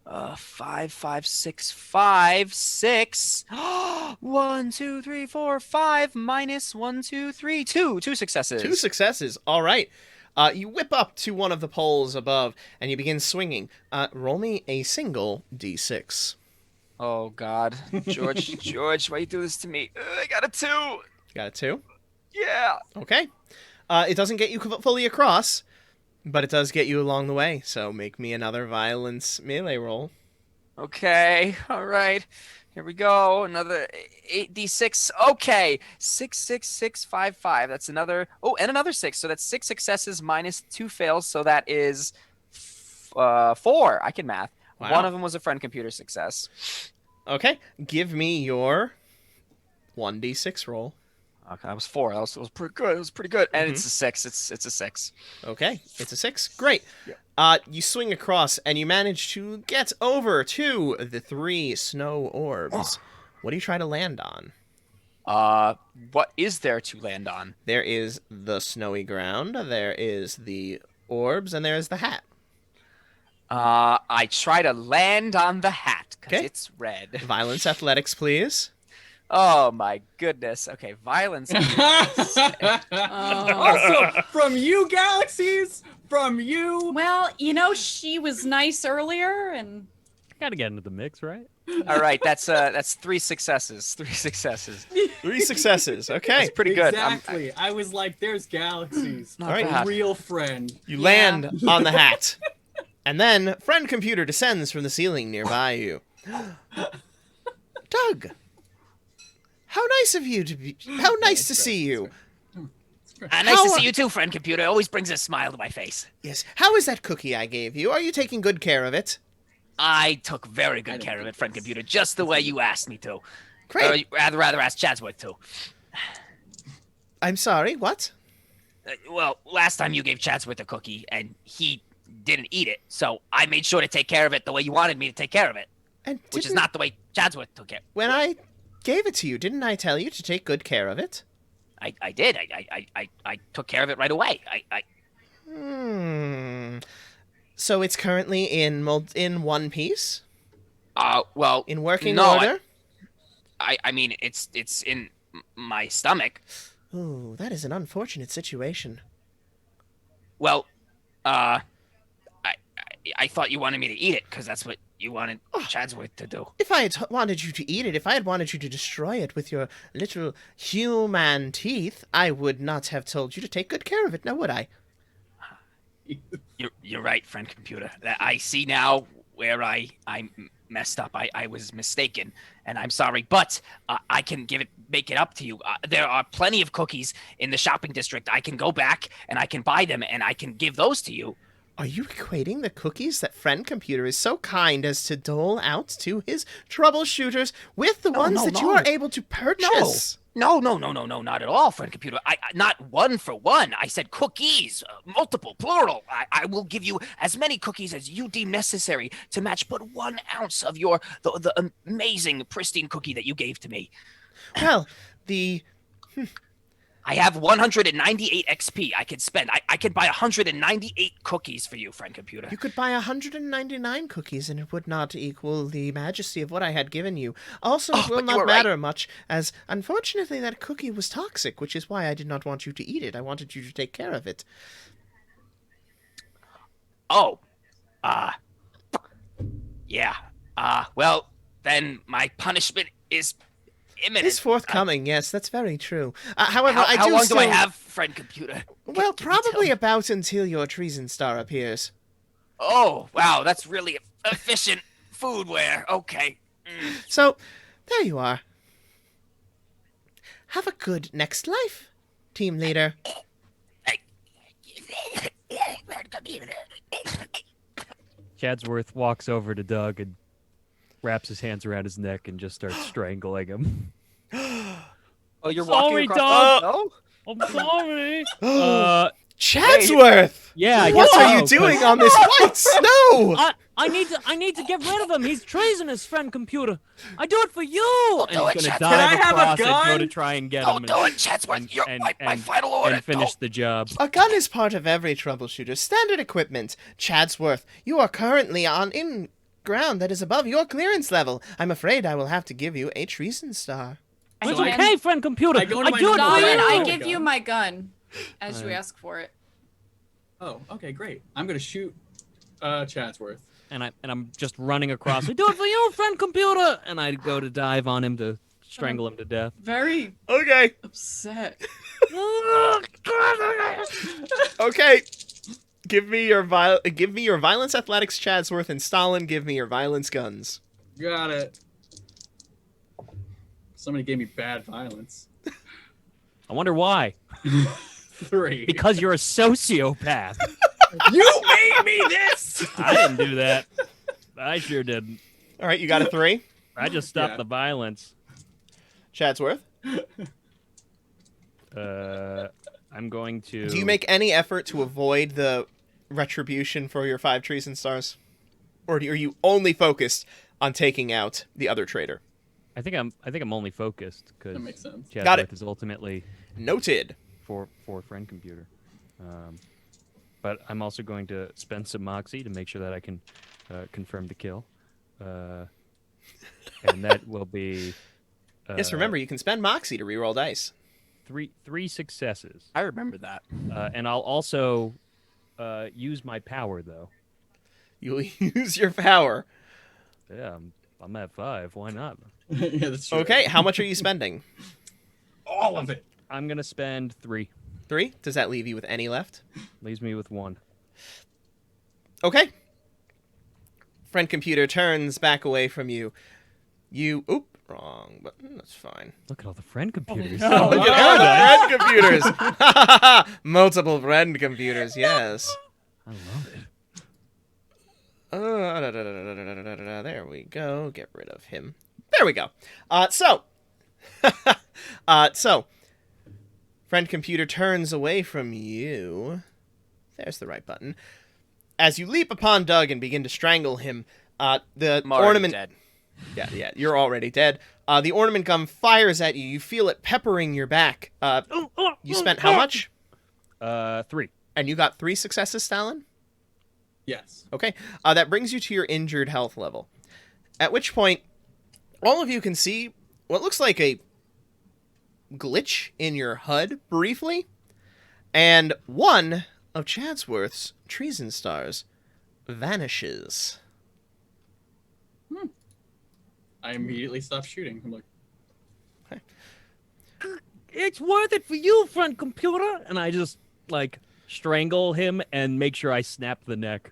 5, 5, 6, 5, 6. 1, 2, 3, 4, 5. Minus 1, 2, 3, 2. 2 successes. 2 successes. All right. You whip up to one of the poles above, and you begin swinging. Roll me a single d6. Oh God, George, why you do this to me? I got a 2. Got a 2? Yeah. Okay. It doesn't get you fully across, but it does get you along the way. So make me another violence melee roll. Okay. All right. Here we go. Another 8d6. Okay. 6, 6, 6, 5, 5. That's another. Oh, and another 6. So that's 6 successes minus 2 fails. So that is 4. I can math. Wow. One of them was a friend computer success. Okay. Give me your 1d6 roll. Okay, that was 4. That was pretty good. It was pretty good. And it's a 6. It's a 6. Okay. It's a 6. Great. Yeah. You swing across, and you manage to get over to the 3 snow orbs. What do you try to land on? What is there to land on? There is the snowy ground, there is the orbs, and there is the hat. I try to land on the hat because Okay. it's red. Violence athletics, please. Oh my goodness. Okay, violence. Also, from you, Galaxies, from you. Well, she was nice earlier, and Gotta get into the mix, right? All right, that's 3 successes. 3 successes. 3 successes. Okay. That's pretty good. Exactly. I was like, there's galaxies. Not All right. bad. A real friend. You Yeah. land on the hat. And then friend computer descends from the ceiling nearby you. Doug. How nice of you to be. How nice to see you. Nice How- to see you too, friend computer. Always brings a smile to my face. Yes. How is that cookie I gave you? Are you taking good care of it? I took very good care of it, friend computer, just the way you asked me to. Great. Or rather ask Chadsworth to. I'm sorry. What? Well, last time you gave Chadsworth a cookie, and he didn't eat it, so I made sure to take care of it the way you wanted me to take care of it, And which is didn't- not the way Chadsworth took it. When I gave it to you, didn't I tell you to take good care of it? I did. I took care of it right away. So it's currently in one piece, Well, in working no, order. I mean, it's in my stomach. Ooh, that is an unfortunate situation. Well, I thought you wanted me to eat it because that's what you wanted Chadsworth to do. If I had wanted you to eat it, if I had wanted you to destroy it with your little human teeth, I would not have told you to take good care of it, now would I? You're right, friend computer. I see now where I messed up. I was mistaken, and I'm sorry. But I can make it up to you. There are plenty of cookies in the shopping district. I can go back and I can buy them, and I can give those to you. Are you equating the cookies that Friend Computer is so kind as to dole out to his troubleshooters with the ones that you are able to purchase? No, not at all, friend computer. I not one for one. I said cookies, multiple, plural. I will give you as many cookies as you deem necessary to match but 1 ounce of the amazing pristine cookie that you gave to me. Well, I have 198 XP I could spend. I could buy 198 cookies for you, friend computer. you could buy 199 cookies and it would not equal the majesty of what I had given you. Also, it will but you not were matter much, as unfortunately that cookie was toxic, which is why I did not want you to eat it. I wanted you to take care of it. Oh, yeah. Well, then my punishment is imminent. It's forthcoming, yes, that's very true. However, How I do long still... do I have, friend computer? Well, Can you tell probably me? about until your treason star appears. Oh, wow, that's really efficient foodware. Okay. So, there you are. Have a good next life, team leader. Chadsworth walks over to Doug and wraps his hands around his neck and just starts strangling him. Oh, you're Sorry, walking across. dog. I'm sorry. Chadsworth! Yeah. I What guess are so, you 'cause doing on this white snow? I need to get rid of him. He's treasonous, friend computer. I do it for you. And do it, he's gonna Chadsworth. dive Can I have a across and go gun? to try and get Don't him do it, Chadsworth. You're my final order. and finish Don't. the job. A gun is part of every troubleshooter. Standard equipment. Chadsworth, you are currently in ground that is above your clearance level. I'm afraid I will have to give you a treason star. It's So I- okay, friend computer. I go to my do it number for one. Stalin, I you. give you my gun as you Alright. ask for it. Oh, okay, great. I'm gonna shoot Chadsworth. And I'm just running across. I do it for you, friend computer. And I go to dive on him to strangle him to death. Very Okay. upset. Okay. Give me your violence athletics, Chadsworth, and Stalin, give me your violence guns. Got it. Somebody gave me bad violence. I wonder why. 3. Because you're a sociopath. You made me this. I didn't do that. I sure didn't. All right, you got a 3. I just stopped Yeah. the violence. Chadsworth, I'm going to. do you make any effort to avoid the retribution for your 5 treason stars? Or are you only focused on taking out the other traitor? I think I'm only focused because That makes sense. Got it. Chadsworth is ultimately Noted. for friend computer. But I'm also going to spend some moxie to make sure that I can confirm the kill. And that will be Yes, remember, you can spend Moxie to reroll dice. three successes. I remember that. And I'll also use my power though. You'll use your power. Yeah, I'm at 5. Why not? Yeah, that's true. Okay, how much are you spending? All of it. I'm gonna spend 3. 3? Does that leave you with any left? Leaves me with 1. Okay. Friend computer turns back away from you. Oop, wrong button. That's fine. Look at all the friend computers. no. Look at all the friend computers. Multiple friend computers. Yes. I love it. There we go. Get rid of him. There we go. So, friend computer turns away from you. There's the right button. As you leap upon Doug and begin to strangle him, the I'm already ornament. dead. Yeah, you're already dead. The ornament gun fires at you. You feel it peppering your back. You spent how much? 3. And you got 3 successes, Stalin? Yes. Okay. That brings you to your injured health level. At which point, all of you can see what looks like a glitch in your HUD briefly. And one of Chadsworth's treason stars vanishes. I immediately stopped shooting. I'm like, It's worth it for you, friend computer. And I just strangle him and make sure I snap the neck.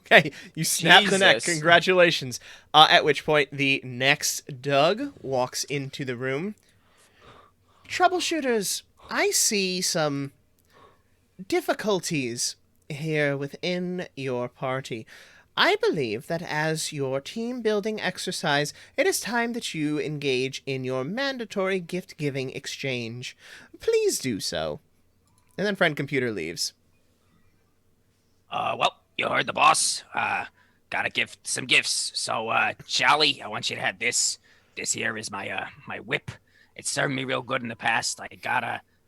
Okay, you snap the neck. Jesus. Congratulations. At which point, the next Doug walks into the room. Troubleshooters, I see some difficulties here within your party. I believe that as your team-building exercise, it is time that you engage in your mandatory gift-giving exchange. Please do so. And then friend computer leaves. Well, you heard the boss. Gotta give some gifts. So, Charlie, I want you to have this. This here is my my whip. It served me real good in the past. I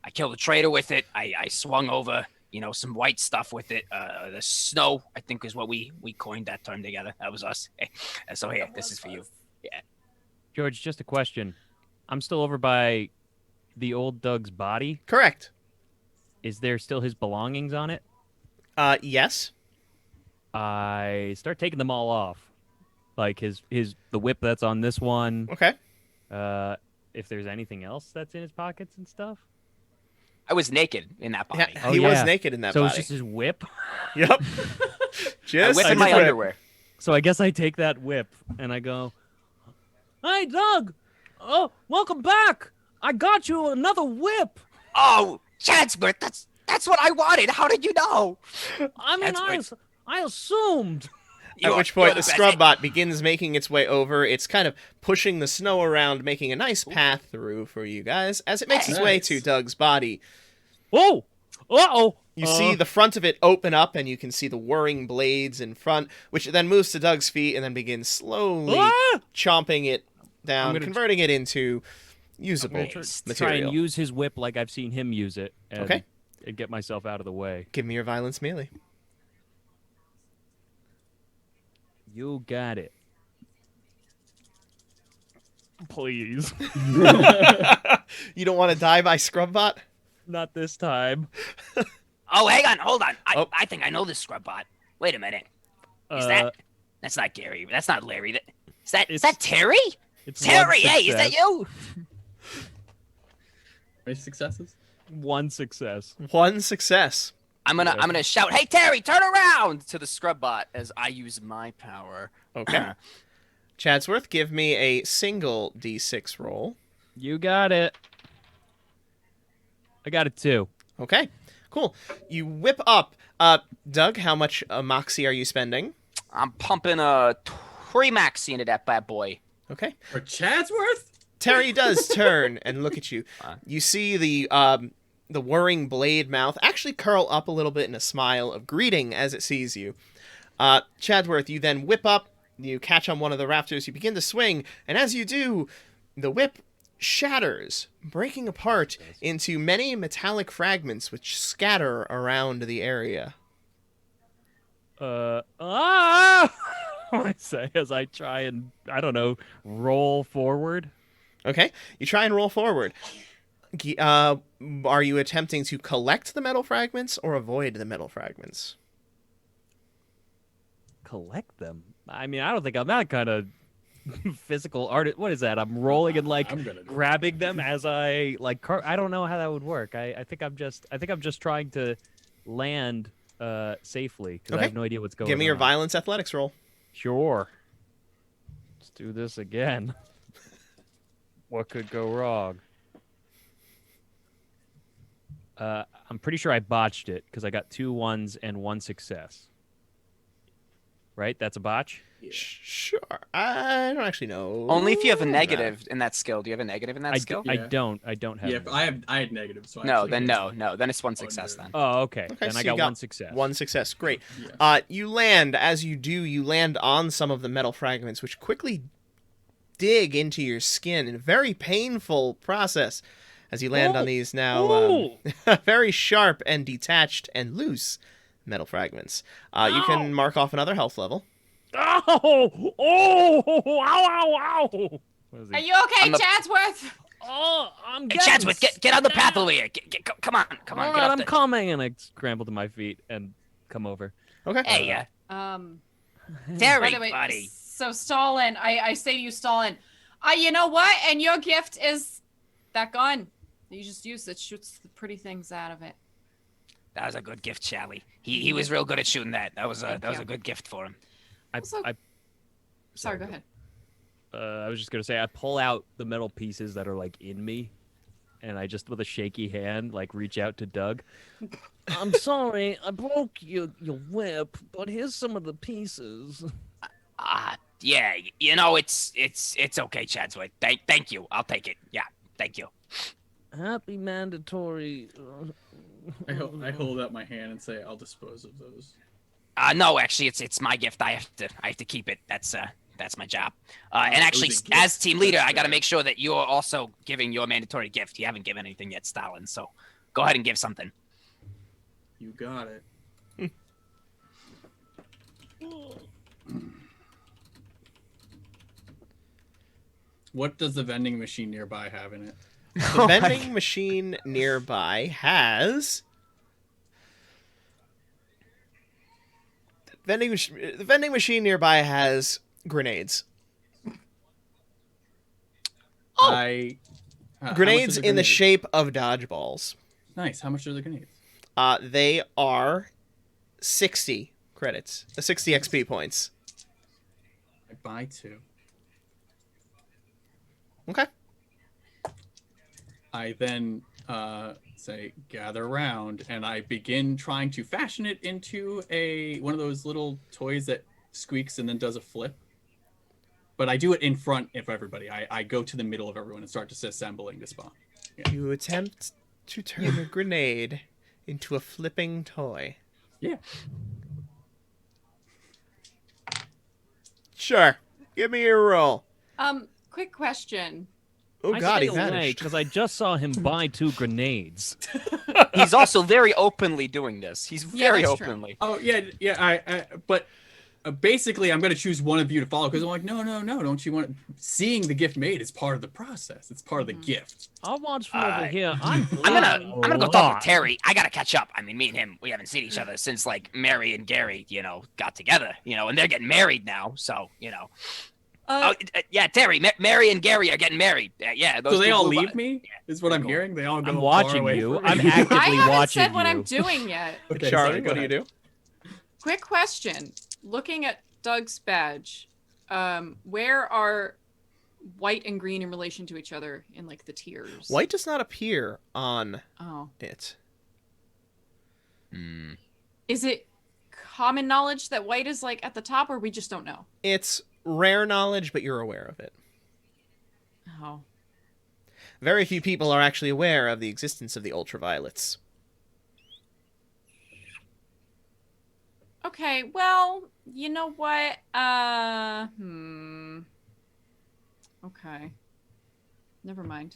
killed a traitor with it. I swung over, some white stuff with it. The snow, I think, is what we coined that term together. That was us. So here, this is for you. Yeah. George, just a question. I'm still over by the old Doug's body. Correct. Is there still his belongings on it? Yes. I start taking them all off. Like the whip that's on this one. Okay. If there's anything else that's in his pockets and stuff. I was naked in that body. Yeah, Oh, he was yeah. naked in that So body. it's just his whip. Yep. I Just whip in his my whip. underwear. So I guess I take that whip and I go, "Hey, Doug! Oh, welcome back! I got you another whip. Oh, Chadsworth, that's what I wanted. How did you know? I mean, That's I assumed." At which point, the scrub bot begins making its way over. It's kind of pushing the snow around, making a nice path through for you guys as it makes its way Nice. to Doug's body. Oh, uh-oh. You see the front of it open up, and you can see the whirring blades in front, which then moves to Doug's feet and then begins slowly Ah! chomping it down, I'm gonna converting it into usable Try material. and use his whip like I've seen him use it. And, Okay. and get myself out of the way. Give me your violence melee. You got it. Please. You don't want to die by scrub bot? Not this time. Oh, hang on, hold on. Oh. I think I know this scrub bot. Wait a minute. Is that's not Gary? That's not Larry. Is It's- that Terry? It's Terry, one hey, is that success. you? any successes? One success. One success. I'm gonna shout, "Hey Terry, turn around!" to the scrub bot as I use my power. Okay. Chadsworth, give me a single d6 roll. You got it. I got it too. Okay, cool. You whip up. Doug, how much moxie are you spending? I'm pumping a 3 maxi into that bad boy. Okay. For Chadsworth? Terry does turn and look at you. You see the whirring blade mouth actually curl up a little bit in a smile of greeting as it sees you. Chadsworth, you then whip up, you catch on one of the rafters, you begin to swing, and as you do, the whip shatters, breaking apart into many metallic fragments which scatter around the area. I say as I try and, I don't know, roll forward. Okay, you try and roll forward. Are you attempting to collect the metal fragments or avoid the metal fragments? Collect them. I mean, I don't think I'm that kind of physical artist. What is that? I'm rolling and like I'm gonna do it. grabbing them as I like. I don't know how that would work. I think I'm just trying to land safely because I Okay. have no idea what's going on. Give me your violence athletics roll. Sure. Let's do this again. What could go wrong? I'm pretty sure I botched it because I got 2 1s and 1 success. Right? That's a botch? Sure. I don't actually know. Only if you have a that. negative in that skill. Do you have a negative in that skill? I Yeah. don't have Yeah, it. I had negative. So No, actually then it's- no. Then it's 1 success no. then. Oh, okay. Okay, Then so I you got got 1 success. 1 success. Great. Yeah. You land. As you do, you land on some of the metal fragments, which quickly dig into your skin in a very painful process as you land on these now very sharp and detached and loose metal fragments. You can mark off another health level. Ow! Oh! Ow! Ow! Ow! What is Are he? you okay, I'm a- Chadsworth? Oh, I'm Hey, getting Chadsworth, get on the path stabbed. over here. Come on, come on, All get right, up I'm there. coming, and I scramble to my feet and come over. Okay. Hey, By Terry, the way, buddy. so Stalin, I say to you, Stalin, you know what? And your gift is that gun that you just used that shoots the pretty things out of it. That was a good gift, Charlie. He was real good at shooting that. That was Thank a you. good gift for him. Also- Sorry, go ahead. I was just gonna say I pull out the metal pieces that are like in me, and I just with a shaky hand like reach out to Doug. I'm sorry, I broke your whip, but here's some of the pieces. Yeah, you know it's okay, Chadsworth. Thank you. I'll take it. Yeah, thank you. Happy mandatory. I hold out my hand and say, "I'll dispose of those." No, actually, it's my gift. I have to keep it. That's my job. And it actually, was a gift. as team leader, That's I got to fair. make sure that you're also giving your mandatory gift. You haven't given anything yet, Stalin. So go ahead and give something. You got it. What does the vending machine nearby have in it? The vending machine nearby has the vending machine nearby has grenades. Oh. How much Grenades are in the grenades? shape of dodgeballs. Nice. How much are the grenades? They are 60 credits, 60 XP points. I buy 2. Okay. I then say gather around, and I begin trying to fashion it into one of those little toys that squeaks and then does a flip. But I do it in front of everybody. I go to the middle of everyone and start disassembling the spawn. You attempt to turn a grenade into a flipping toy. Yeah. Sure. Give me your roll. Quick question. Oh I god, he stay away vanished. because I just saw him buy 2 grenades. He's also very openly doing this. He's Yeah, very that's true. openly. Oh yeah. But basically, I'm going to choose one of you to follow because I'm like, no. Don't you want seeing the gift made is part of the process. It's part of the gift. I'll watch from over Alright. here. I'm I'm gonna go talk with Terry. I gotta catch up. I mean, me and him, we haven't seen each other since like Mary and Gary, got together, and they're getting married now. So, yeah, Terry, Mary and Gary are getting married. Yeah, those So they two all blue leave me? Is what I'm Cool. hearing? They all go I'm far watching away you. from me? I'm actively I haven't watching said what you. I'm doing yet. Okay, Charlie, sorry, go what do you ahead. do? Quick question. Looking at Doug's badge, where are white and green in relation to each other in like the tiers? White does not appear on Oh. it. Hmm. Is it common knowledge that white is like at the top, or we just don't know? It's rare knowledge, but you're aware of it. Oh. Very few people are actually aware of the existence of the ultraviolets. Okay, well, you know what? Okay. Never mind.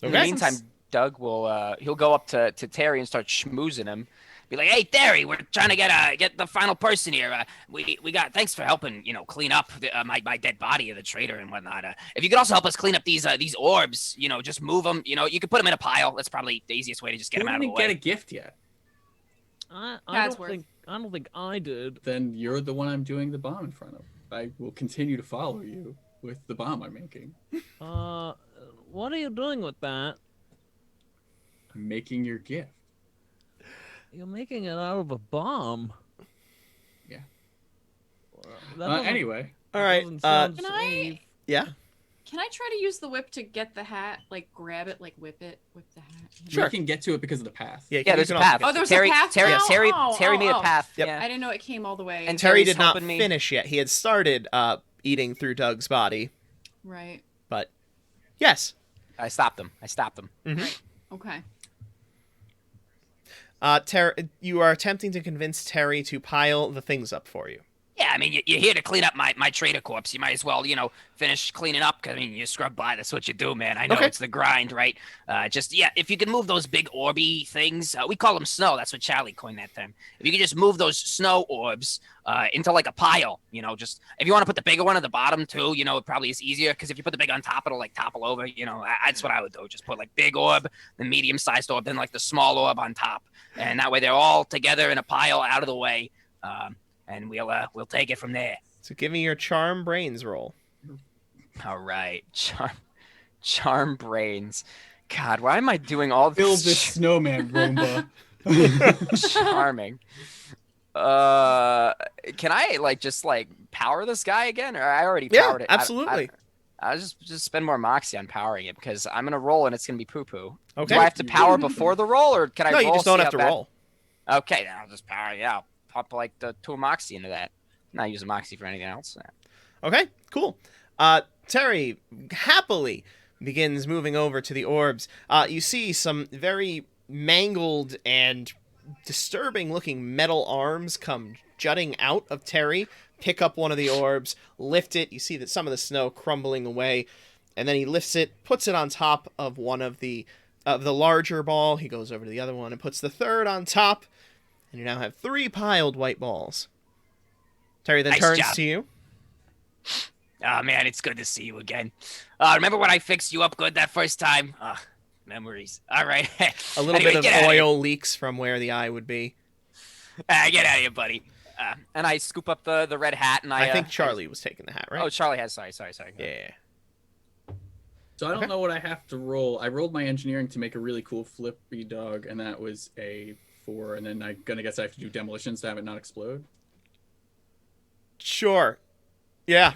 In the Okay. meantime, Doug will he'll go up to Terry and start schmoozing him. Be like, "Hey, Terry, we're trying to get the final person here. We got thanks for helping, clean up my dead body of the traitor and whatnot. If you could also help us clean up these orbs, just move them. You could put them in a pile. That's probably the easiest way to just get Who them out of the didn't get way." a gift yet? I That's don't worth. think I don't think I did. Then you're the one I'm doing the bomb in front of. I will continue to follow you with the bomb I'm making. What are you doing with that? I'm making your gift. You're making it out of a bomb. Yeah. That doesn't- Anyway. All right. doesn't sound Can I- safe. Yeah. Can I try to use the whip to get the hat? Like grab it, like whip the hat. Sure. We can get to it because of the path. Yeah. Yeah, you there's can a also path. get Oh, to there's it. a path Terry, now? Terry, Oh, Terry oh, made oh. a path. Yep. Yeah. I didn't know it came all the way. And Terry Terry's did not helping me. finish yet. He had started eating through Doug's body, Right. but yes. I stopped him. Okay. Terry, you are attempting to convince Terry to pile the things up for you. Yeah, I mean, you're here to clean up my trader corpse. You might as well, finish cleaning up. 'Cause, I mean, you scrub by. That's what you do, man. I know Okay. it's the grind, right? If you can move those big orby things, we call them snow. That's what Charlie coined that term. If you could just move those snow orbs into like a pile, just if you want to put the bigger one at the bottom too, it probably is easier because if you put the big on top, it'll like topple over. That's what I would do. Just put like big orb, the medium-sized orb, then like the small orb on top, and that way they're all together in a pile out of the way. And we'll take it from there. So give me your charm brains roll. All right, charm brains. God, why am I doing all Build this? this snowman, Roomba. Charming. Can I just power this guy again, or I already Yeah, powered it? absolutely. I'll just spend more moxie on powering it because I'm gonna roll and it's gonna be poo poo. Okay. Do I have to power before the roll, or can I? No, roll, you just don't see have how to bad- roll. Okay, then I'll just power. Yeah, I'll pop like the 2 moxie into that. Not using moxie for anything else. Okay, cool. Terry happily begins moving over to the orbs. You see some very mangled and disturbing looking metal arms come jutting out of Terry, pick up one of the orbs, lift it. You see that some of the snow crumbling away, and then he lifts it, puts it on top of one of the larger ball. He goes over to the other one and puts the third on top, and you now have 3 piled white balls. Terry then Nice turns job. to you. Oh man, it's good to see you again. Remember when I fixed you up good that first time? Memories. All right. A little Anyway, bit get of outta here. oil leaks from where the eye would be. Get out of here, buddy. And I scoop up the red hat, and I think Charlie was taking the hat, right? Oh, Charlie has. Sorry. Yeah. So I don't Okay. know what I have to roll. I rolled my engineering to make a really cool flippy dog, and that was a 4. And then I'm gonna guess I have to do demolitions to have it not explode. Sure. Yeah.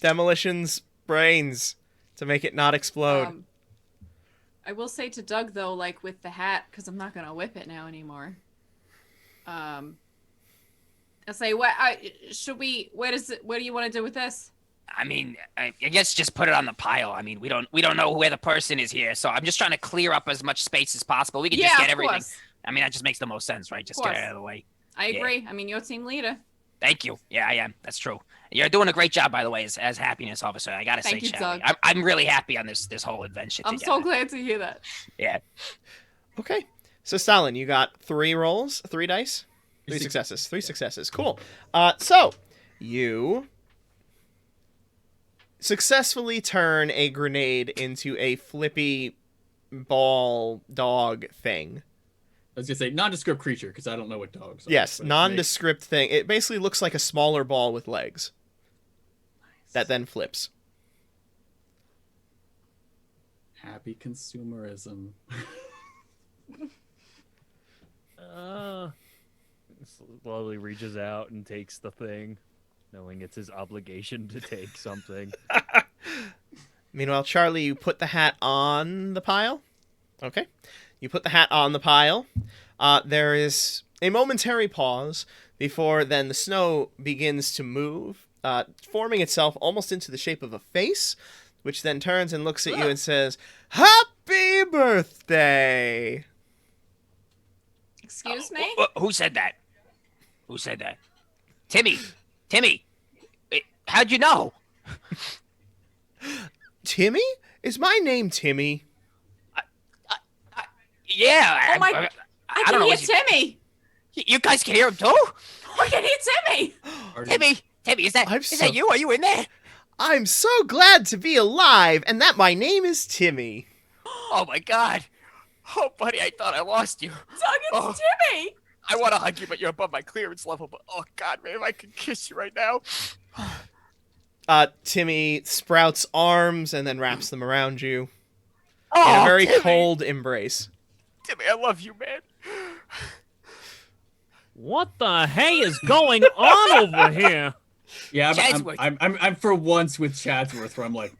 Demolition's brains to make it not explode. I will say to Doug though, like with the hat, because I'm not gonna whip it now anymore. I'll say, what should we? What do you want to do with this? I mean, I guess just put it on the pile. I mean, we don't know where the person is here, so I'm just trying to clear up as much space as possible. We can just Yeah, get of everything. course. I mean, that just makes the most sense, right? Just get it course. out of the way. I Yeah. agree. I mean, you're team leader. Thank you. Yeah, I am. That's true. You're doing a great job, by the way, as happiness officer. I gotta Thank say, you, Charlie. Doug. I'm really happy on this whole adventure. I'm together. so glad to hear that. Yeah. Okay. So Stalin, you got 3 rolls, 3 dice, 3 Six- successes, 3 successes. Cool. So you successfully turn a grenade into a flippy ball dog thing. I was gonna say nondescript creature because I don't know what dogs are. Yes, but nondescript thing. It basically looks like a smaller ball with legs that then flips. Happy consumerism. Slowly reaches out and takes the thing, knowing it's his obligation to take something. Meanwhile, Charlie, you put the hat on the pile. Okay. You put the hat on the pile. There is a momentary pause before then the snow begins to move, forming itself almost into the shape of a face, which then turns and looks at you and says, "Happy birthday!" Excuse me. Who said that? Who said that? Timmy. How'd you know? Timmy? Is my name Timmy? Yeah. Oh my! I I don't can know. hear is he- Timmy. You guys can hear him too? I can hear Timmy. Timmy, is that I'm is so- that you? Are you in there? I'm so glad to be alive, and that my name is Timmy. Oh my God. Oh, buddy, I thought I lost you. Doug, it's Oh. Timmy. I want to hug you, but you're above my clearance level. But oh God, man, if I could kiss you right now. Timmy sprouts arms and then wraps them around you in Oh, a very Timmy. cold embrace. Timmy, I love you, man. What the hey is going on over here? Yeah, Chadsworth. I'm for once with Chadsworth, where I'm like,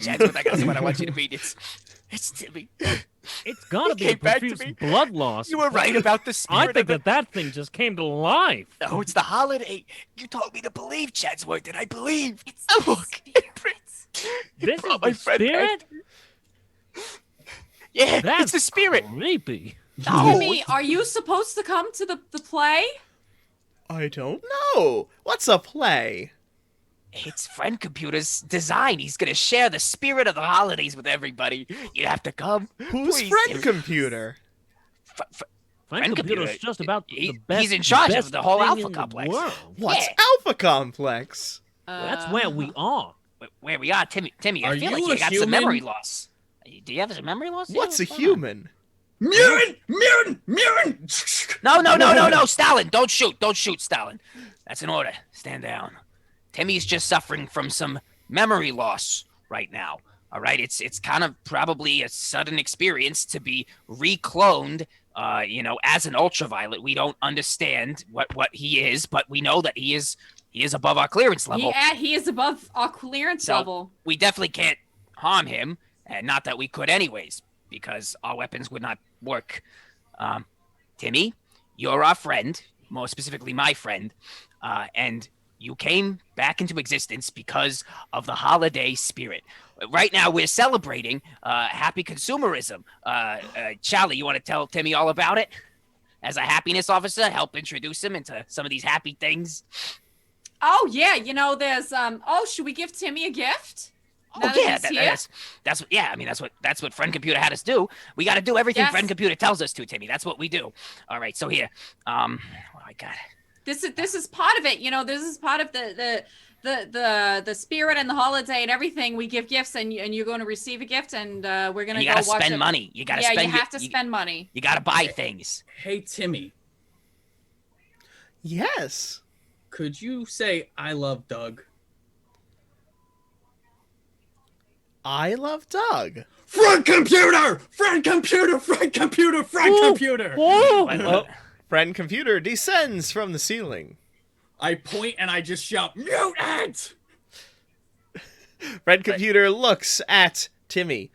Chadsworth, I got someone I want you to meet. It's Timmy. It's gotta be came a back to profuse me. blood loss. You were right about the spirit. I of think the... that thing just came to life. No, it's the holiday. You told me to believe, Chadsworth, and I believed. It's the Look, This is brought my the friend back spirit? to me. Yeah, That's it's the spirit. creepy. No, Timmy, are you supposed to come to the play? I don't know. What's a play? it's Friend Computer's design. He's gonna share the spirit of the holidays with everybody. You have to come. Who's Please, Friend Timmy. Computer? Friend Computer's Computer, just about he- the best. he's in charge of best the whole thing Alpha in the complex. world. What's Yeah. Alpha Complex? That's where we are. Where we are, Timmy, Are I feel like you you a got some human? memory loss. Do you have some memory loss? Yeah, What's a what's going on? human? mutant. No, Stalin, don't shoot, Stalin. That's an order. Stand down. Timmy's just suffering from some memory loss right now. All right, it's kind of probably a sudden experience to be recloned. As an ultraviolet, we don't understand what he is, but we know that he is above our clearance level. He is above our clearance So- level. We definitely can't harm him, and not that we could anyways, because our weapons would not work. Timmy, you're our friend, more specifically my friend, and you came back into existence because of the holiday spirit. Right now, we're celebrating happy consumerism. Charlie, you want to tell Timmy all about it? As a happiness officer, help introduce him into some of these happy things. Oh yeah, there's should we give Timmy a gift? Now that he's here? That's what Friend Computer had us do. We got to do everything Yes. Friend Computer tells us to, Timmy. That's what we do. All right, so here, what do I got? This is part of it. This is part of the spirit and the holiday and everything. We give gifts, and you're going to receive a gift, and we're gonna You go gotta watch spend it. money. You gotta Yeah, spend. you have to spend money. You gotta buy things. Hey Timmy, Yes. could you say I love Doug? I love Doug. Friend computer! Whoa! Oh, Friend Computer descends from the ceiling. I point and I just shout, mutant! Friend Computer looks at Timmy.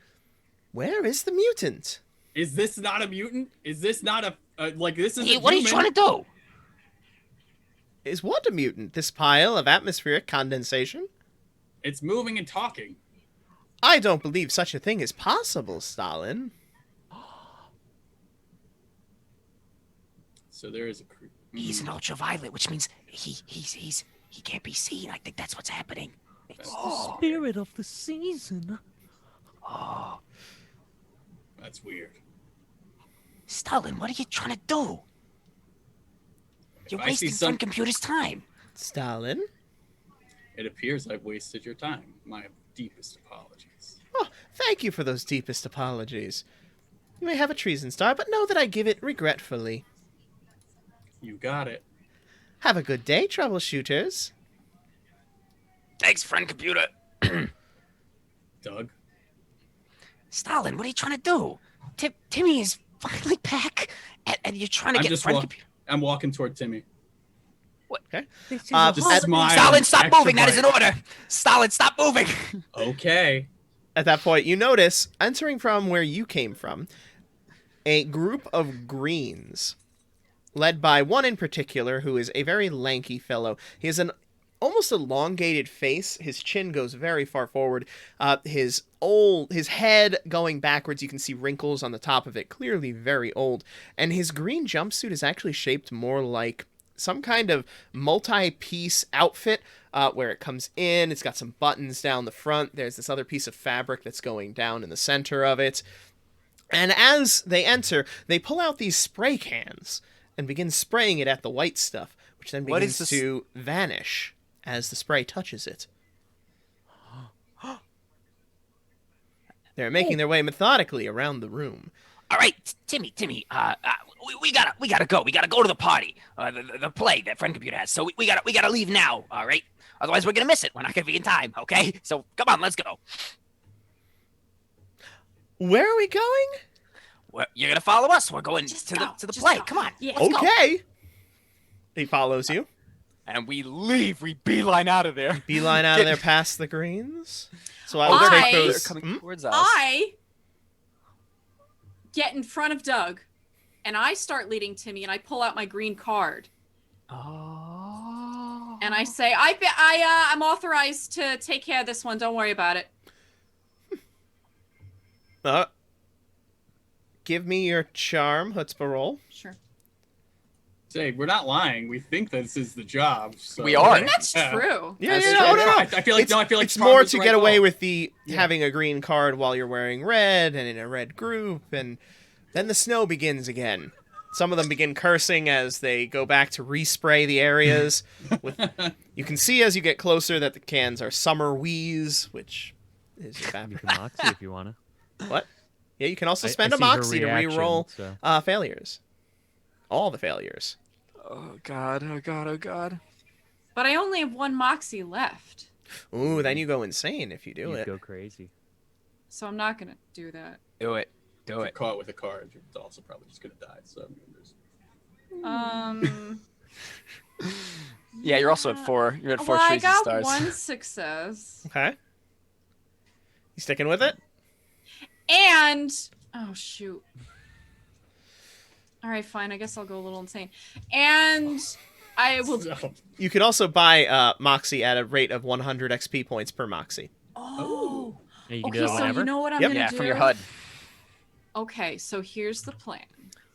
Where is the mutant? Is this not a mutant? Is this not this is Hey, a what are you human? trying to do? Is what a mutant? This pile of atmospheric condensation? It's moving and talking. I don't believe such a thing is possible, Stalin. So there is a He's an ultraviolet, which means he can't be seen. I think that's what's happening. Spirit of the season. That's weird. Stalin, what are you trying to do? You're I see wasting some- Friend Computer's time. Stalin? It appears I've wasted your time. My deepest apologies. Oh, thank you for those deepest apologies. You may have a treason star, but know that I give it regretfully. You got it. Have a good day, troubleshooters. Thanks, Friend Computer. Doug? Stalin, what are you trying to do? Timmy is finally back, and you're trying to I'm get just Friend walking. Computer. I'm walking toward Timmy. Okay. This is Uh, Just at, smile. Stalin, stop extra moving. That is an bright. order. Stalin, stop moving. Okay. at that point, you notice, entering from where you came from, a group of greens, led by one in particular, who is a very lanky fellow. He has an almost elongated face. His chin goes very far forward. His head going backwards. You can see wrinkles on the top of it. Clearly very old. And his green jumpsuit is actually shaped more like some kind of multi-piece outfit where it comes in. It's got some buttons down the front. There's this other piece of fabric that's going down in the center of it. And as they enter, they pull out these spray cans and begin spraying it at the white stuff, which then What is begins this? to vanish as the spray touches it. They're making their way methodically around the room. All right, Timmy, we gotta go. We gotta go to the party, the play that friend computer has. So we gotta leave now. All right, otherwise we're gonna miss it. We're not gonna be in time. Okay, so come on, let's go. Where are we going? You're gonna follow us. We're going Just to go, the just play. go. Come on. Yeah. Let's go. Okay. He follows you. And we leave. We beeline out of there. Beeline out of there past the greens. So I Oh, will they're take coming- They're those. coming Hmm? towards us. I get in front of Doug, and I start leading Timmy, and I pull out my green card, Oh. and I say, I'm authorized to take care of this one. Don't worry about it. Give me your charm, chutzpah roll. Sure. Say, we're not lying. We think this is the job. So. We are. That's Yeah. true. Yeah, That's yeah, true. no, no, no. I feel like it's charm more is to the get right away call. with the Yeah. having a green card while you're wearing red and in a red group, and then the snow begins again. Some of them begin cursing as they go back to respray the areas. You can see as you get closer that the cans are summer wheeze, which is You fabulous. can moxie if you want to. What? Yeah, you can also I spend a see her moxie to reaction, reroll so. failures. All the failures. Oh god. Oh god. Oh god. But I only have one moxie left, Ooh, then you go insane if you do You it. go crazy. so I'm not gonna do that. Do it. Do If you're it. caught with a card, you're also probably just gonna die. So there's... Yeah, you're also at 4. You're at 4 Well, I trees and got stars. one success, Okay. You sticking with it? and oh shoot. All right, fine. I guess I'll go a little insane, and I will. So, You could also buy Moxie at a rate of 100 XP points per Moxie. Oh. Yeah, you can Okay, do that so whenever. you know what I'm Yep. gonna Yeah, do? from your HUD. Okay, so here's the plan,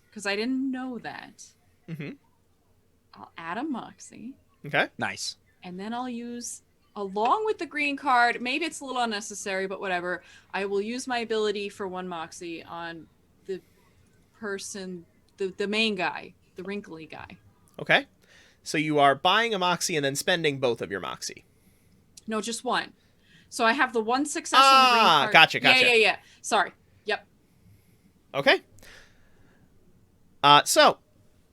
because I didn't know that. Mm-hmm. I'll add a moxie, Okay. Nice. and then I'll use, along with the green card, maybe it's a little unnecessary, but whatever, I will use my ability for one moxie on the person, the main guy, the wrinkly guy. Okay. So you are buying a Moxie and then spending both of your Moxie. No, just one. So I have the one success on the green card. Gotcha, gotcha. Yeah. Sorry. Yep. Okay. So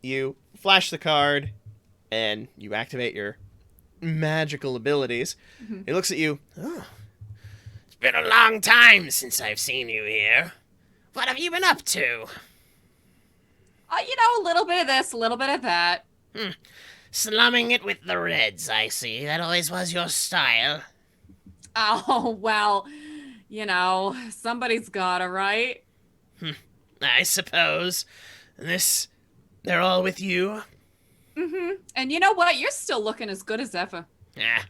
you flash the card and you activate your magical abilities. Mhm. He looks at you. Oh, it's been a long time since I've seen you here. What have you been up to? A little bit of this, a little bit of that. Slumming it with the Reds, I see. That always was your style. Oh, well, somebody's gotta, right? I suppose. They're all with you? Mm-hmm. And you know what? You're still looking as good as ever. Ah.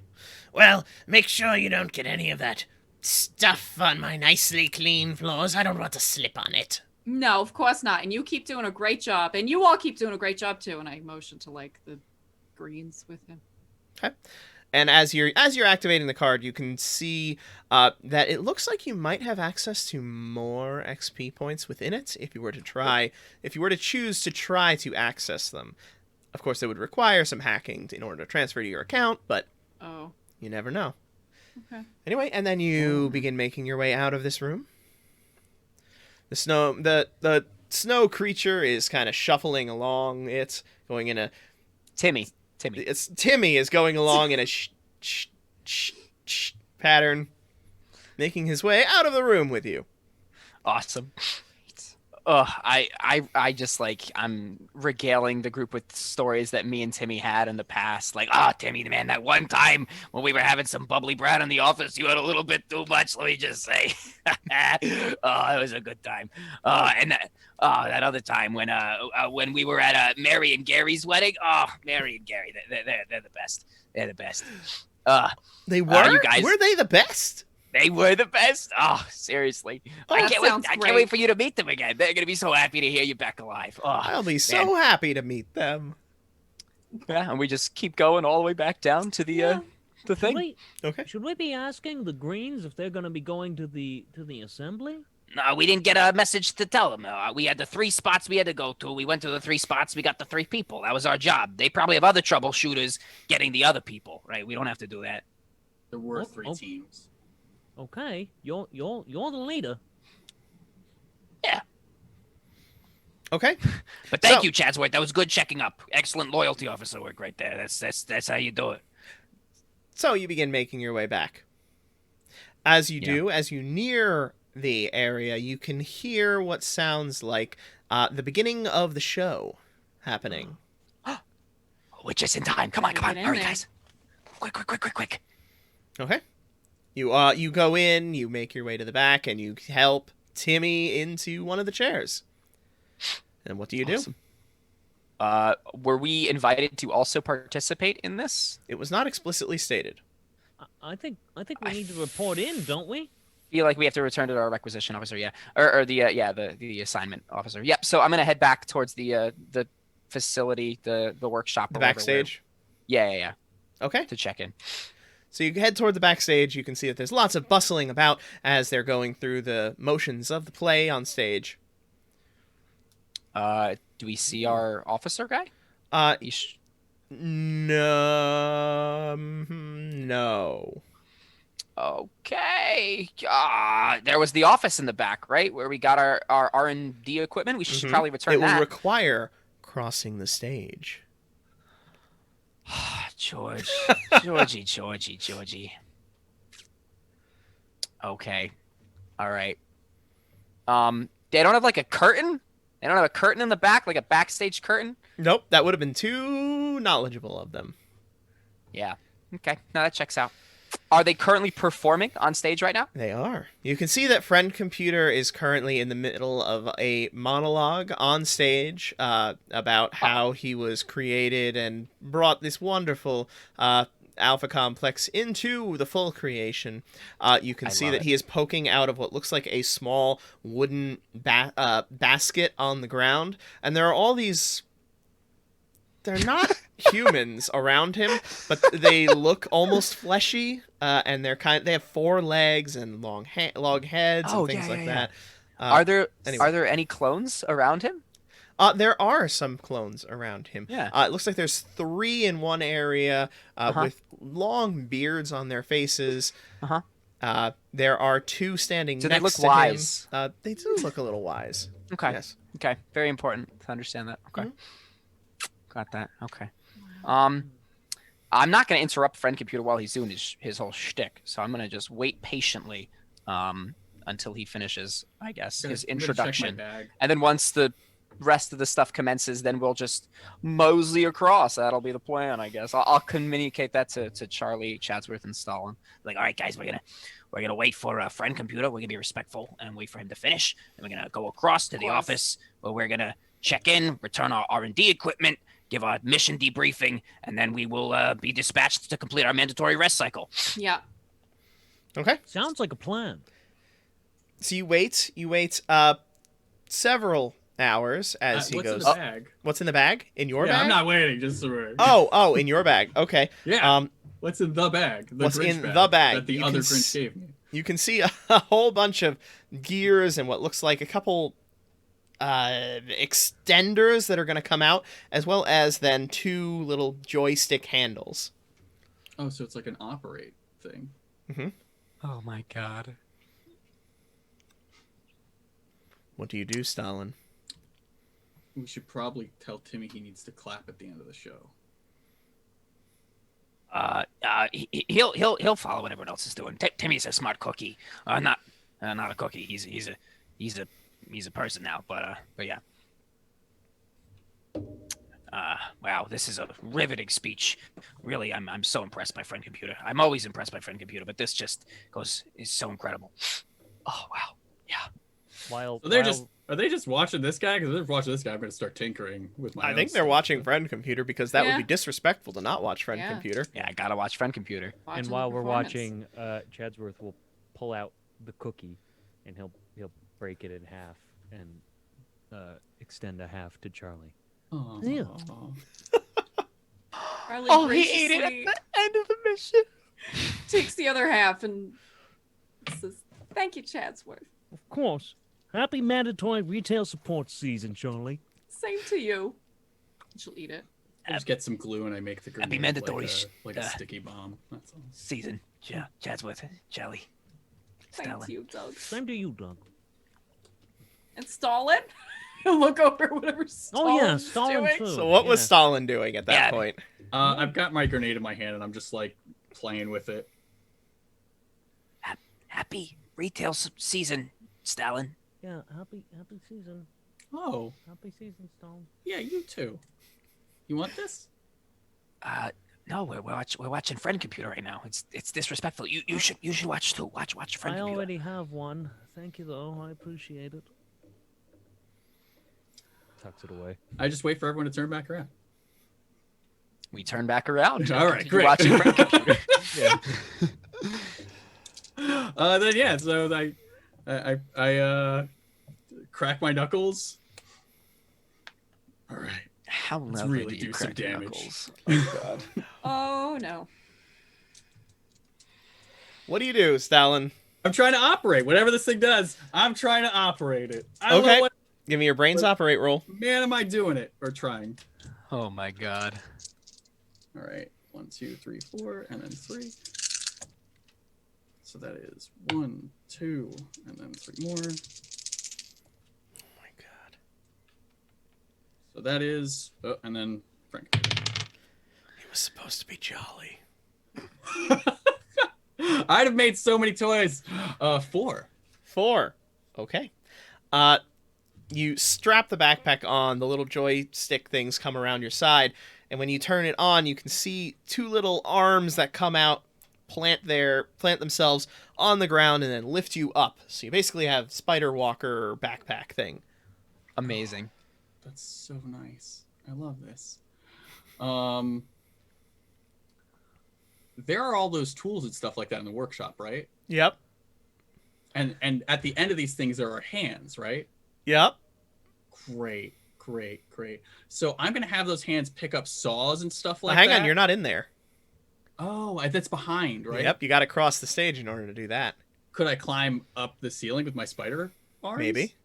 Well, make sure you don't get any of that stuff on my nicely clean floors. I don't want to slip on it. No, of course not. And you keep doing a great job. And you all keep doing a great job, too. And I motion to, the greens with him. Okay. And as you're activating the card, you can see that it looks like you might have access to more XP points within it if you were to choose to try to access them. Of course, it would require some hacking in order to transfer to your account, but Oh. you never know. Okay. Anyway, and then you begin making your way out of this room. The snow creature is kind of shuffling along. It's going in a Timmy. Timmy is going along in a pattern, making his way out of the room with you. Awesome. I just I'm regaling the group with stories that me and Timmy had in the past. Timmy, man, that one time when we were having some bubbly bread in the office, you had a little bit too much. Let me just say, it was a good time. And that other time when we were at Mary and Gary's wedding. Oh, Mary and Gary, they're the best. They're the best. They were? you guys- Were they the best? They were the best. Oh, seriously. Oh, I that can't wait. sounds I can't great. wait for you to meet them again. They're gonna be so happy to hear you back alive. Oh, I'll be so happy to meet them. yeah. And we just keep going all the way back down to the the thing. Wait, Okay. should we be asking the Greens if they're going to be going to the assembly? No, we didn't get a message to tell them. We had the 3 spots we had to go to. We went to the 3 spots. We got the 3 people. That was our job. They probably have other troubleshooters getting the other people, right? We don't have to do that. there were Oh, 3 oh. teams. Okay, you're the leader. Okay. But thank So- you, Chadsworth. That was good checking up. Excellent loyalty officer work right there. That's how you do it. So you begin making your way back. As you Yeah. do, as you near the area, you can hear what sounds like the beginning of the show happening. We're just in time. Come on, Gotta come on. get in Hurry, there. guys. Quick. Okay. You go in, you make your way to the back, and you help Timmy into one of the chairs. And what do you do? Awesome. Were we invited to also participate in this? It was not explicitly stated. I think we need to report in, don't we? Feel like we have to return to our requisition officer, yeah, or the assignment officer. Yep. So I'm gonna head back towards the facility, the workshop, The or whatever, backstage. Yeah, Okay. to check in. So you head toward the backstage. You can see that there's lots of bustling about as they're going through the motions of the play on stage. Do we see our officer guy? He's- No. Okay. There was the office in the back, right, where we got our R&D equipment. We should Mhm. probably return It will that. require crossing the stage. Georgie. Okay. All right. They don't have like a curtain? They don't have a curtain in the back, like a backstage curtain? Nope, that would have been too knowledgeable of them. Yeah. Okay. No, that checks out. Are they currently performing on stage right now? They are. You can see that Friend Computer is currently in the middle of a monologue on stage about how he was created and brought this wonderful alpha complex into the full creation. You can I see love that it. he is poking out of what looks like a small wooden basket on the ground, and there are all these... They're not humans around him, but they look almost fleshy, and they have 4 legs and long heads and Oh, things yeah, like yeah, yeah. that. Are there any clones around him? There are some clones around him. Yeah. It looks like there's 3 in one area with long beards on their faces. There are 2 standing Do next they look to wise? him. They do look a little wise. Okay. Yes. Okay. Very important to understand that. Okay. Mhm. Got that. Okay. I'm not going to interrupt Friend Computer while he's doing his whole shtick, so I'm going to just wait patiently until he finishes, I guess, his introduction. And then once the rest of the stuff commences, then we'll just mosey across. That'll be the plan, I guess. I'll communicate that to Charlie, Chadsworth, and Stalin. Like, all right, guys, we're gonna wait for a Friend Computer. We're gonna be respectful and wait for him to finish. And we're gonna go across to the course. office where we're gonna check in, return our R&D equipment, give our mission debriefing, and then we will be dispatched to complete our mandatory rest cycle. Yeah. Okay. Sounds like a plan. So you wait several hours as he What's goes. in the bag? What's in the bag? In your Yeah, bag? I'm not waiting. Just so Oh, in your bag. Okay. Yeah. What's in the bag? The What's Grinch in bag the bag? that the You other can Grinch gave me? You can see a whole bunch of gears and what looks like a couple extenders that are going to come out, as well as then 2 little joystick handles. Oh, so it's like an operate thing. Oh my god. What do you do, Stalin? We should probably tell Timmy he needs to clap at the end of the show. He'll follow what everyone else is doing. Timmy's a smart cookie. Not a cookie. He's a person now. But yeah. Wow, this is a riveting speech. Really, I'm so impressed by Friend Computer. I'm always impressed by Friend Computer, but this just is so incredible. Oh wow, yeah. While So are they just watching this guy? Because if they're watching this guy, I'm going to start tinkering with my. I own think they're stuff. watching Friend Computer because that would Yeah. be disrespectful to not watch Friend Yeah. Computer. Yeah, I gotta watch Friend Computer. Watching and the while we're performance. watching, Chadsworth will pull out the cookie, and he'll break it in half and extend a half to Charlie. Oh. Yeah. Charlie He ate it at graciously the end of the mission. takes the other half and says, "Thank you, Chadsworth. Of course. Happy mandatory retail support season, Charlie. Same to you." She'll eat it. I just get some glue and I make the grenade Happy mandatory like a sticky bomb. That's all. Season, Chadsworth, Charlie. Thank Stalin. you, Doug. Same to you, Doug. And Stalin? look over whatever Oh yeah, Stalin's Stalin doing. too. So what was Yeah. Stalin doing at that Yeah. point? I've got my grenade in my hand and I'm just like playing with it. Happy retail season, Stalin. Yeah, happy season. Oh, Happy season, Stalin. yeah, you too. You want this? No, we're watching Friend Computer right now. It's disrespectful. You should watch too. Watch Friend I Computer. already have one. Thank you though. I appreciate it. Tucks it away. I just wait for everyone to turn back around. We turn back around. All right, Continue great. Watching Friend Computer. Yeah. Then yeah, so I crack my knuckles. All right. How Let's lovely really do you do some crack your damage. knuckles? Oh god. Oh no. What do you do, Stalin? I'm trying to operate whatever this thing does. I'm trying to operate it. I don't Okay. know what Give me your brains operate roll. man am I doing it or trying. Oh my god. All right, 1, 2, 3, 4, and then 3. So that is 1, 2, and then 3 more. Oh my god. So that is, oh, and then Frank. He was supposed to be jolly. I'd have made so many toys. 4. 4. Okay. You strap the backpack on, the little joystick things come around your side, and when you turn it on, you can see 2 little arms that come out, plant themselves on the ground, and then lift you up. So you basically have spider walker or backpack thing. Amazing. That's so nice. I love this. There are all those tools and stuff like that in the workshop, right? Yep. And at the end of these things, there are hands, right? Yep. Great. So I'm gonna have those hands pick up saws and stuff like Hang that. on, you're not in there. Oh, that's behind, right? Yep, you got to cross the stage in order to do that. Could I climb up the ceiling with my spider arms? Maybe.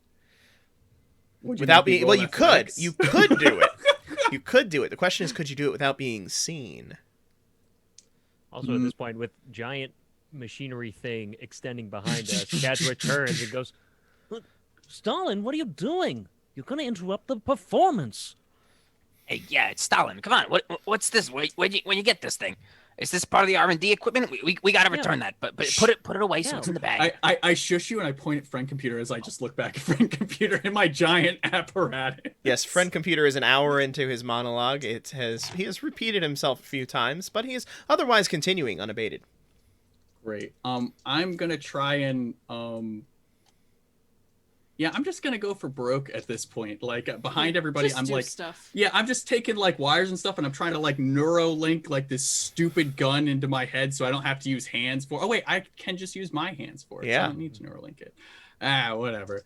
Would you Without make me being roll you could. athletics? You could do it. You could do it. The question is, could you do it without being seen? Also, at this point, with giant machinery thing extending behind us, Chadwick turns and goes, "Look, Stalin, what are you doing? You're going to interrupt the performance." Hey, yeah, it's Stalin. Come on. What's this? When you get this thing? Is this part of the R&D equipment? We got to return that. But put it away so Yeah. it's in the bag. I shush you and I point at Friend Computer as I just look back at Friend Computer in my giant apparatus. Yes, Friend Computer is an hour into his monologue. He has repeated himself a few times, but he is otherwise continuing unabated. Great. I'm gonna try and yeah, I'm just gonna go for broke at this point. Like behind everybody, Just I'm do like, stuff. yeah, I'm just taking like wires and stuff, and I'm trying to like neurolink like this stupid gun into my head, so I don't have to use hands for. Oh wait, I can just use my hands for it. So I Yeah. don't need to neurolink it. Whatever.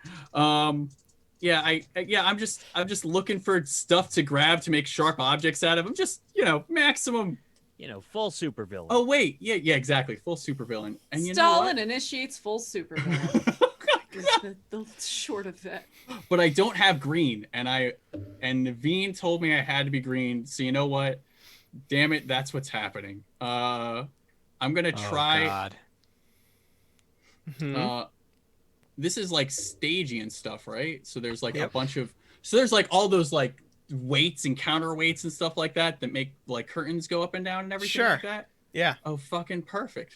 Yeah, I'm just looking for stuff to grab to make sharp objects out of. I'm just maximum. Full supervillain. Oh wait, yeah, exactly. Full supervillain. And you know Stalin what? initiates full supervillain. is the short of that. But I don't have green, and Naveen told me I had to be green. So you know what? Damn it, that's what's happening. I'm gonna try. Oh god. Mhm. This is like stagey and stuff, right? So there's like Yep. a bunch of. So there's like all those like weights and counterweights and stuff like that make like curtains go up and down and everything Sure. like that. Yeah. Oh, fucking perfect.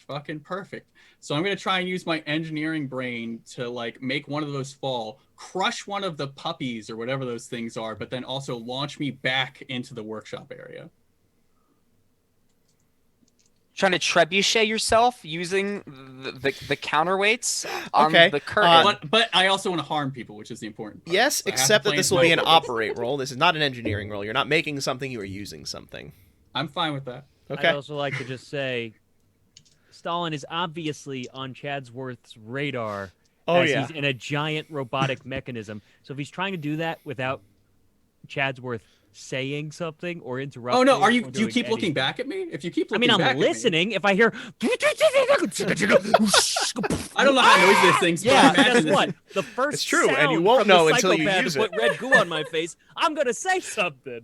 So I'm going to try and use my engineering brain to like make one of those fall, crush one of the puppies or whatever those things are, but then also launch me back into the workshop area. Trying to trebuchet yourself using the counterweights on Okay, the curtain. But I also want to harm people, which is the important part. Yes, So I have to except that play this into will be my an focus. operate roll. This is not an engineering roll. You're not making something, you are using something. I'm fine with that. Okay. I'd also like to just say, Stalin is obviously on Chadsworth's radar Oh, as yeah. he's in a giant robotic mechanism. So if he's trying to do that without Chadsworth saying something or interrupting. Oh no, or do you doing keep looking anything. back at me? If you keep I looking mean, back I'm at me- listening. If I hear, I don't know how noisy this thing's, but I yeah, imagine guess this- what? The first It's true, and sound you won't from the know until you psychopath use who it. put red goo on my face. I'm gonna say something.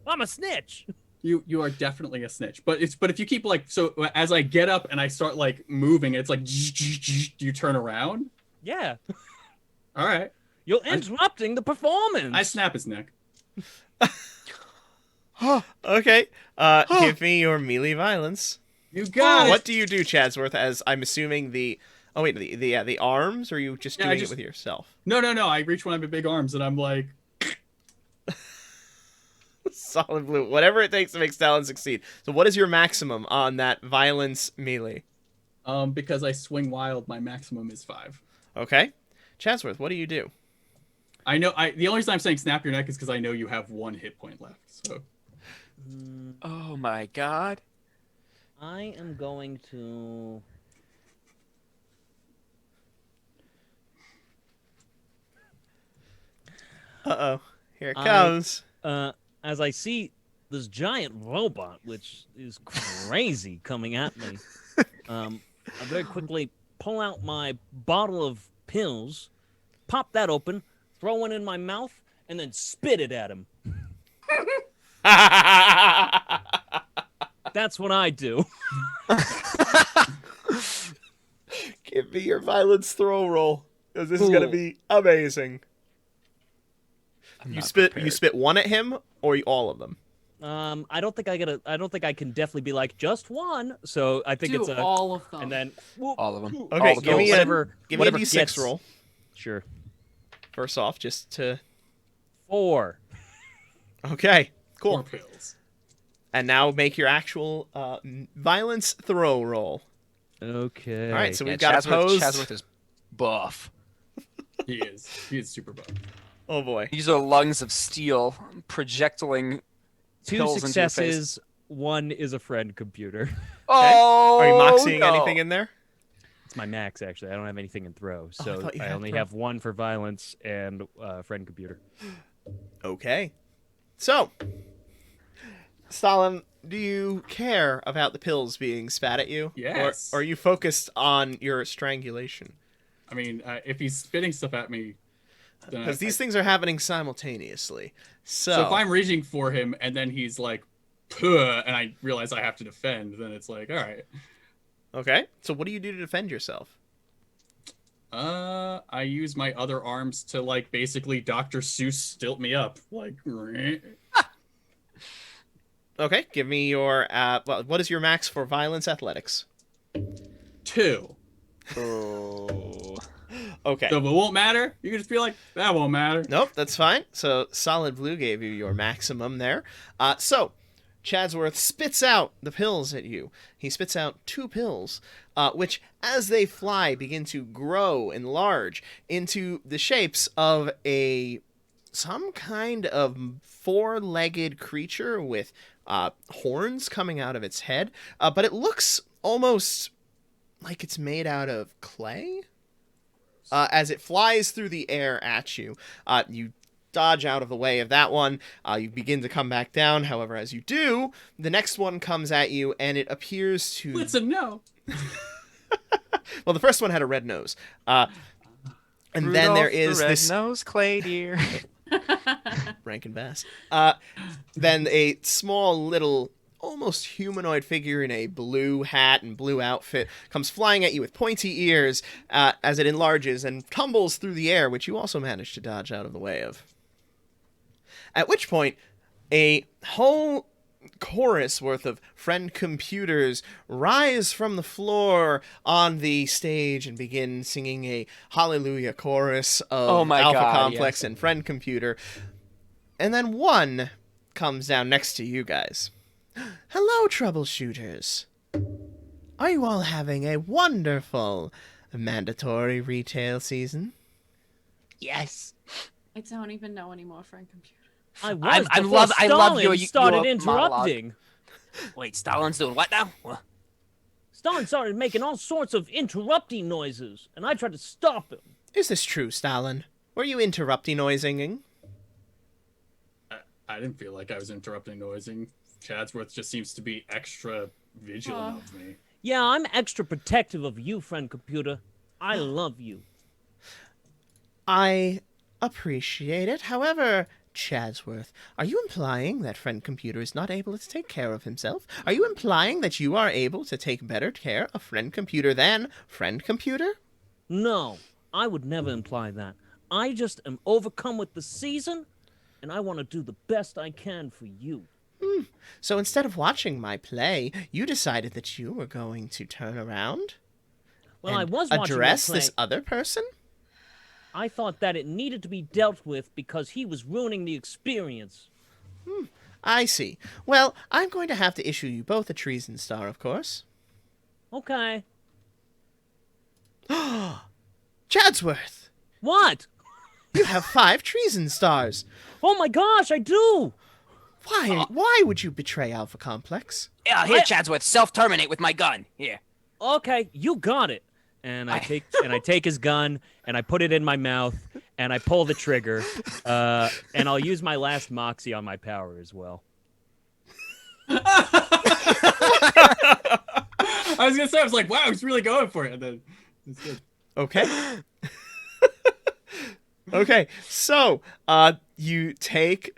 I'm a snitch. You are definitely a snitch. But if you keep like, so as I get up and I start like moving, it's like you turn around. Yeah. All right. You're interrupting the performance. I snap his neck. Okay. Give me your melee violence. You got it. What do you do, Chadsworth? As I'm assuming the. Oh wait, the arms, or are you just Yeah, doing it with yourself? No. I reach one of my big arms and I'm like, Solid blue. Whatever it takes to make Stalin succeed. So what is your maximum on that violence melee? because I swing wild, my maximum is 5. Okay. Chadsworth, what do you do? I know. The only reason I'm saying snap your neck is because I know you have 1 hit point left. So Oh my god. I am going to. Uh-oh. Here it comes. As I see this giant robot, which is crazy, coming at me, I very quickly pull out my bottle of pills, pop that open, throw one in my mouth, and then spit it at him. That's what I do. Give me your violence throw roll, because this is going to be amazing. You spit one at him, or all of them? I don't think I can definitely be like just one. So I think Do it's all of them. and then whoop, All of them. whoop. Okay, All the give me pills. give me a whatever d6 gets- roll. Sure. First off, just to 4. okay, 4 cool. pills. And now make your actual violence throw roll. Okay. All right, so Yeah, we've got opposed. Chadsworth is buff. He is. He is super buff. Oh boy. These are lungs of steel projecting 2 pills into your face. successes. 1 is a friend computer. Oh, Are you moxieing no. anything in there? It's my max actually. I don't have anything in throw, I so thought you I had only throw. have 1 for violence and friend computer. Okay. So, Stalin, do you care about the pills being spat at you? Yes. Or are you focused on your strangulation? I mean, if he's spitting stuff at me, then Because these things are happening simultaneously. So if I'm reaching for him and then he's like, "Puh," and I realize I have to defend, then it's like, all right. Okay. So what do you do to defend yourself? I use my other arms to like basically Dr. Seuss stilt me up, like. Okay. Give me your. What is your max for violence athletics? 2. Oh. Okay. So if it won't matter, you can just be like, that won't matter. Nope, that's fine. So Solid Blue gave you your maximum there. So Chadsworth spits out the pills at you. He spits out 2 pills, which, as they fly, begin to grow and enlarge into the shapes of some kind of 4-legged creature with horns coming out of its head. But it looks almost like it's made out of clay. As it flies through the air at you, you dodge out of the way of that one. You begin to come back down. However, as you do, the next one comes at you, and it appears to... Listen, no. Well, the first one had a red nose. And then Rudolph there is the this... red-nosed clay deer. Rankin Bass. Then a small little... almost humanoid figure in a blue hat and blue outfit comes flying at you with pointy ears as it enlarges and tumbles through the air, which you also manage to dodge out of the way of. At which point, a whole chorus worth of friend computers rise from the floor on the stage and begin singing a hallelujah chorus of Oh my Alpha God, Complex yes. and friend computer. And then one comes down next to you guys. Hello, troubleshooters. Are you all having a wonderful mandatory retail season? Yes. I don't even know anymore, Frank Computer. I was I before love Stalin your started monologue. interrupting. Wait, Stalin's doing what now? What? Stalin started making all sorts of interrupting noises, and I tried to stop him. Is this true, Stalin? Were you interrupting-noising? I didn't feel like I was interrupting noising. Chadsworth just seems to be extra vigilant of me. Yeah, I'm extra protective of you, friend computer. I love you. I appreciate it. However, Chadsworth, are you implying that friend computer is not able to take care of himself? Are you implying that you are able to take better care of friend computer than friend computer? No, I would never imply that. I just am overcome with the season, and I want to do the best I can for you. So instead of watching my play, you decided that you were going to turn around Well, I and was watching address your play. this other person? I thought that it needed to be dealt with because he was ruining the experience. I see. Well, I'm going to have to issue you both a treason star, of course. Okay. Chadsworth, What? you have 5 treason stars. Oh my gosh, I do! Why would you betray Alpha Complex? Yeah, here, Chadsworth, self-terminate with my gun. Here. Okay, you got it. And I take his gun and I put it in my mouth and I pull the trigger. And I'll use my last moxie on my power as well. I was gonna say, I was like, wow, he's really going for it. And then it's good. Okay. Okay, so you take.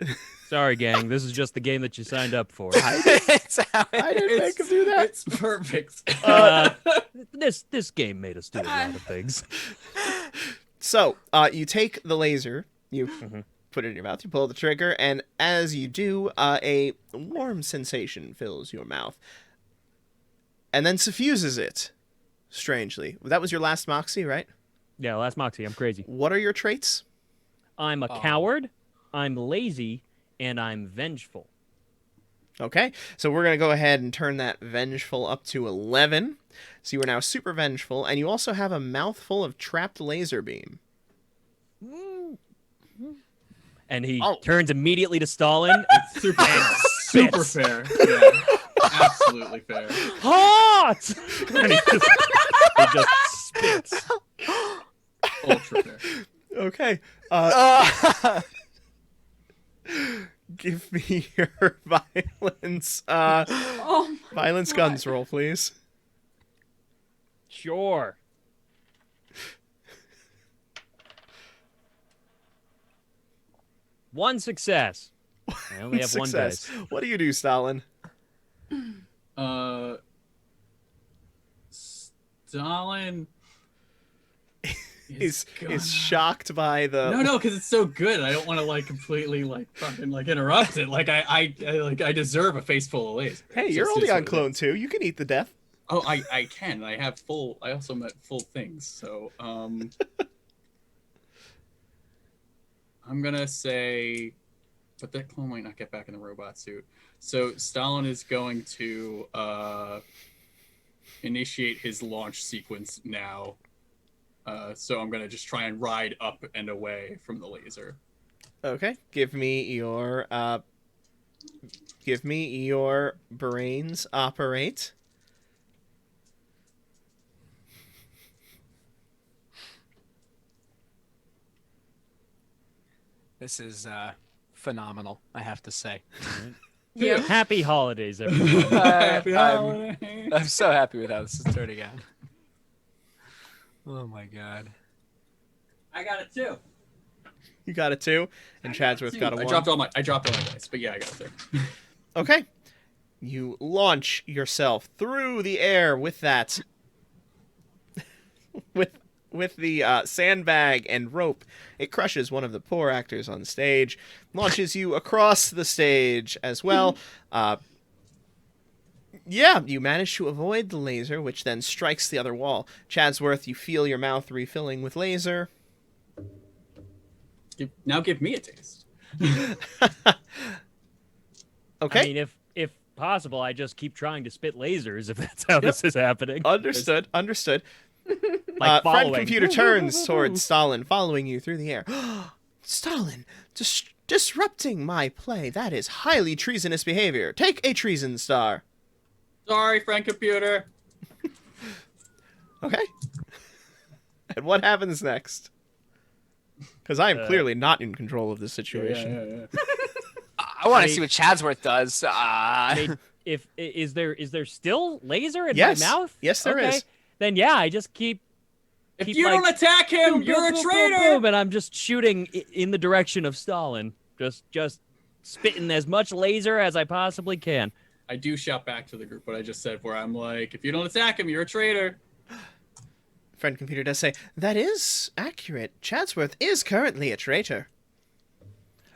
Sorry, gang. This is just the game that you signed up for. It's how I didn't make him do that. It's perfect. This game made us do a lot of things. So you take the laser, you put it in your mouth, you pull the trigger, and as you do, a warm sensation fills your mouth, and then suffuses it. Strangely, that was your last moxie, right? Yeah, last moxie. I'm crazy. What are your traits? I'm a coward. I'm lazy. And I'm vengeful. Okay, so we're going to go ahead and turn that vengeful up to 11. So you are now super vengeful, and you also have a mouthful of trapped laser beam. And he turns immediatity to Stalin. Super fair. Yeah. Absolutely fair. Hot! And he just spits. Ultra fair. Okay. Give me your violence. Violence guns roll, please. Sure. One success. I only have one Success. dice. What do you do, Stalin? Stalin Is shocked by the. No, because it's so good. I don't want to like completely like fucking like interrupt it. Like I deserve a face full of laser. Hey, It's you're just- only it's on what it clone is. 2. You can eat the death. Oh, I can. I have full. I also met full things. So I'm gonna say, but that clone might not get back in the robot suit. So Stalin is going to initiate his launch sequence now. So I'm gonna just try and ride up and away from the laser. Okay, give me your brains operate. This is phenomenal, I have to say. Yeah. Happy holidays, everyone. Happy holidays. I'm so happy with how this is turning out. Oh my god. I got it too. You got a 2, and Chadsworth got a 1. I dropped all my dice, but yeah, I got it too. Okay. You launch yourself through the air with that. with the sandbag and rope. It crushes one of the poor actors on stage, launches you across the stage as well. Yeah, you manage to avoid the laser, which then strikes the other wall. Chadsworth, you feel your mouth refilling with laser. Now give me a taste. Okay. I mean, if possible, I just keep trying to spit lasers if that's how this is happening. Understood. Like Friend following. computer turns towards Stalin, following you through the air. Stalin, disrupting my play. That is highly treasonous behavior. Take a treason star. Sorry, friend computer. Okay. And what happens next? Because I am clearly not in control of this situation. Yeah. I want to mean- see what Chadsworth does. I mean, is there still laser in Yes. my mouth? Yes, there is. Then yeah, I just keep. If keep, you like, don't attack him, boom, you're boom, a boom, traitor. boom, boom, and I'm just shooting in the direction of Stalin. Just spitting as much laser as I possibly can. I do shout back to the group what I just said, where I'm like, if you don't attack him, you're a traitor. friend computer does say, that is accurate. Chadsworth is currently a traitor.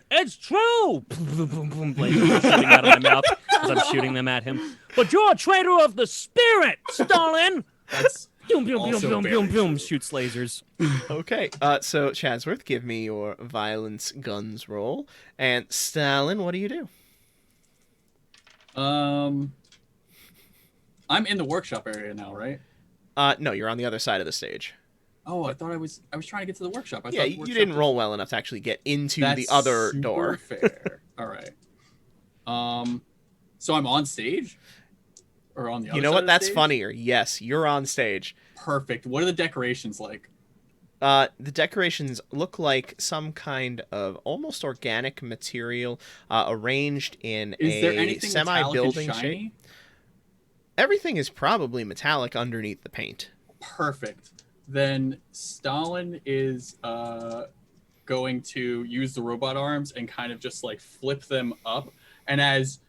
It's true! Blades are shooting out of my mouth as I'm shooting them at him. But you're a traitor of the spirit, Stalin! That's Boom, boom, boom, also boom, very boom, boom, true. shoots lasers. Okay, so Chadsworth, give me your violence guns roll. And Stalin, what do you do? I'm in the workshop area now, right? No, you're on the other side of the stage. Oh, I thought I was trying to get to the workshop. I Yeah, thought the you workshop didn't was- roll well enough to actually get into That's the other super door. Fair. All right. So I'm on stage, or on the other You know side what? of the That's stage? funnier. Yes, you're on stage. Perfect. What are the decorations like? The decorations look like some kind of almost organic material arranged in Is there a anything metallic and semi-building shiny? shape. Everything is probably metallic underneath the paint. Perfect. Then Stalin is going to use the robot arms and kind of just like flip them up. And as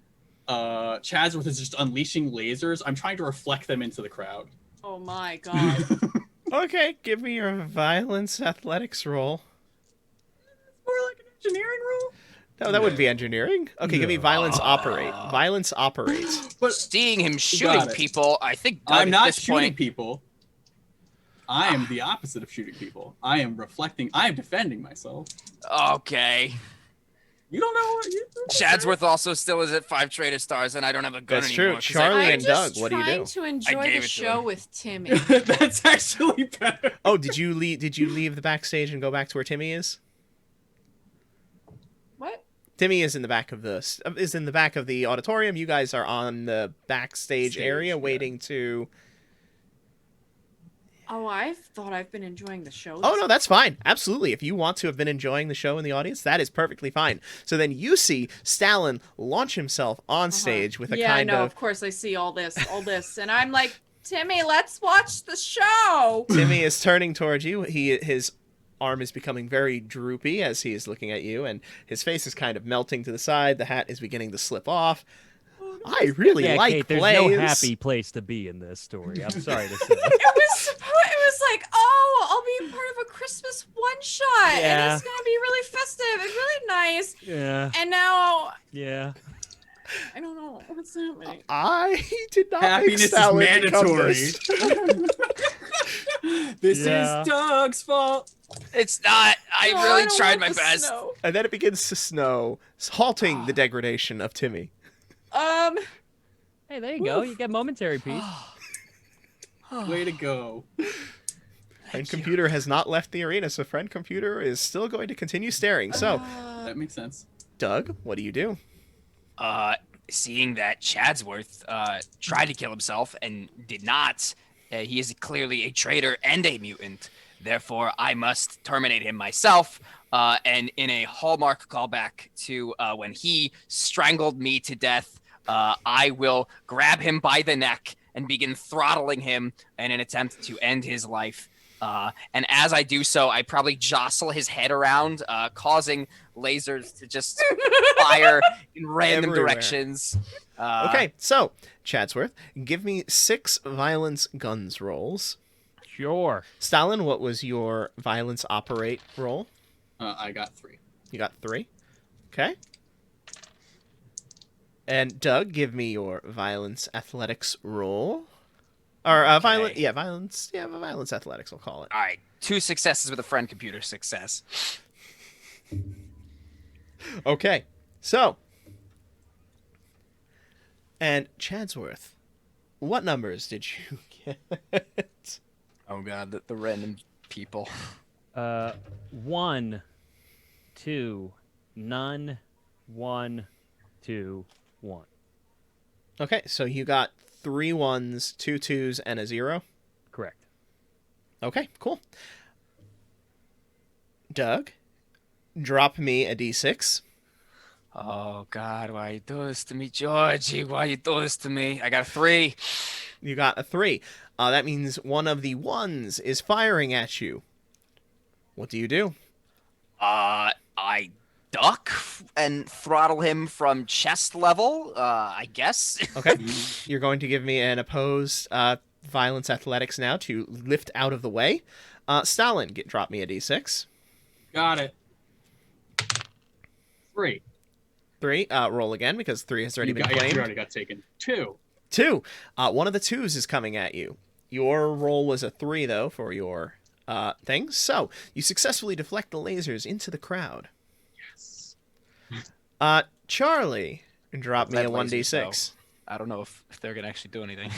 Chadsworth is just unleashing lasers, I'm trying to reflect them into the crowd. Oh my god. Okay, give me your violence athletics roll. More like an engineering rule. No, that wouldn't be engineering. Okay, give me violence operate. Violence operate. But Seeing him shooting it. people, I think Doug I'm at not this shooting point, people. I am the opposite of shooting people. I am reflecting. I am defending myself. Okay. You don't know what you Chadsworth also still is at 5 traitor stars, and I don't have a gun That's anymore. true. 'cause Charlie I'm and just Doug, what do you trying do? to enjoy gave the it to show him. with Timmy. That's actually better. Oh, did you leave the backstage and go back to where Timmy is? What? Timmy is in the back of the auditorium. You guys are on the backstage Stage, area yeah. waiting to. Oh, I thought I've been enjoying the show. Oh no, that's fine. Absolutely. If you want to have been enjoying the show in the audience, that is perfectly fine. So then you see Stalin launch himself on stage with a yeah, kind I know. of Of course, I see all this, and I'm like, Timmy, let's watch the show. Timmy is turning towards you. His arm is becoming very droopy as he is looking at you, and his face is kind of melting to the side. The hat is beginning to slip off. I really Yeah, like Kate, there's plays. no happy place to be in this story. I'm sorry to say. It was like, oh, I'll be part of a Christmas one shot, and Yeah. it's gonna be really festive and really nice. Yeah, And now yeah. I don't know what's happening. I did not Happiness make is Stalin become mandatory. this. This Yeah. is Doug's fault. It's not. I No, really don't tried want my the best. snow. And then it begins to snow, halting the degradation of Timmy. Hey, there you go. You get momentary peace. Way to go. Friend Computer has not left the arena, so Friend Computer is still going to continue staring. So, That makes sense. Doug, what do you do? Seeing that Chadsworth tried to kill himself and did not, he is clearly a traitor and a mutant. Therefore, I must terminate him myself. And in a hallmark callback to when he strangled me to death, I will grab him by the neck and begin throttling him in an attempt to end his life. And as I do so, I probably jostle his head around, causing lasers to just fire in random Everywhere. directions. Okay, so, Chadsworth, give me 6 violence guns rolls. Sure. Stalin, what was your violence operate roll? I got 3. You got 3. Okay. And Doug, give me your violence athletics roll. Or violence athletics, we'll call it. All right, 2 successes with a friend computer success. Okay, so. And Chadsworth, what numbers did you get? Oh god, the random people. 1, 2, none, 1, 2, 1. Okay, so you got 3 1s, 2 2s, and a 0. Correct. Okay, cool. Doug, drop me a d6. Oh god, why you do this to me, Georgie? Why you do this to me? I got a 3. You got a 3. That means one of the 1s is firing at you. What do you do? I duck and throttle him from chest level, I guess. Okay, you're going to give me an opposed violence athletics now to lift out of the way. Stalin, drop me a d6. Got it. 3. 3. Roll again because 3 has already been Yeah, claimed. you already got taken. 2. 2. One of the 2s is coming at you. Your roll was a 3, though, for your thing. So, you successfully deflect the lasers into the crowd. Yes. Charlie, drop me Red a lasers, 1d6. I don't know if they're gonna actually do anything.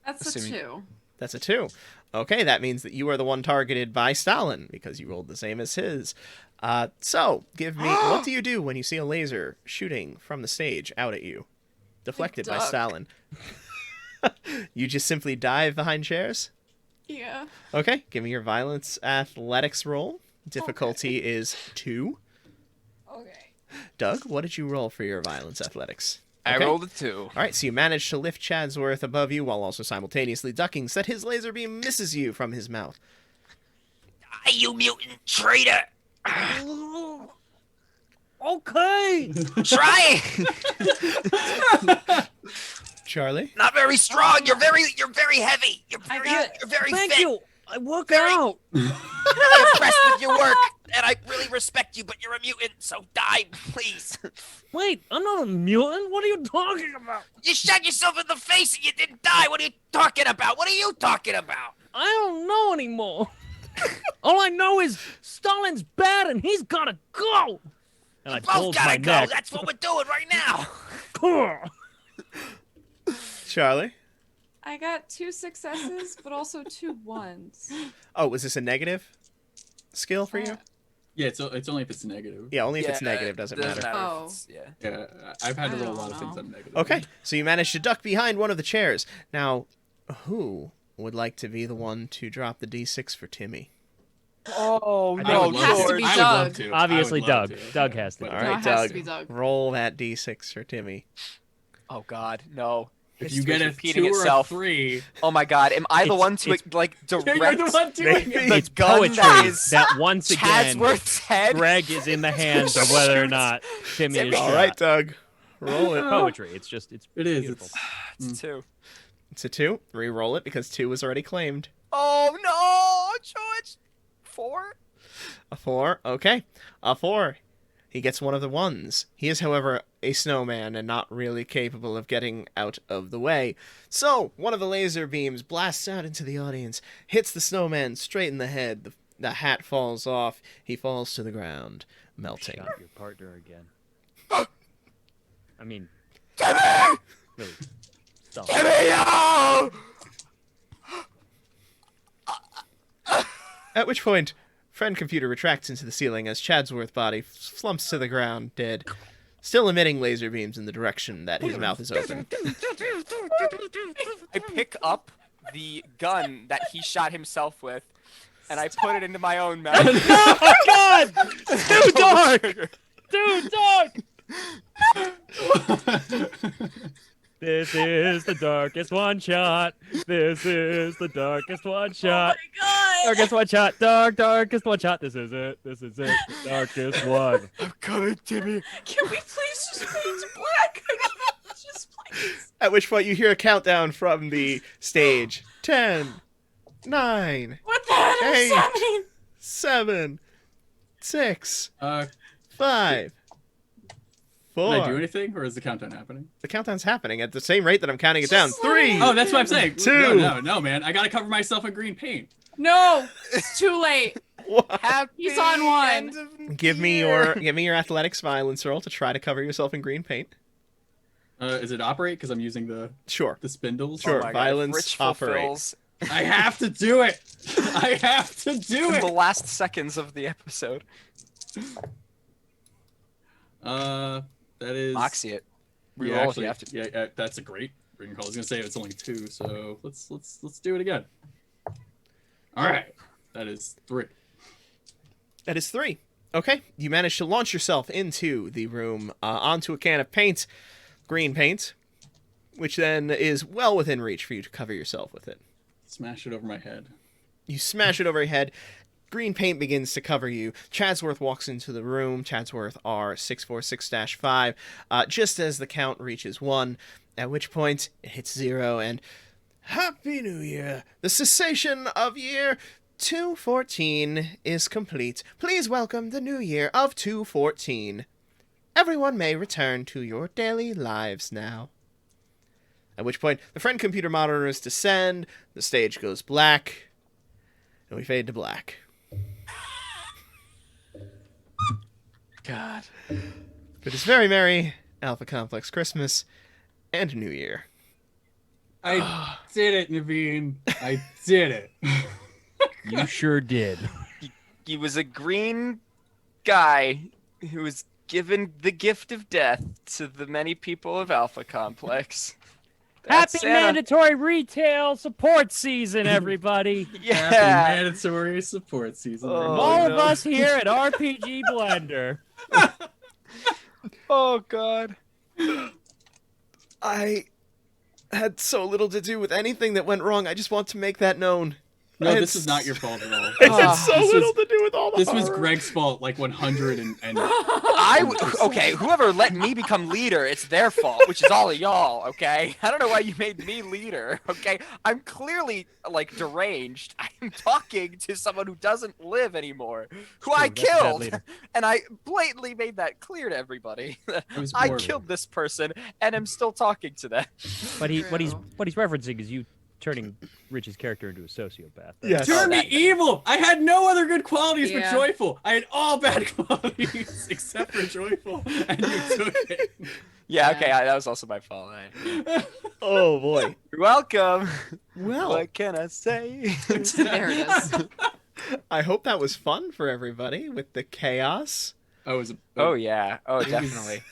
That's Assuming- a 2. That's a 2. Okay, that means that you are the one targeted by Stalin, because you rolled the same as his. So, give me... what do you do when you see a laser shooting from the stage out at you? Deflected by duck. Stalin. You just simply dive behind chairs? Yeah. Okay, give me your violence athletics roll. Difficulty is 2. Okay. Doug, what did you roll for your violence athletics? I Okay. rolled a 2. All right, so you managed to lift Chadsworth above you while also simultaneously ducking so that his laser beam misses you from his mouth. You mutant traitor! Okay. Try it! Charlie? Not very strong. You're very heavy. You're I very, got it. you're very Thank fit. you. I work Very- out. Really impressed with your work, and I really respect you. But you're a mutant, so die, please. Wait, I'm not a mutant. What are you talking about? You shot yourself in the face and you didn't die. What are you talking about? What are you talking about? I don't know anymore. All I know is Stalin's bad and he's gotta go. And I Both pulled my gotta go. neck. That's what we're doing right now. Charlie? I got 2 successes, but also 2 1s. Oh, was this a negative skill for you? Yeah, it's only if it's negative. Yeah, only if it's negative, doesn't matter. Oh. Yeah. Yeah, I've had to I roll a don't lot of things know. on negative. Okay, so you managed to duck behind one of the chairs. Now, who would like to be the one to drop the d6 for Timmy? Oh I no, would love Has to to. be I would Doug. love to. Obviously I would love Doug. to. Doug has to. But All No, right, it has Doug, to be Doug. roll that d6 for Timmy. Oh God, no. If you History's get a repeating 2 or a itself. 3, Oh my God, am I the It's- one to it's- like you're direct the one doing Maybe. it. the It's gun poetry that is that once again Chadsworth's head? Greg is in the hands of whether or not Timmy is Timmy. All shot. right, Doug, roll it. Poetry. It's It is. beautiful. It's 2. It's a 2. Re-roll it because 2 was already claimed. Oh no, George. 4. A 4. Okay. A 4. He gets one of the 1s. He is, however, a snowman and not really capable of getting out of the way. So, one of the laser beams blasts out into the audience, hits the snowman straight in the head. The hat falls off. He falls to the ground, melting. Shot your partner again. I mean, Timmy! really. Stop. Timmy, no! At which point, friend computer retracts into the ceiling as Chadsworth's body slumps to the ground, dead, still emitting laser beams in the direction that his mouth is open. I pick up the gun that he shot himself with, and I put it into my own mouth. Oh God! Too dark. Too dark. This is the darkest one shot. This is the darkest one shot. Oh my god! Darkest one shot. Darkest one shot. This is it. This is it. The darkest one. I'm coming, Timmy. Can we please just fade to black? Just please. At which point you hear a countdown from the stage. 10, 9, What the hell is Hey. happening? 7, 6, can 5, I do 4. anything, or is the countdown happening? The countdown's happening at the same rate that I'm counting it down. Just let 3. it Oh, that's what I'm saying. 2. No, man. I gotta cover myself in green paint. No, it's too late. Happy He's on one. end of Give me year. your athletics violence roll to try to cover yourself in green paint. Is it operate? Because I'm using the Sure. spindles. Sure. Oh my God, violence Rich operate. fulfills I have to do it. I have to do in the it. last seconds of the episode. That is. Moxie it. Yeah, Reroll if actually, you have to. yeah, that's a great ring call. I was gonna say it's only 2, so let's do it again. All right, that is 3. That is 3. Okay, you manage to launch yourself into the room, onto a can of paint, green paint, which then is well within reach for you to cover yourself with it. Smash it over my head. You smash it over your head. Green paint begins to cover you. Chadsworth walks into the room. Chadsworth are 646-5. Just as the count reaches 1, at which point it hits 0, and Happy New Year! The cessation of year 214 is complete. Please welcome the new year of 214. Everyone may return to your daily lives now. At which point, the friend computer monitors descend, the stage goes black, and we fade to black. God. It is very merry Alpha Complex Christmas and New Year. I did it, Naveen. I did it. You sure did. He was a green guy who was given the gift of death to the many people of Alpha Complex. That's Happy Santa. mandatory retail support season, everybody. Yeah. Happy mandatory support season. Oh, From everybody. all of no. us here at RPG Blender. Oh God. I had so little to do with anything that went wrong. I just want to make that known. No, I this had is not your fault at all. I had so This little was- to do with all the This was horror. Greg's fault, like 100 and Okay, whoever let me become leader, it's their fault, which is all of y'all, okay? I don't know why you made me leader, okay? I'm clearly, like, deranged. I'm talking to someone who doesn't live anymore, who I True, that's a bad killed, leader. and I blatantly made that clear to everybody. was I morbid. killed this person, and I'm still talking to them. But what he's True. referencing is you turning Rich's character into a sociopath. Yes. Turn me evil! I had no other good qualities Yeah. but joyful. I had all bad qualities except for joyful, and you took it. Yeah, Yeah. okay, that was also my fault. Oh boy. You're welcome. Well, What can I say? There it is. I hope that was fun for everybody with the chaos. I was. Oh yeah. Oh definitely.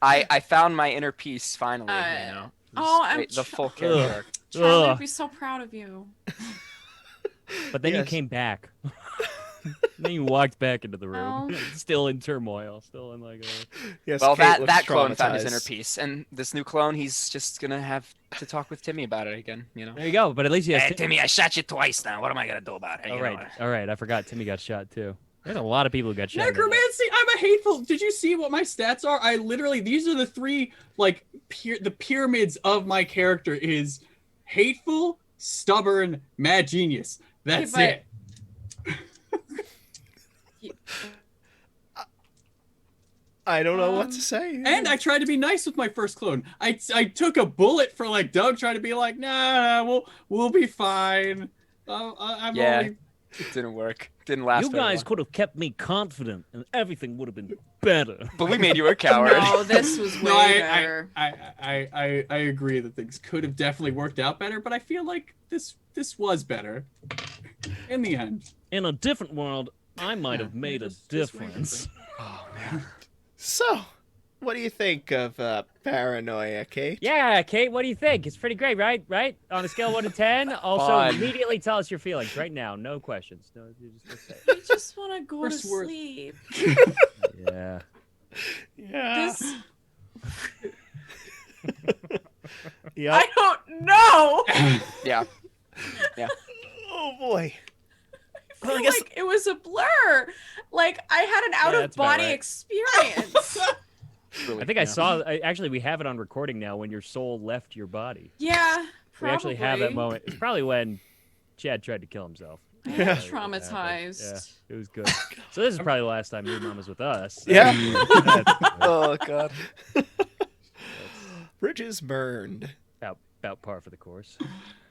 I found my inner peace finally. You know. Oh, I'm The full Ugh. character. Charlie, I'd Ugh. be so proud of you. But then you Yes. came back. Then you walked back into the room, Oh. still in turmoil, still in like. Yes, Well, Kate looks that clone found his traumatized. inner peace, and this new clone, he's just gonna have to talk with Timmy about it again. You know. There you go. But at least you Hey, have. Timmy, I shot you twice now. What am I gonna do about it? All You right, know? all right. I forgot Timmy got shot too. There's a lot of people who got shot. Necromancy! I'm a hateful. Did you see what my stats are? I literally, these are the three, like, the pyramids of my character is hateful, stubborn, mad genius. That's but- it. I don't know what Um, to say. And I tried to be nice with my first clone. I took a bullet for, like, Doug trying to be like, nah, we'll be fine. I'm Yeah. only... It didn't work. Didn't last. You very guys long. could have kept me confident, and everything would have been better. But we made you a coward. No, this was way No, better. I agree that things could have definitely worked out better, but I feel like this was better in the end. In a different world, I might have made a Just wait and difference. see. Oh man. So, what do you think of Paranoia, Kate? Yeah, Kate, what do you think? It's pretty great, right? Right? On a scale of 1 to 10. Also, Fun. immediately tell us your feelings right now. No questions. No, you just say. I just want to go First to word. sleep. Yeah. Yeah. This, Yep. I don't know. Yeah. Oh boy. I Well, I feel guess- like it was a blur. Like I had an out of that's about body right. experience. Really, I think I yeah. saw. Actually, we have it on recording now when your soul left your body. Yeah, We actually have that probably. moment. It's probably when Chad tried to kill himself. I am Yeah. traumatized. Yeah, it was good. So this is probably the last time your mom was with us. Yeah. That's Oh god. Bridges burned. about par for the course.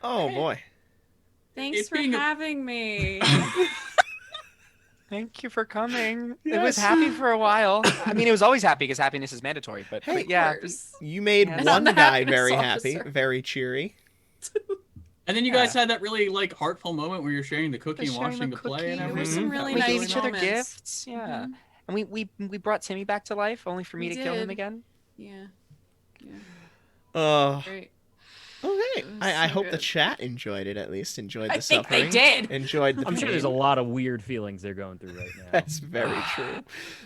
Oh boy. Thanks It for being a- having me. Thank you for coming. It Yes. was happy for a while. I mean, it was always happy because happiness is mandatory. But, Hey, but yeah, Of course. You made Yeah. And one I'm the guy happiness very happy, officer. very cheery. And then you guys had that really like heartful moment where you're sharing the cookie and sharing watching the the play cookie. and There There were everything. some really we nice gave each other moments. gifts. Yeah, and we brought Timmy back to life, only for me We to kill him did. again. Yeah. Okay. Great. It was I so hope the good. chat enjoyed it at least. Enjoyed the I think suffering. they did. Enjoyed the I'm sure there's a pain. lot of weird feelings they're going through right now. That's very true.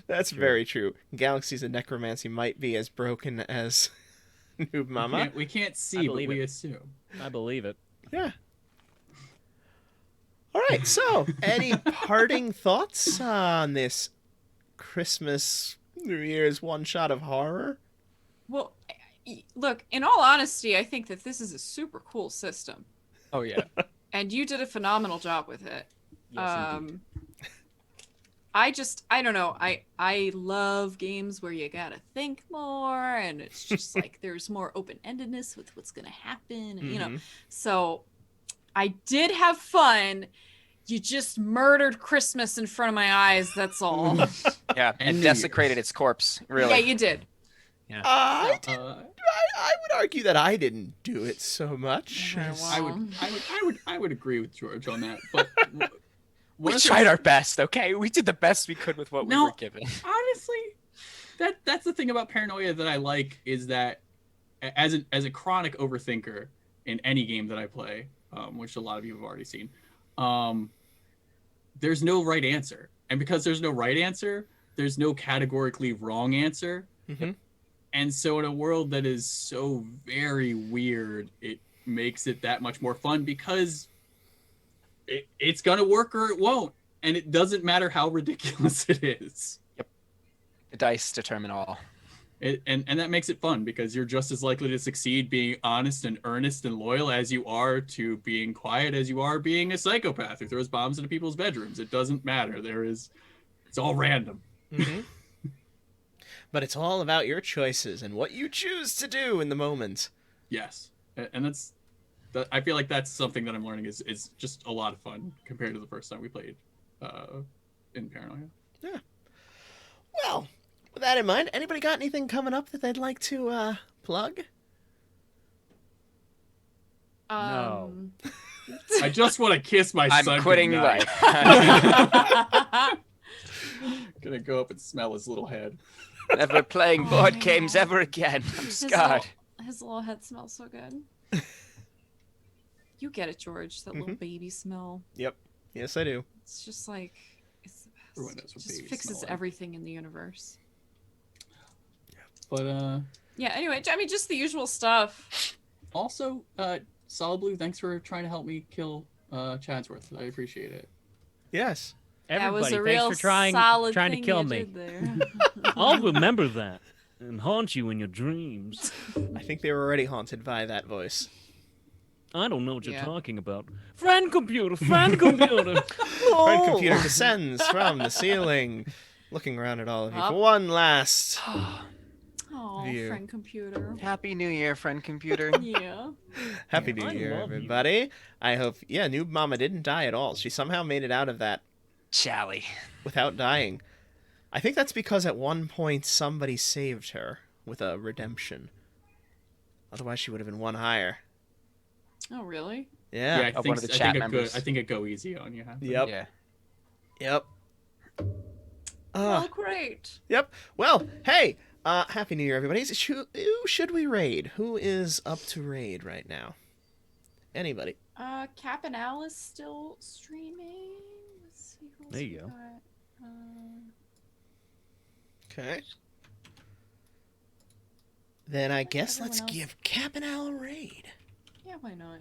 That's True. very true. Galaxies of Necromancy might be as broken as Noob Mama. We can't I see, but believe we it. assume. I believe it. Yeah. All right. So, any parting thoughts on this Christmas, New Year's one shot of horror? Well, look, in all honesty, I think that this is a super cool system. Oh yeah. And you did a phenomenal job with it. Yes, indeed. I don't know. I love games where you gotta think more, and it's just like there's more open-endedness with what's gonna happen, you know. So I did have fun. You just murdered Christmas in front of my eyes. That's all. Yeah, And and New desecrated Year's. its corpse. Really. Yeah, you did. I Uh, would argue that I didn't do it so much. Okay, well. I would agree with George on that. But We tried our best, okay? We did the best we could with what we No. were given. Honestly, that's the thing about Paranoia that I like is that as a chronic overthinker in any game that I play, which a lot of you have already seen, there's no right answer, and because there's no right answer, there's no categorically wrong answer. Mhm. And so in a world that is so very weird, it makes it that much more fun because it's gonna work or it won't, and it doesn't matter how ridiculous it is. The dice determine all. And that makes it fun because you're just as likely to succeed being honest and earnest and loyal as you are to being quiet as you are being a psychopath who throws bombs into people's bedrooms. It doesn't matter. It's all random. Mhm. But it's all about your choices and what you choose to do in the moment. Yes, and I feel like that's something that I'm learning is just a lot of fun compared to the first time we played in Paranoia. Well, with that in mind, anybody got anything coming up that they'd like to plug? No. I just want to kiss my son. I'm quitting goodnight. life. Gonna go up and smell his little head. Never playing board games ever again. I'm scarred. His little head smells so good. You get it, George. That little baby smell. Yep. Yes, I do. It's just like it's the Everyone best. knows what Just babies fixes smell like. everything in the universe. But Yeah. Anyway, I mean, just the usual stuff. also, Solid Blue, thanks for trying to help me kill Chadsworth. I appreciate it. Yes. That was Everybody, a real thanks for trying solid to thing kill you me. did there. I'll remember that and haunt you in your dreams. I think they were already haunted by that voice. I don't know what you're Yeah. talking about. Friend computer, friend computer. Friend computer descends from the ceiling, looking around at all of you Up. for one last. Oh, View. friend computer. Happy New Year, friend computer. Yeah. Happy New I Year, love you. everybody. I hope, Noob Mama didn't die at all. She somehow made it out of that Shally. without dying. I think that's because at one point somebody saved her with a redemption. Otherwise, she would have been one higher. Oh, really? Yeah. I Of think, one of the I chat think members. I think it go easy on you. Huh? Yep. Yeah. Yep. Oh, great. Yep. Well, hey, Happy New Year, everybody. Who should we raid? Who is up to raid right now? Anybody? Cap and Al is still streaming. Let's see who else There we you go. got. Okay. Then I guess everyone let's else? give Cap and Al a raid. Yeah, why not?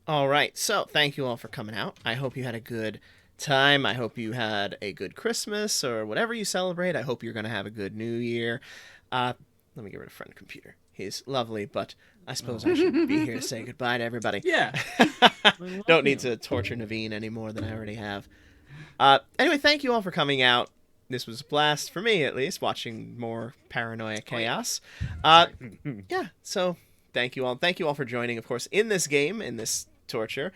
All right. So, thank you all for coming out. I hope you had a good time. I hope you had a good Christmas or whatever you celebrate. I hope you're going to have a good New Year. Let me get rid of friend computer. He's lovely, but I suppose I should be here to say goodbye to everybody. Yeah. Don't need to torture Naveen any more than I already have. Anyway, thank you all for coming out. This was a blast for me, at least, watching more Paranoia chaos. Yeah, so thank you all. Thank you all for joining, of course, in this game, in this torture.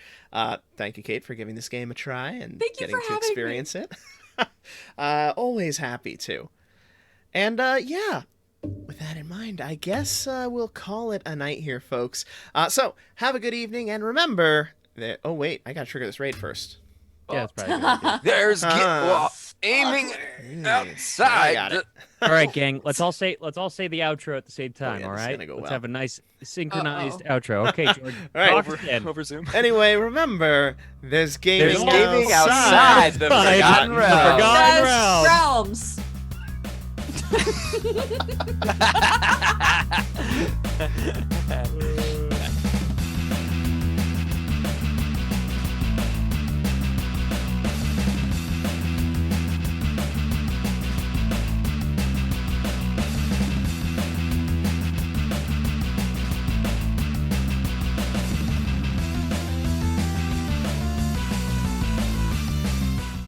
Thank you, Kate, for giving this game a try and Thank you getting for to having me. experience it. Always happy to. And yeah, with that in mind, I guess we'll call it a night here, folks. So have a good evening, and remember that. Oh wait, I gotta trigger this raid first. Yeah, it's probably a good idea. There's Ah. aiming I outside. got it. All right, gang. Let's all say the outro at the same time. yeah, all this is right. gonna go Let's well. have a nice synchronized outro. Okay, George. All right. talk Over, again. over Zoom. Anyway, remember, there's gaming, There's gaming outside the Outside Forgotten the Realm. Forgotten Yes, realms.